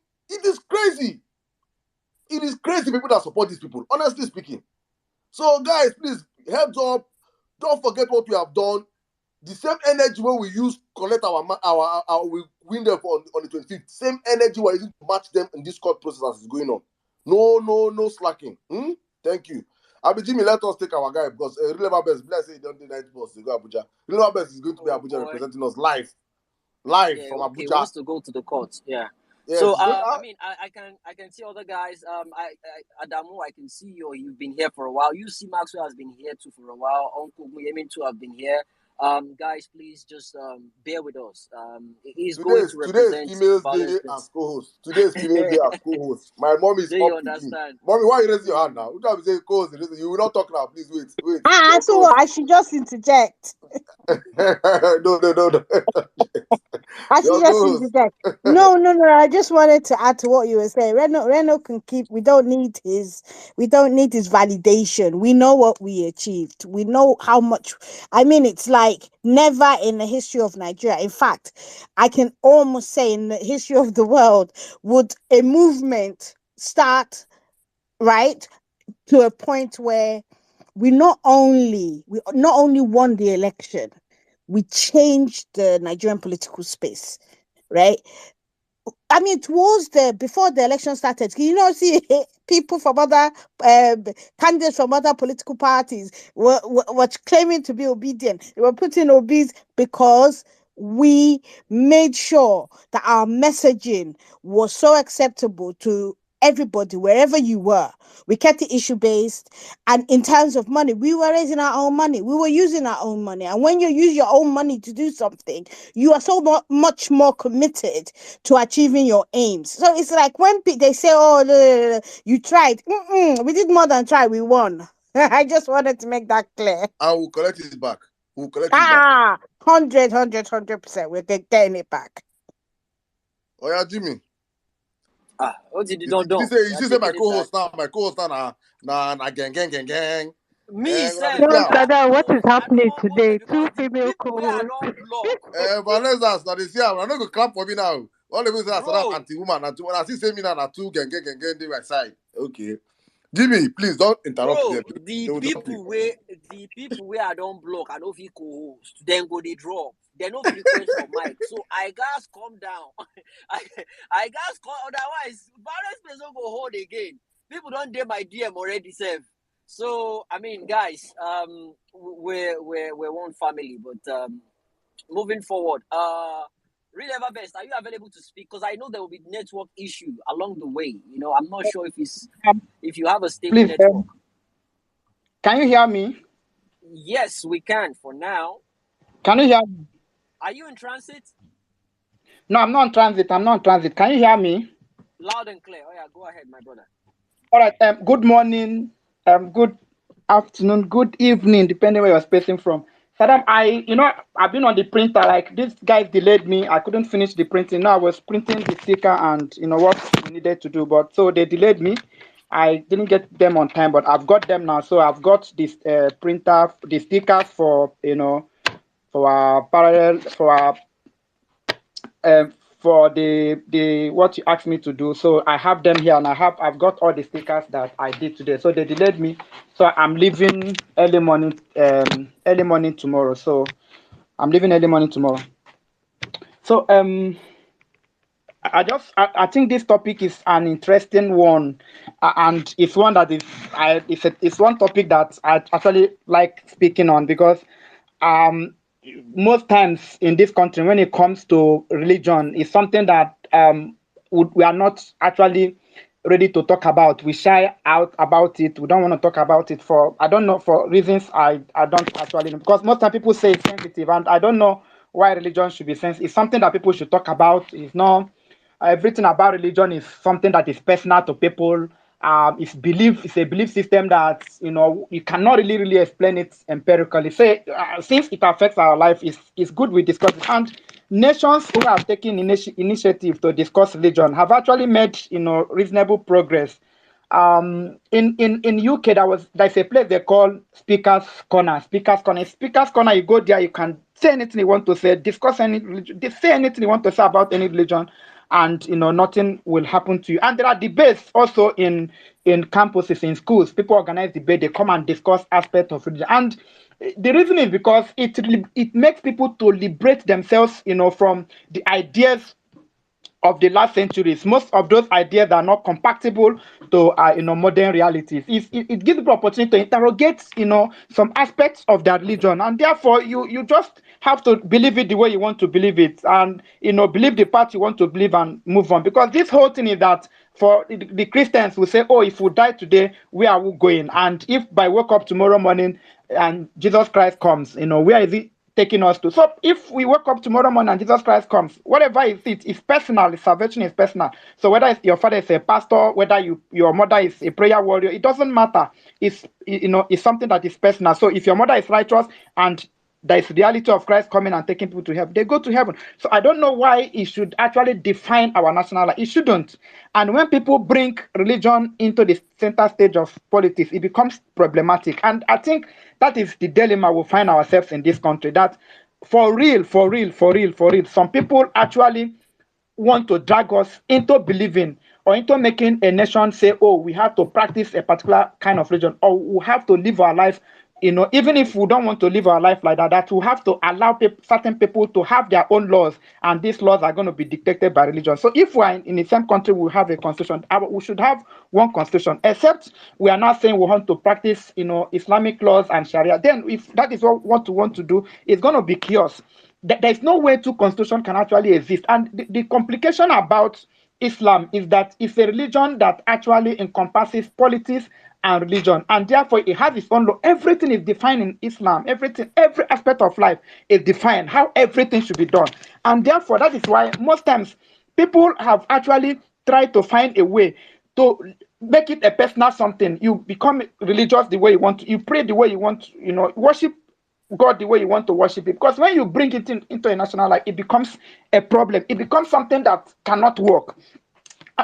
is crazy. It is crazy people that support these people, honestly speaking. So guys, please, heads up. Don't forget what we have done. The same energy when we use collect our we win them on the 25th. Same energy we're using to match them in this court process as is going on. No slacking. Thank you. Jimmy, let us take our guy because Releva Best, let's say don't do night boss to go Abuja. Releva Best is going to be Abuja representing us live from Abuja. He wants to go to the court. Yeah. Yes, so I mean, I can see other guys. Adamu, I can see you've been here for a while. You see Maxwell has been here too for a while. Uncle Muyemin too have been here. Guys, please just bear with us. He's going to represent Females Day as co-host. Today's Females Day as co-host. My mom is Do you up understand? Mommy, why you raising your hand now? You can't say co-host. You will not talk now. Please wait. So I should just interject. No. I should just interject. No. I just wanted to add to what you were saying. Reno can keep. We don't need his validation. We know what we achieved. We know how much. I mean, it's like never in the history of Nigeria. In fact, I can almost say in the history of the world would a movement start right to a point where we not only won the election, we changed the Nigerian political space, right? I mean, before the election started, see people from other candidates from other political parties were claiming to be obedient. They were putting obese because we made sure that our messaging was so acceptable to everybody, wherever you were. We kept it issue based, and in terms of money, we were raising our own money. We were using our own money, and when you use your own money to do something, you are so much more committed to achieving your aims. So it's like when they say, "Oh, you tried." We did more than try. We won. I just wanted to make that clear. I will collect it back. 100%. We're getting it back. Oh yeah, Jimmy. What did you don't do? You say my co-host now. My co-host now. Nah, gang. Me, sir. Dada, what is happening today? Two female co-hosts. Vanessa, now they say I'm not gonna clap for me now. All the people say I'm anti-woman. I see say me now two gang dey my side. Okay. Jimmy, please don't interrupt them. The people where I don't block, I know if you co-host, then go they drop. They no be request for mic. So I guys calm down. I guys calm, otherwise Vawulence place don't go hold again. People don't dare my DM already, save. So I mean, guys, we're one family, but moving forward, Releva Best, are you available to speak? Because I know there will be network issue along the way. I'm not sure if you have a stable network. Can you hear me? Yes, we can for now. Can you hear me? Are you in transit? No, I'm not in transit. Can you hear me? Loud and clear. Oh yeah, go ahead, my brother. All right. Good morning. Good afternoon. Good evening, depending where you're spacing from. Saddam, I've been on the printer. Like these guys delayed me. I couldn't finish the printing. Now I was printing the sticker and what we needed to do. But so they delayed me. I didn't get them on time, but I've got them now. So I've got this printer, the stickers for for our parallel for for the what you asked me to do. So I have them here, and I've got all the stickers that I did today. So they delayed me, so I'm leaving early morning tomorrow. So I'm leaving early morning tomorrow. So I think this topic is an interesting one, and it's one that it's one topic that I actually like speaking on, because um most times in this country, when it comes to religion, it's something that we are not actually ready to talk about. We shy out about it. We don't want to talk about it for, I don't know, for reasons I don't actually know, because most time people say it's sensitive, and I don't know why religion should be sensitive. It's something that people should talk about. It's not everything about religion is something that is personal to people. It's a belief system that you cannot really explain it empirically. Say since it affects our life, it's good we discuss it. And nations who have taken initiative to discuss religion have actually made reasonable progress. In UK, there's a place they call Speakers Corner. Speakers Corner, you go there, you can say anything you want to say, discuss any religion, say anything you want to say about any religion, and nothing will happen to you. And there are debates also in campuses, in schools. People organize debate, they come and discuss aspects of religion. And the reason is because it makes people to liberate themselves from the ideas of the last centuries. Most of those ideas are not compatible to modern realities. It gives people opportunity to interrogate some aspects of their religion, and therefore you just have to believe it the way you want to believe it, and believe the part you want to believe and move on. Because this whole thing is that for the Christians will say, oh, if we die today, where are we going? And if by wake up tomorrow morning and Jesus Christ comes, where is he taking us to? So if we wake up tomorrow morning and Jesus Christ comes, whatever it's personal. The salvation is personal. So whether your father is a pastor, whether your mother is a prayer warrior, it doesn't matter. It's something that is personal. So if your mother is righteous and there is reality of Christ coming and taking people to heaven, they go to heaven. So I don't know why it should actually define our national life. It shouldn't. And when people bring religion into the center stage of politics, it becomes problematic. And I think that is the dilemma we find ourselves in this country. That for real, some people actually want to drag us into believing or into making a nation say, oh, we have to practice a particular kind of religion, or we have to live our life, even if we don't want to live our life like that, that we have to allow certain people to have their own laws, and these laws are going to be dictated by religion. So if we're in the same country, we have a constitution, we should have one constitution, except we are not saying we want to practice, Islamic laws and Sharia. Then if that is what we want to do, it's going to be chaos. There's no way two constitutions can actually exist. And the complication about Islam is that it's a religion that actually encompasses politics and religion, and therefore it has its own law. Everything is defined in Islam. Every aspect of life is defined, how everything should be done. And therefore that is why most times people have actually tried to find a way to make it a personal something. You become religious the way you want to, you pray the way you want to, worship God the way you want to worship it. Because when you bring it into a national life, it becomes a problem. It becomes something that cannot work.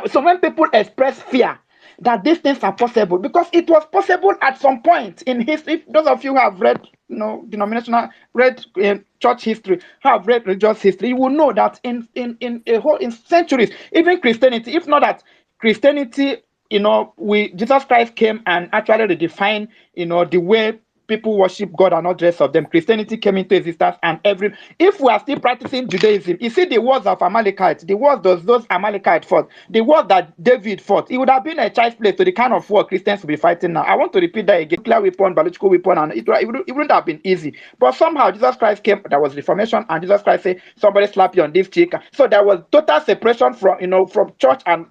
So when people express fear that these things are possible, because it was possible at some point in history. If those of you who have read, denominational, read church history, have read religious history, you will know that in centuries, even Christianity, if not that Christianity, Jesus Christ came and actually redefined, the way people worship God and not the rest of them. Christianity came into existence, and if we are still practicing Judaism, you see the wars of Amalekites, the wars those Amalekites fought, the wars that David fought, it would have been a child's play to the kind of war Christians will be fighting now. I want to repeat that again. Nuclear weapon, biological weapon, and it wouldn't have been easy. But somehow Jesus Christ came, there was reformation, and Jesus Christ said, somebody slap you on this cheek. So there was total separation from church and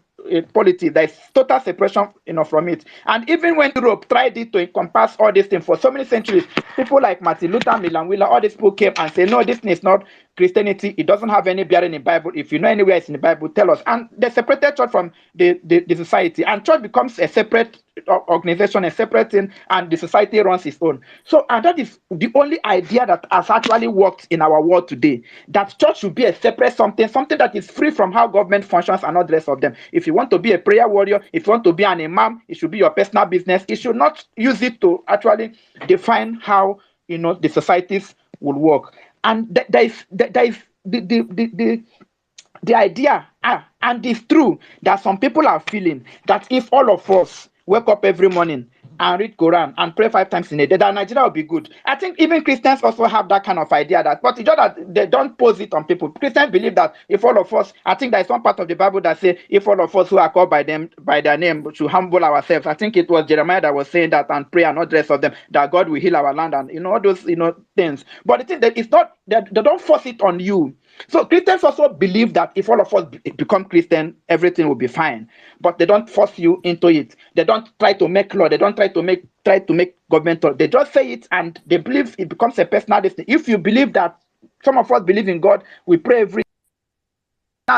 politics. There is total separation, from it. And even when Europe tried it to encompass all these things for so many centuries, people like Martin Luther, Milan Wheeler, all these people came and said, no, this is not Christianity. It doesn't have any bearing in the Bible. If you know anywhere it's in the Bible, tell us. And they separated church from the society, and church becomes a separate organization, a separate thing, and the society runs its own. So, and that is the only idea that has actually worked in our world today, that church should be a separate something that is free from how government functions and all the rest of them. If you want to be a prayer warrior, if you want to be an imam, it should be your personal business. It should not use it to actually define how the societies will work. And there is the the idea, and it's true that some people are feeling that if all of us wake up every morning and read Quran and pray 5 times in a day, that Nigeria will be good. I think even Christians also have that kind of idea, that, but it's just that they don't pose it on people. Christians believe that if all of us, I think there is one part of the Bible that say if all of us who are called by them by their name should humble ourselves. I think it was Jeremiah that was saying that, and pray and not the rest of them, that God will heal our land, and all those things. But the thing that it's not, they don't force it on you. So Christians also believe that if all of us become Christian, everything will be fine. But they don't force you into it. They don't try to make law. They don't try to make government law. They just say it, and they believe it becomes a personal destiny. If you believe that, some of us believe in God, we pray every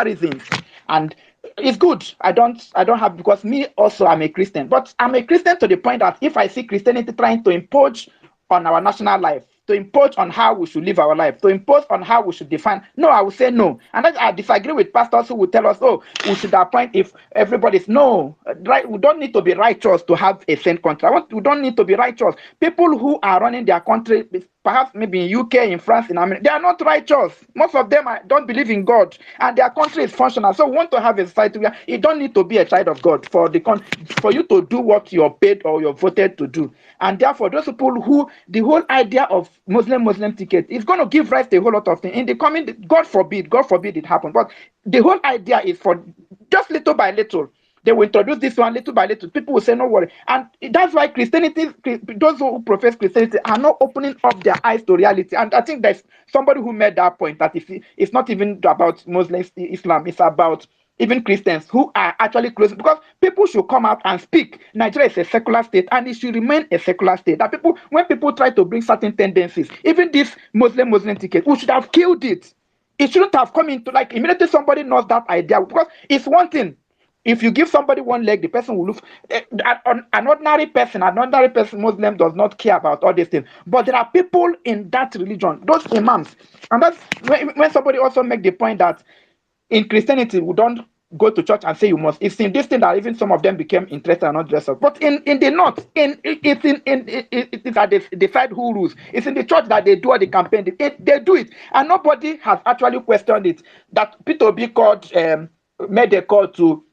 reasons, and it's good. I don't have, because me also, I'm a Christian, but I'm a Christian to the point that if I see Christianity trying to impose on our national life, to impose on how we should live our life, to impose on how we should define, no, I will say no. And I disagree with pastors who will tell us, oh, we should appoint if everybody's no right. We don't need to be righteous to have a sane country. We don't need to be righteous. People who are running their country, perhaps maybe in UK, in France, in America, they are not righteous. Most of them don't believe in God, and their country is functional. So we want to have a society where you don't need to be a child of God for you to do what you're paid or you're voted to do. And therefore, those people who, the whole idea of Muslim ticket is going to give rise to a whole lot of things in the coming. God forbid it happen. But the whole idea is for just little by little. They will introduce this one little by little. People will say, no worry. And that's why Christianity, those who profess Christianity are not opening up their eyes to reality. And I think there's somebody who made that point, that it's not even about Muslims, Islam, it's about even Christians who are actually close, because people should come out and speak. Nigeria is a secular state, and it should remain a secular state. That when people try to bring certain tendencies, even this Muslim ticket, we should have killed it. It shouldn't have come into, like, immediately somebody knows that idea, because it's one thing. If you give somebody one leg, the person will lose. An ordinary person, Muslim, does not care about all these things. But there are people in that religion, those imams. And that's when somebody also make the point that in Christianity, we don't go to church and say you must. It's in this thing that even some of them became interested and not dressed up. But in the north, it is that they decide who rules. It's in the church that they do all the campaign. They do it, and nobody has actually questioned it. That Peter B called made a call to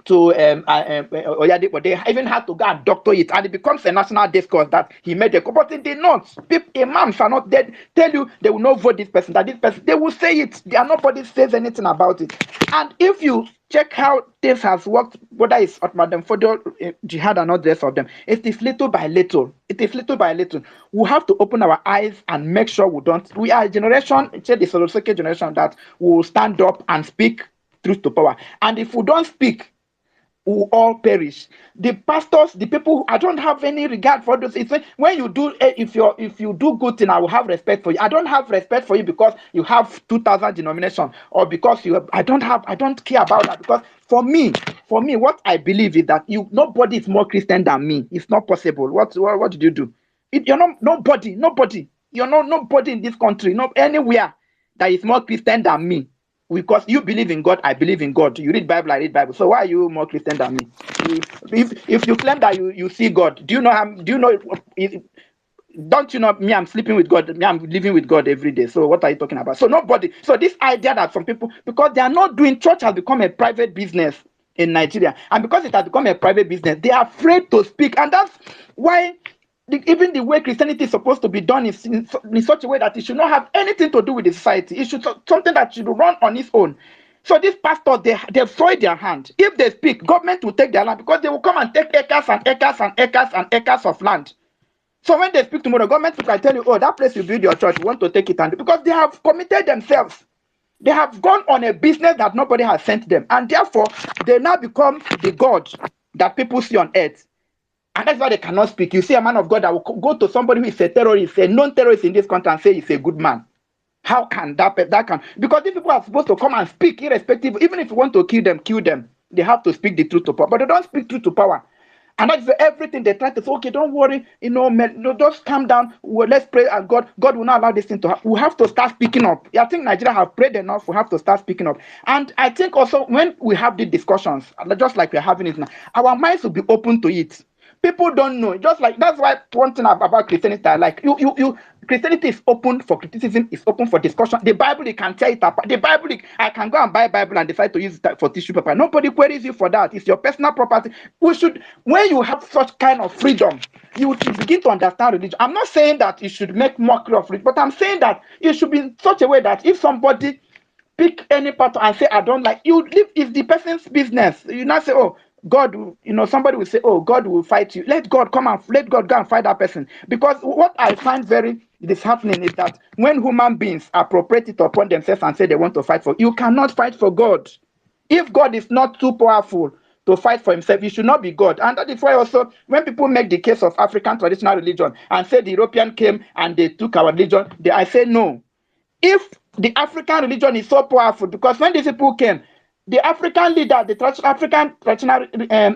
Oyadipo. They even had to go and doctor it, and it becomes a national discourse that he made a call. But in the north, imams are not dead. Tell you they will not vote this person, that this person. They will say it. There nobody says anything about it. And if you check how this has worked, whether it's Madam Fodo, Jihad, and all the rest of them, it is little by little. It is little by little. We have to open our eyes and make sure we don't. We are a generation, the Soloseke generation, that will stand up and speak truth to power. And if we don't speak, will all perish. The pastors, the people, I don't have any regard for those. It's when you do, if you do good thing, I will have respect for you. I don't have respect for you because you have 2,000 denomination, or because you have, I don't care about that. Because for me, what I believe is that nobody is more Christian than me. It's not possible. What did you do? You're not nobody. You're not nobody in this country, not anywhere, that is more Christian than me. Because you believe in God, I believe in God. You read Bible, I read Bible. So why are you more Christian than me? If you claim that you see God, don't you know me? I'm sleeping with God. Me, I'm living with God every day. So what are you talking about? So nobody. So this idea that some people, because they are not doing, church has become a private business in Nigeria, and because it has become a private business, they are afraid to speak, and that's why. Even the way Christianity is supposed to be done is in such a way that it should not have anything to do with the society. It should something that should run on its own. So these pastors, they've thrown their hand. If they speak, government will take their land, because they will come and take acres and acres and acres and acres of land. So when they speak tomorrow, government will tell you, oh, that place you build your church, you want to take it, and because they have committed themselves. They have gone on a business that nobody has sent them, and therefore they now become the God that people see on earth. And that's why they cannot speak. You see a man of God that will go to somebody who is a terrorist, a non-terrorist in this country, and say he's a good man. How can that can? Because these people are supposed to come and speak irrespective. Even if you want to kill them. They have to speak the truth to power. But they don't speak truth to power. And that's everything they try to say, okay, don't worry, just calm down. Well, let's pray, and God will not allow this thing to happen. We have to start speaking up. I think Nigeria have prayed enough. We have to start speaking up. And I think also when we have these discussions, just like we're having it now, our minds will be open to it. People don't know. Just like that's why one thing about Christianity, I like you. Christianity is open for criticism, is open for discussion. The Bible, you can tear it apart. The Bible, I can go and buy Bible and decide to use it for tissue paper. Nobody queries you for that. It's your personal property. We should, when you have such kind of freedom, you should begin to understand religion. I'm not saying that you should make mockery of it, but I'm saying that it should be in such a way that if somebody pick any part and say I don't like you, live is the person's business. You not say, oh, God, somebody will say, oh, God will fight you. Let God come and let God go and fight that person. Because what I find very disheartening is that when human beings appropriate it upon themselves and say they want to fight for, you cannot fight for God. If God is not too powerful to fight for himself, he should not be God. And that is why also when people make the case of African traditional religion and say the European came and they took our religion, I say no. If the African religion is so powerful, because when these people came, the African leader, the African traditional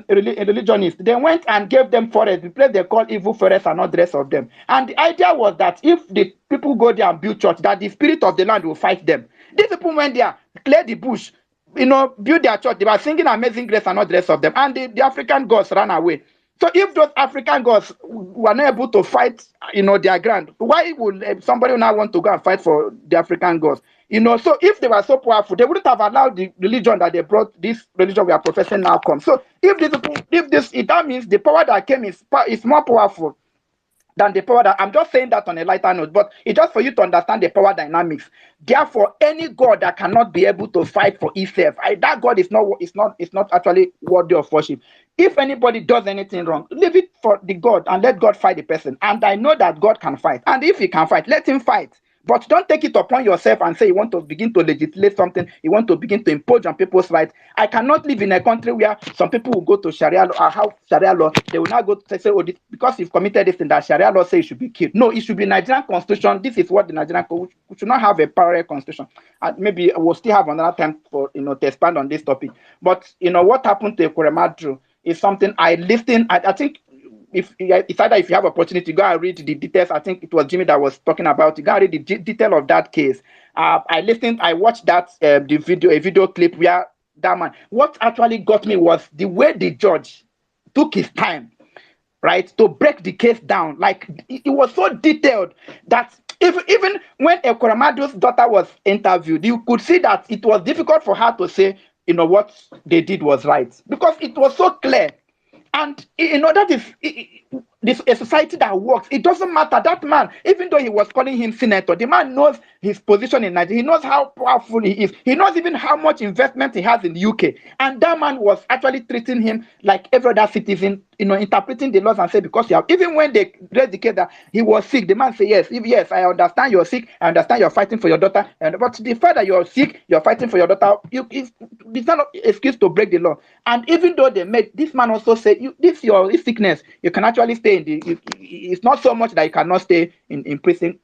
religionists, they went and gave them forest, the place they call evil forest and all the rest of them. And the idea was that if the people go there and build church, that the spirit of the land will fight them. These people went there, cleared the bush, build their church. They were singing Amazing Grace and all the rest of them. And the African gods ran away. So if those African gods were not able to fight, their ground, why would somebody now want to go and fight for the African gods? So if they were so powerful, they wouldn't have allowed the religion that they brought, this religion we are professing now, come. So that means the power that came is more powerful than the power that I'm just saying that on a lighter note, but it's just for you to understand the power dynamics. Therefore, any God that cannot be able to fight for himself, that God is not actually worthy of worship. If anybody does anything wrong, leave it for the God and let God fight the person. And I know that God can fight. And if he can fight, let him fight. But don't take it upon yourself and say you want to begin to legislate something, you want to begin to impose on people's rights. I cannot live in a country where some people will go to Sharia law, or how Sharia law, they will not go to say, oh, this, because you've committed this thing that Sharia law says you should be killed. No, it should be Nigerian constitution. This is what the Nigerian constitution, we should not have a parallel constitution. And maybe we'll still have another time for to expand on this topic. But what happened to Ekweremadu is something I listened. I think if either if you have opportunity, go and read the details. I think it was Jimmy that was talking about it. Go and read the detail of that case. I watched that a video clip where that man. What actually got me was the way the judge took his time, right, to break the case down. Like it was so detailed that even when Ekweremadu's daughter was interviewed, you could see that it was difficult for her to say, what they did was right, because it was so clear. And that is this a society that works. It doesn't matter. That man, even though he was calling him senator, the man knows his position in Nigeria. He knows how powerful he is. He knows even how much investment he has in the UK. And that man was actually treating him like every other citizen, interpreting the laws and say, because you have, even when they raised the case that he was sick, the man said, yes, I understand you're sick. I understand you're fighting for your daughter. But the fact that you're sick, you're fighting for your daughter, it's not an excuse to break the law. And even though they made, this man also said, this sickness, you can actually stay in it's not so much that you cannot stay in prison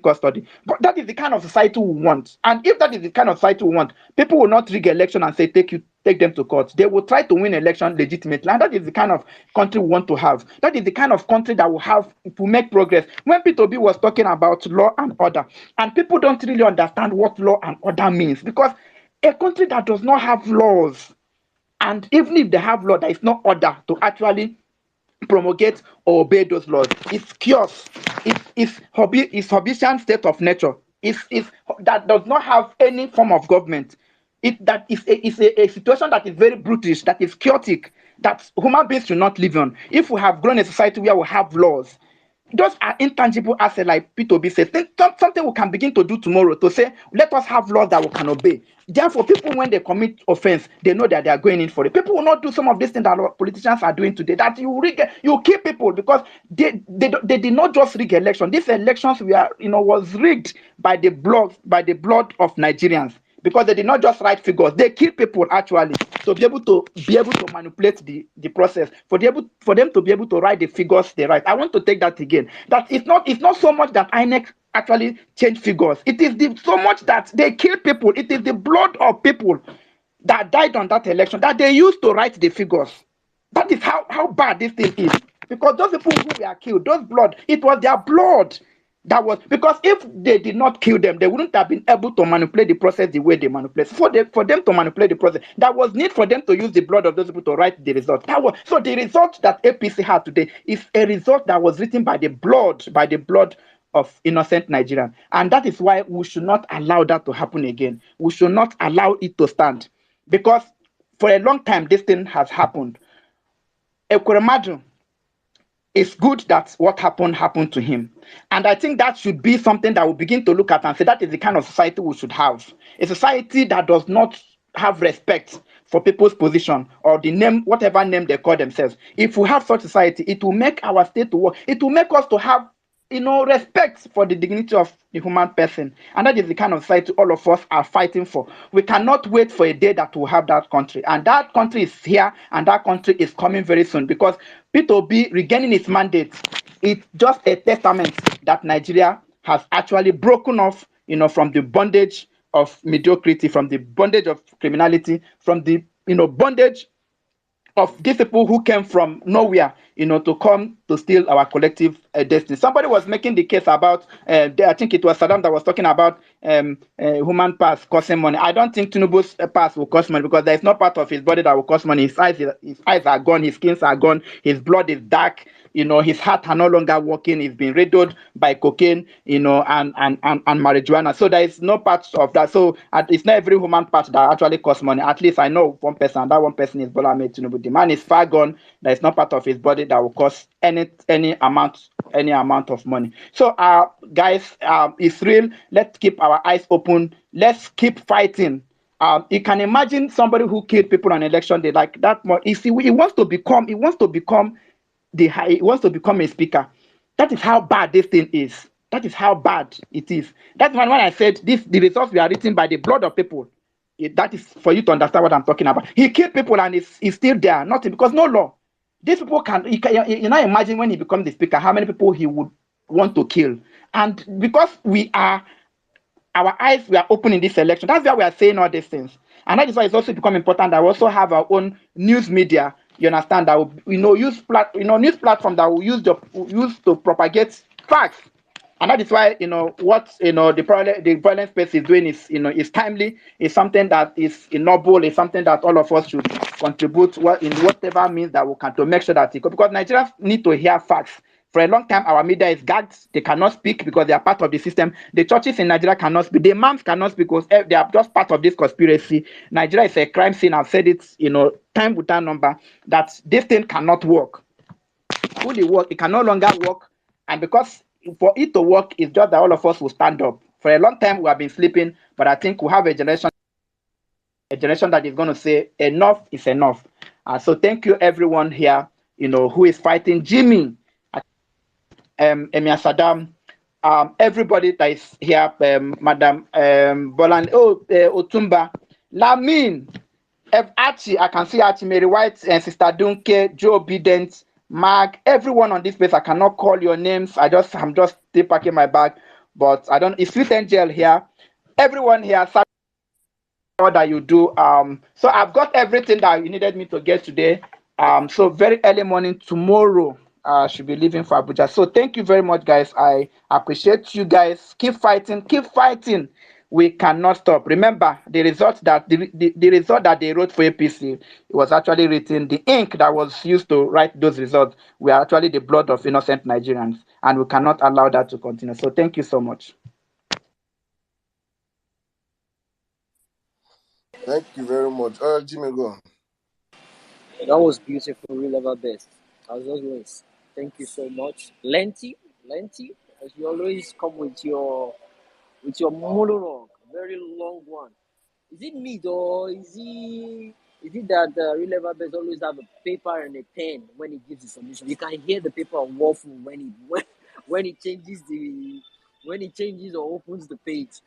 custody. But that is the kind of society we want. And if that is the kind of society we want, people will not rig election and say take them to court. They will try to win election legitimately. And that is the kind of country we want to have. That is the kind of country that will have to make progress. When P2B was talking about law and order, and people don't really understand what law and order means, because a country that does not have laws, and even if they have law, there is no order to actually promulgate or obey those laws. It's chaos. It's Hobbesian state of nature. It's that does not have any form of government. That is a situation that is very brutish, that is chaotic, that human beings should not live on. If we have grown a society where we have laws, those are intangible assets, like P2B says. Something we can begin to do tomorrow to say, let us have laws that we can obey. Therefore, people, when they commit offense, they know that they are going in for it. People will not do some of these things that politicians are doing today, that you kill people, because they did not just rig election. These elections was rigged by the blood of Nigerians, because they did not just write figures. They kill people actually to be able to manipulate the process, for them to be able to write the figures they write. I want to take that again. That it's not so much that INEC actually change figures. It is so much that they kill people. It is the blood of people that died on that election that they used to write the figures. That is how bad this thing is. Because those people who were killed, those blood, it was their blood That was because if they did not kill them, they wouldn't have been able to manipulate the process the way they manipulate. For them to manipulate the process, there was need for them to use the blood of those people to write the result. That was so the result that APC had today is a result that was written by the blood of innocent Nigerians. And that is why we should not allow that to happen again. We should not allow it to stand. Because for a long time, this thing has happened. Ekweremadu, it's good that what happened to him. And I think that should be something that we begin to look at and say that is the kind of society we should have. A society that does not have respect for people's position or the name, whatever name they call themselves. If we have such society, it will make our state to work. It will make us to have respect for the dignity of the human person. And that is the kind of society all of us are fighting for. We cannot wait for a day that we'll have that country. And that country is here and that country is coming very soon because P2B regaining its mandate, it's just a testament that Nigeria has actually broken off, from the bondage of mediocrity, from the bondage of criminality, from the, bondage of these people who came from nowhere, to come to steal our collective destiny. Somebody was making the case about, I think it was Saddam that was talking about human parts costing money. I don't think Tinubu's parts will cost money because there is no part of his body that will cost money. His eyes are gone, his skins are gone, his blood is dark. His heart are no longer working. He's been riddled by cocaine, and marijuana. So there is no part of that. So it's not every human part that actually costs money. At least I know one person. That one person is Bola Ahmed Tinubu. The man is far gone. There is no part of his body that will cost any amount of money. So guys, it's real. Let's keep our eyes open. Let's keep fighting. You can imagine somebody who killed people on election day like that. He wants to become he wants to become a speaker. That is how bad this thing is. That is how bad it is. That's when I said the results were written by the blood of people. That is for you to understand what I'm talking about. He killed people and he's still there. Nothing because no law. These people you now imagine when he becomes the speaker, how many people he would want to kill. And because our eyes were open in this election, that's why we are saying all these things. And that is why it's also become important that we also have our own news media. You understand that use news platform that we use to propagate facts. And that is why what the violence space is doing is timely. It's something that is noble. It's something that all of us should contribute in whatever means that we can to make sure that because Nigerians need to hear facts. For a long time, our media is gagged. They cannot speak because they are part of the system. The churches in Nigeria cannot speak. The imams cannot speak because they are just part of this conspiracy. Nigeria is a crime scene. I've said it, time with that number, that this thing cannot work. Fully work, it can no longer work. And because for it to work, it's just that all of us will stand up. For a long time, we have been sleeping, but I think we have a generation that is going to say enough is enough. So thank you, everyone here, who is fighting. Jimmy, Emia Saddam, everybody that is here, Madam Bolan, Otumba, Lamin, Archie, I can see Archie, Mary White, and Sister Dunke, Joe Obedient, Mark, everyone on this place. I cannot call your names. I'm just still packing my bag, but I don't. It's Sweet Angel here. Everyone here, what that you do. So I've got everything that you needed me to get today. So very early morning tomorrow, I should be leaving for Abuja. So thank you very much, guys. I appreciate you guys. Keep fighting. Keep fighting. We cannot stop. Remember, the result that the result that they wrote for APC, it was actually written. The ink that was used to write those results were actually the blood of innocent Nigerians, and we cannot allow that to continue. So thank you so much. Thank you very much. Jimmy, go on. That was beautiful, real ever best. As always, thank you so much. Lenti, as you always come with your monologue, very long one. Is it me though? Is it that real ever best always have a paper and a pen when he gives the submission? You can hear the paper waffle when he changes or opens the page.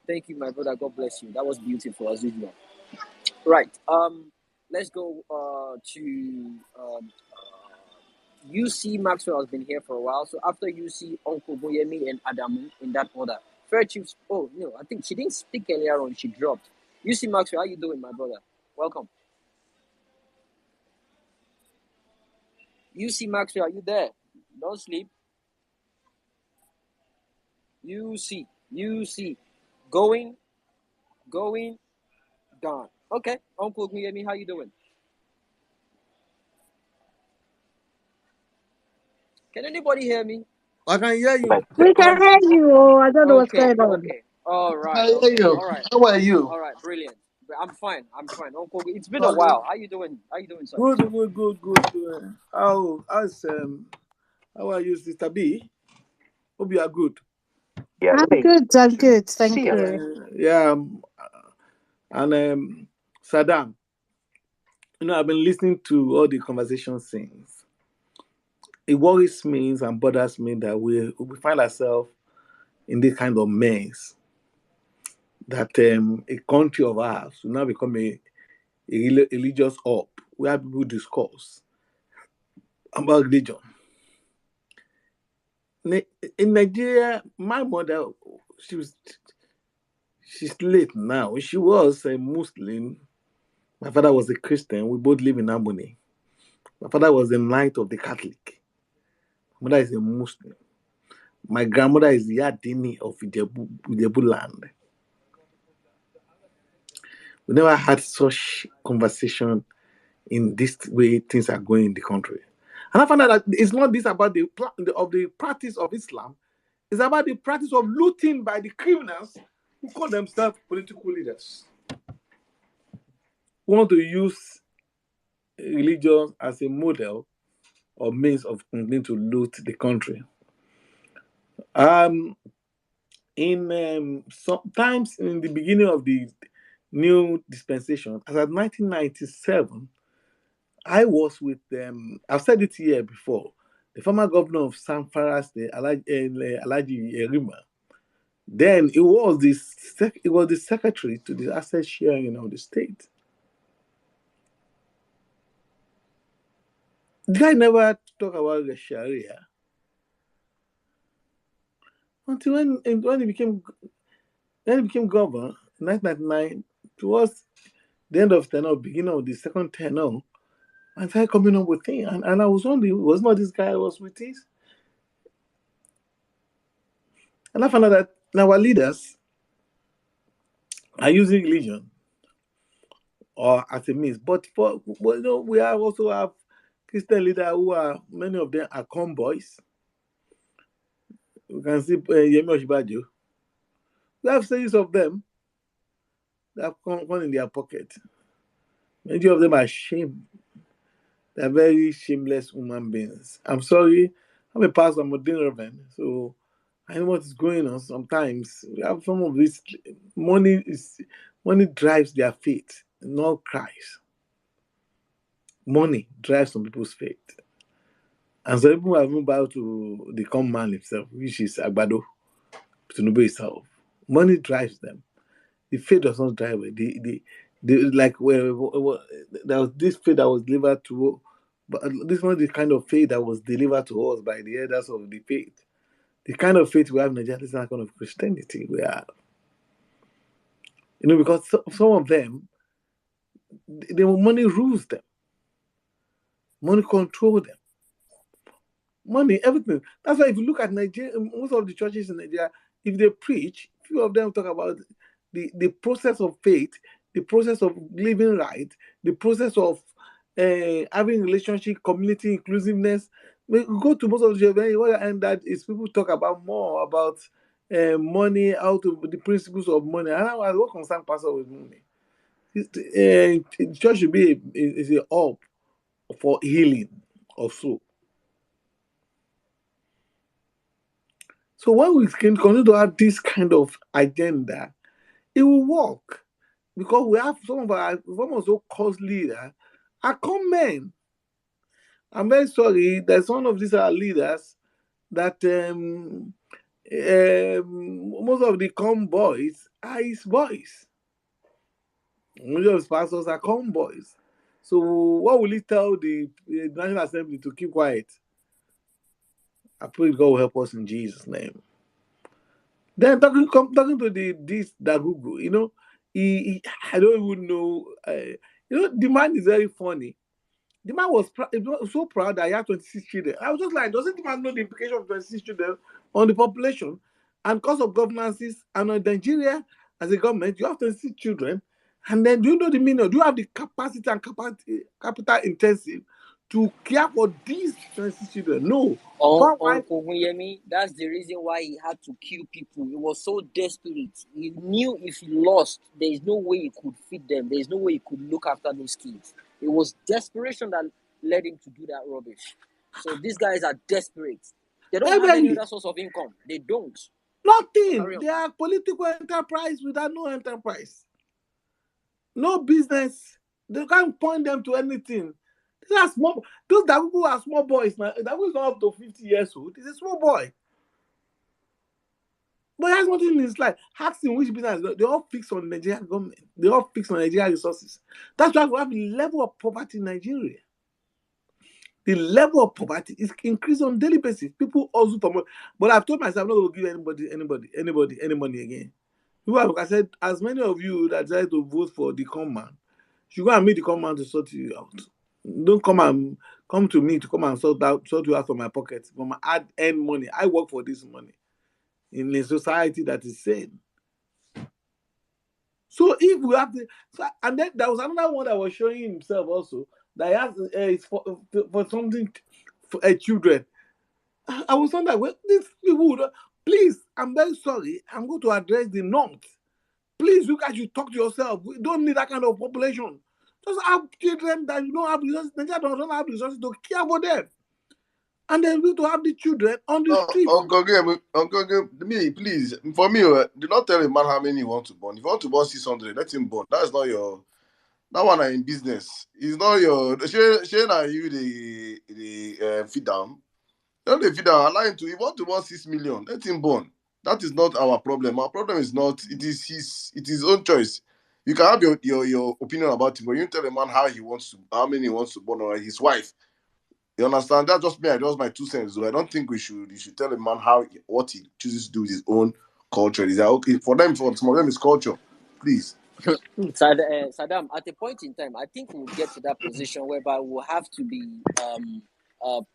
Thank you, my brother. God bless you. That was beautiful as usual. Right. Let's go to UC. Maxwell has been here for a while. So after UC, Uncle Boyemi and Adamu in that order. Fair Chiefs. Oh no, I think she didn't speak earlier on. She dropped. UC Maxwell, how you doing, my brother? Welcome. UC Maxwell, are you there? Don't sleep. You see. Going, gone. Okay, Uncle Miami, how you doing? Can anybody hear me? I can hear you. We can hear you. Oh, I don't know what's Okay, going on. okay. All I right, can hear okay. you. All right. How are you? All right, brilliant. I'm fine. Uncle, it's been a Okay. while. How you doing? Sir? Good. How are you, Sister B? Hope you are good. I'm good. I'm good. Thank you. Yeah, and Saddam, I've been listening to all the conversations since. It worries me and bothers me that we find ourselves in this kind of mess that a country of ours will now become a religious hub where people discuss about religion. In Nigeria, my mother, she's late now. She was a Muslim. My father was a Christian. We both live in harmony. My father was a knight of the Catholic. My mother is a Muslim. My grandmother is the Yadini of Ijebu land. We never had such conversation in this way things are going in the country. And I found out that it's not this about the practice of Islam. It's about the practice of looting by the criminals who call themselves political leaders. Who want to use religion as a model or means of continuing to loot the country. Sometimes in the beginning of the new dispensation, as at 1997, I was with I've said it here before, the former governor of Zamfara State, Alhaji Yerima. Then it was the secretary to the asset sharing of the state. The guy never talk about the Sharia until when he became governor in 1999, towards the end of tenure, beginning of the second tenure, I started coming up with things. And I was wondering, was not this guy I was with this? And I found out that our leaders are using religion or as a means. But we also have Christian leaders who are, many of them are convoys. We can see Yemi Oshibajo. We have series of them that have gone in their pocket. Many of them are ashamed. They're very shameless human beings. I'm sorry, I'm a pastor, I'm a reverend, so I know what is going on. Sometimes we have some of this money drives their faith, not Christ. Money drives some people's faith. And some people have moved out to the common man himself, which is Agbado, Tinubu himself. Money drives them. The faith does not drive it. Like there was this faith that was delivered to, but this was the kind of faith that was delivered to us by the elders of the faith. The kind of faith we have in Nigeria is not kind of Christianity we have. Because some of them, the money rules them. Money control them. Money, everything. That's why if you look at Nigeria, most of the churches in Nigeria, if they preach, few of them talk about the process of faith, the process of living right, the process of having relationship, community inclusiveness. We go to most of the churches, and that is people talk about more about money, the principles of money. And I what concern pastor with money. The church should be a hub for healing of soul. So when we can continue to have this kind of agenda, it will work because we have some of so-called leaders are con men. I'm very sorry that some of these are leaders that most of the con boys are his boys. Most of his pastors are con boys. So what will he tell the National Assembly to keep quiet? I pray God will help us in Jesus' name. Then talking to this Dagugu, I don't even know. The man is very funny. The man was so proud that he had 26 children. I was just like, doesn't the man know the implication of 26 children on the population? And because of governances, and in Nigeria, as a government, you have 26 children. And then do you know the meaning? Do you have the capacity and capital intensive to care for these 26 children? No. Uncle Huyemi, that's the reason why he had to kill people. He was so desperate. He knew if he lost, there is no way he could feed them. There is no way he could look after those kids. It was desperation that led him to do that rubbish. So these guys are desperate. They don't have any other source of income. They don't. Nothing. They are political enterprise without no enterprise. No business. They can't point them to anything. These are small. Those Dagugu are small boys now. Dagugu is not up to 50 years old. He's a small boy. But he has nothing in his life. Ask him which business. They all fix on the Nigerian government. They all fix on Nigerian resources. That's why we have the level of poverty in Nigeria. The level of poverty is increasing on a daily basis. People also for money. But I've told myself I'm not going to give anybody any money again. I said, as many of you that decided to vote for the command, you go and meet the command to sort you out. Don't come to me to come and sort you out from my pocket, from my hard-earned money. I work for this money in a society that is sane. So if we have the, and then there was another one that was showing himself also that he has it's for something for children. I was wondering, well, these people, please, I'm very sorry. I'm going to address the North. Please, you guys should talk to yourself. We don't need that kind of population. Just have children that you don't have resources. Nigeria don't have resources to care for them. And then we to have the children on the street. Uncle, me, please, for me, do not tell a man how many you want to born. If you want to born 600, let him born. That's not your. That one are in business. It's not your. Share now you the feed down. Don't they feed down. Allow him to. If you want to born 6 million, let him born. That is not our problem. Our problem is not. It is his own choice. You can have your opinion about him, but you tell a man how many he wants to born, or his wife. You understand? That's just me. I just my 2 cents. So I don't think you should tell a man what he chooses to do with his own culture. Is that okay for them? For some of them, it's culture. Please. Saddam, at a point in time, I think we'll get to that position whereby we'll have to be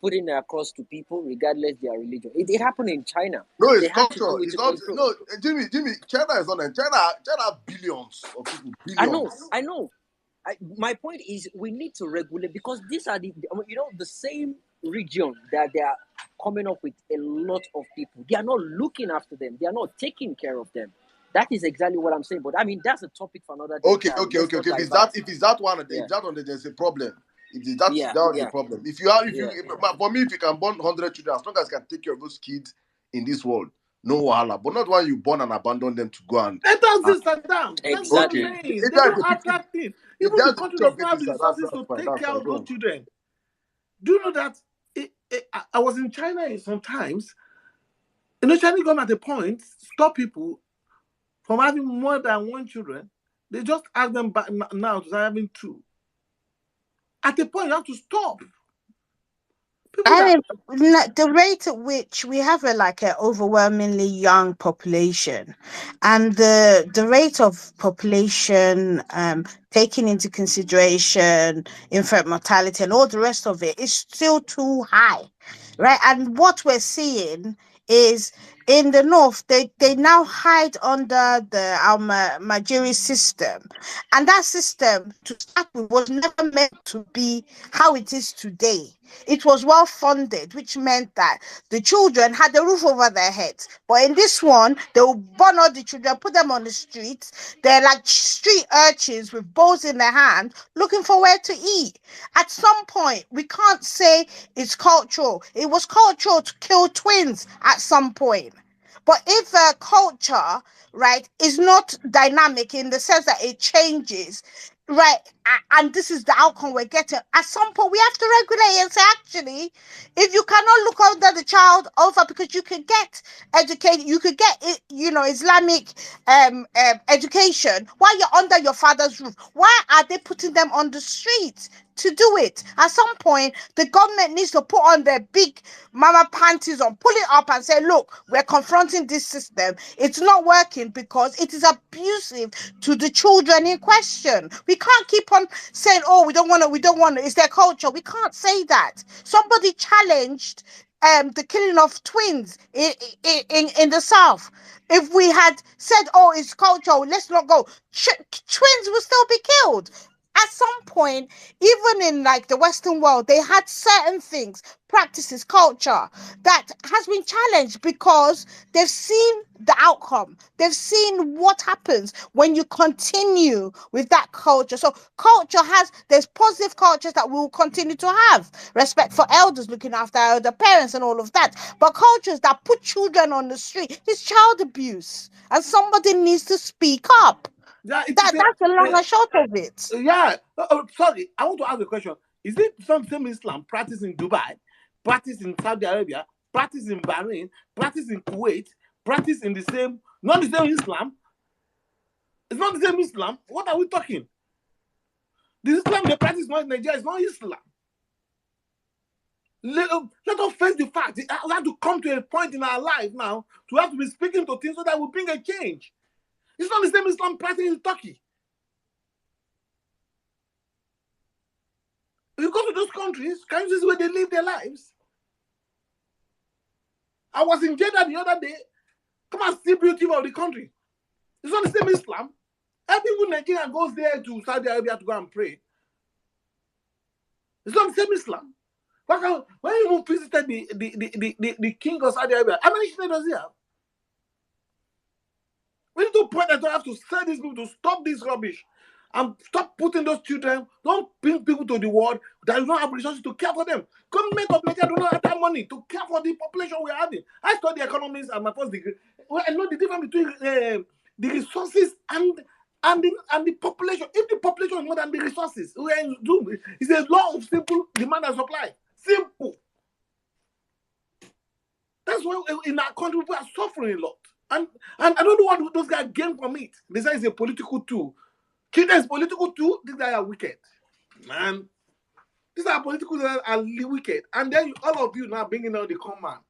putting across to people regardless their religion. It happened in China. No, it's culture. It's not. No, Jimmy. China is not. China billions of people. Billions. I know. My point is we need to regulate because these are the same region that they are coming up with a lot of people. They are not looking after them. They are not taking care of them. That is exactly what I'm saying. But I mean, that's a topic for another day. Okay. If it's that one, there's a problem. That's a problem. For me, if you can born 100 children, as long as you can take care of those kids in this world, no wahala. But not when you born and abandon them to go and. Let us sit down. Exactly. They don't have that thing. Even the country does not have the resources to take care of those children. Do you know that I was in China sometimes? China gone at a point stop people from having more than 1 children. They just ask them back now to start having 2. At a point, you have to stop. And the rate at which we have an overwhelmingly young population, and the rate of population taking into consideration infant mortality and all the rest of it is still too high, right? And what we're seeing is in the north, they now hide under the Almajiri system, and that system to start with was never meant to be how it is today. It was well funded, which meant that the children had a roof over their heads. But in this one, they will burn all the children, put them on the streets. They're like street urchins with bowls in their hand, looking for where to eat. At some point, we can't say it's cultural. It was cultural to kill twins at some point. But if a culture, right, is not dynamic in the sense that it changes, right, and this is the outcome we're getting, at some point we have to regulate and say, actually, if you cannot look under the child over because you could get educated, you could get Islamic education while you're under your father's roof, why are they putting them on the streets to do it? At some point, the government needs to put on their big mama panties on, pull it up and say, look, we're confronting this system. It's not working because it is abusive to the children in question. We can't keep on saying, oh, we don't want to, it's their culture. We can't say that. Somebody challenged the killing of twins in the South. If we had said, oh, it's culture, let's not go, twins will still be killed. At some point, even in like the Western world, they had certain things, practices, culture that has been challenged because they've seen the outcome. They've seen what happens when you continue with that culture. So there's positive cultures that we will continue to have. Respect for elders, looking after elder parents and all of that. But cultures that put children on the street is child abuse. And somebody needs to speak up. Yeah, That's the long and short of it. Yeah. Sorry, I want to ask a question. Is it some same Islam practiced in Dubai, practiced in Saudi Arabia, practiced in Bahrain, practiced in Kuwait, practiced in not the same Islam? It's not the same Islam. What are we talking? The Islam they practice in Nigeria is not Islam. Let us face the fact. We have to come to a point in our life now to have to be speaking to things so that we bring a change. It's not the same Islam practicing in Turkey. You go to those countries where they live their lives. I was in Jeddah the other day. Come and see the beauty of the country. It's not the same Islam. Every Nigerian goes there to Saudi Arabia to go and pray. It's not the same Islam. When you visited the king of Saudi Arabia, how many children does he have? We need to point that we have to tell these people to stop this rubbish and stop putting those children. Don't bring people to the world that do not have resources to care for them. Government of Nigeria do not have that money to care for the population we're having. I studied economics at my first degree. Well, I know the difference between the resources and the population. If the population is more than the resources, it's a law of simple demand and supply. Simple. That's why in our country we are suffering a lot. And I don't know what those guys gain from it. They say it's a political tool. Children is political tool. These guys are wicked. Man. These are political that are wicked. And then all of you now bringing out the command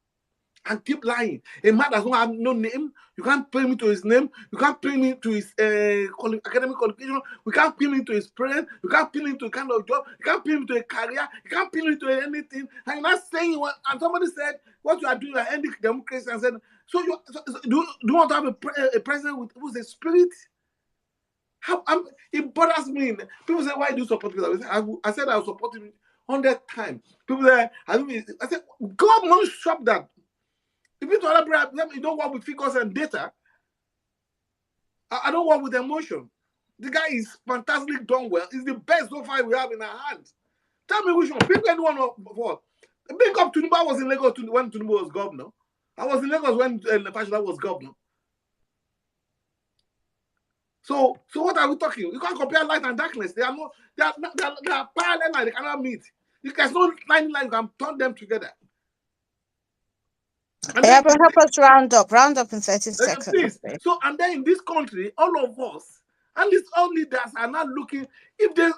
and keep lying. A man does not have no name. You can't pay me to his name. You can't pay me to his academic qualification. We can't pay me to his parents. You can't pay me to a kind of job. You can't pay me to a career. You can't pay me to anything. And you're not saying what. And somebody said, what you are doing, you are ending democracy. And said, so do you want to have a president who's a spirit? It bothers me. People say, why do you support me? I said I will support him 100 times. People say, I said, God won't stop that. If you don't work with figures and data, I don't work with emotion. The guy is fantastically done well. He's the best so far we have in our hands. Tell me which one. Pick anyone for. Big up Tinubu. I was in Lagos when Tinubu was governor. I was in Lagos when Fashola was governor. So what are we talking? You can't compare light and darkness. They are parallel and they cannot meet. There's no line you can turn them together. And then, help us round up in 30 seconds. Please. So, and then in this country, all of us, and these all leaders are not looking, if there's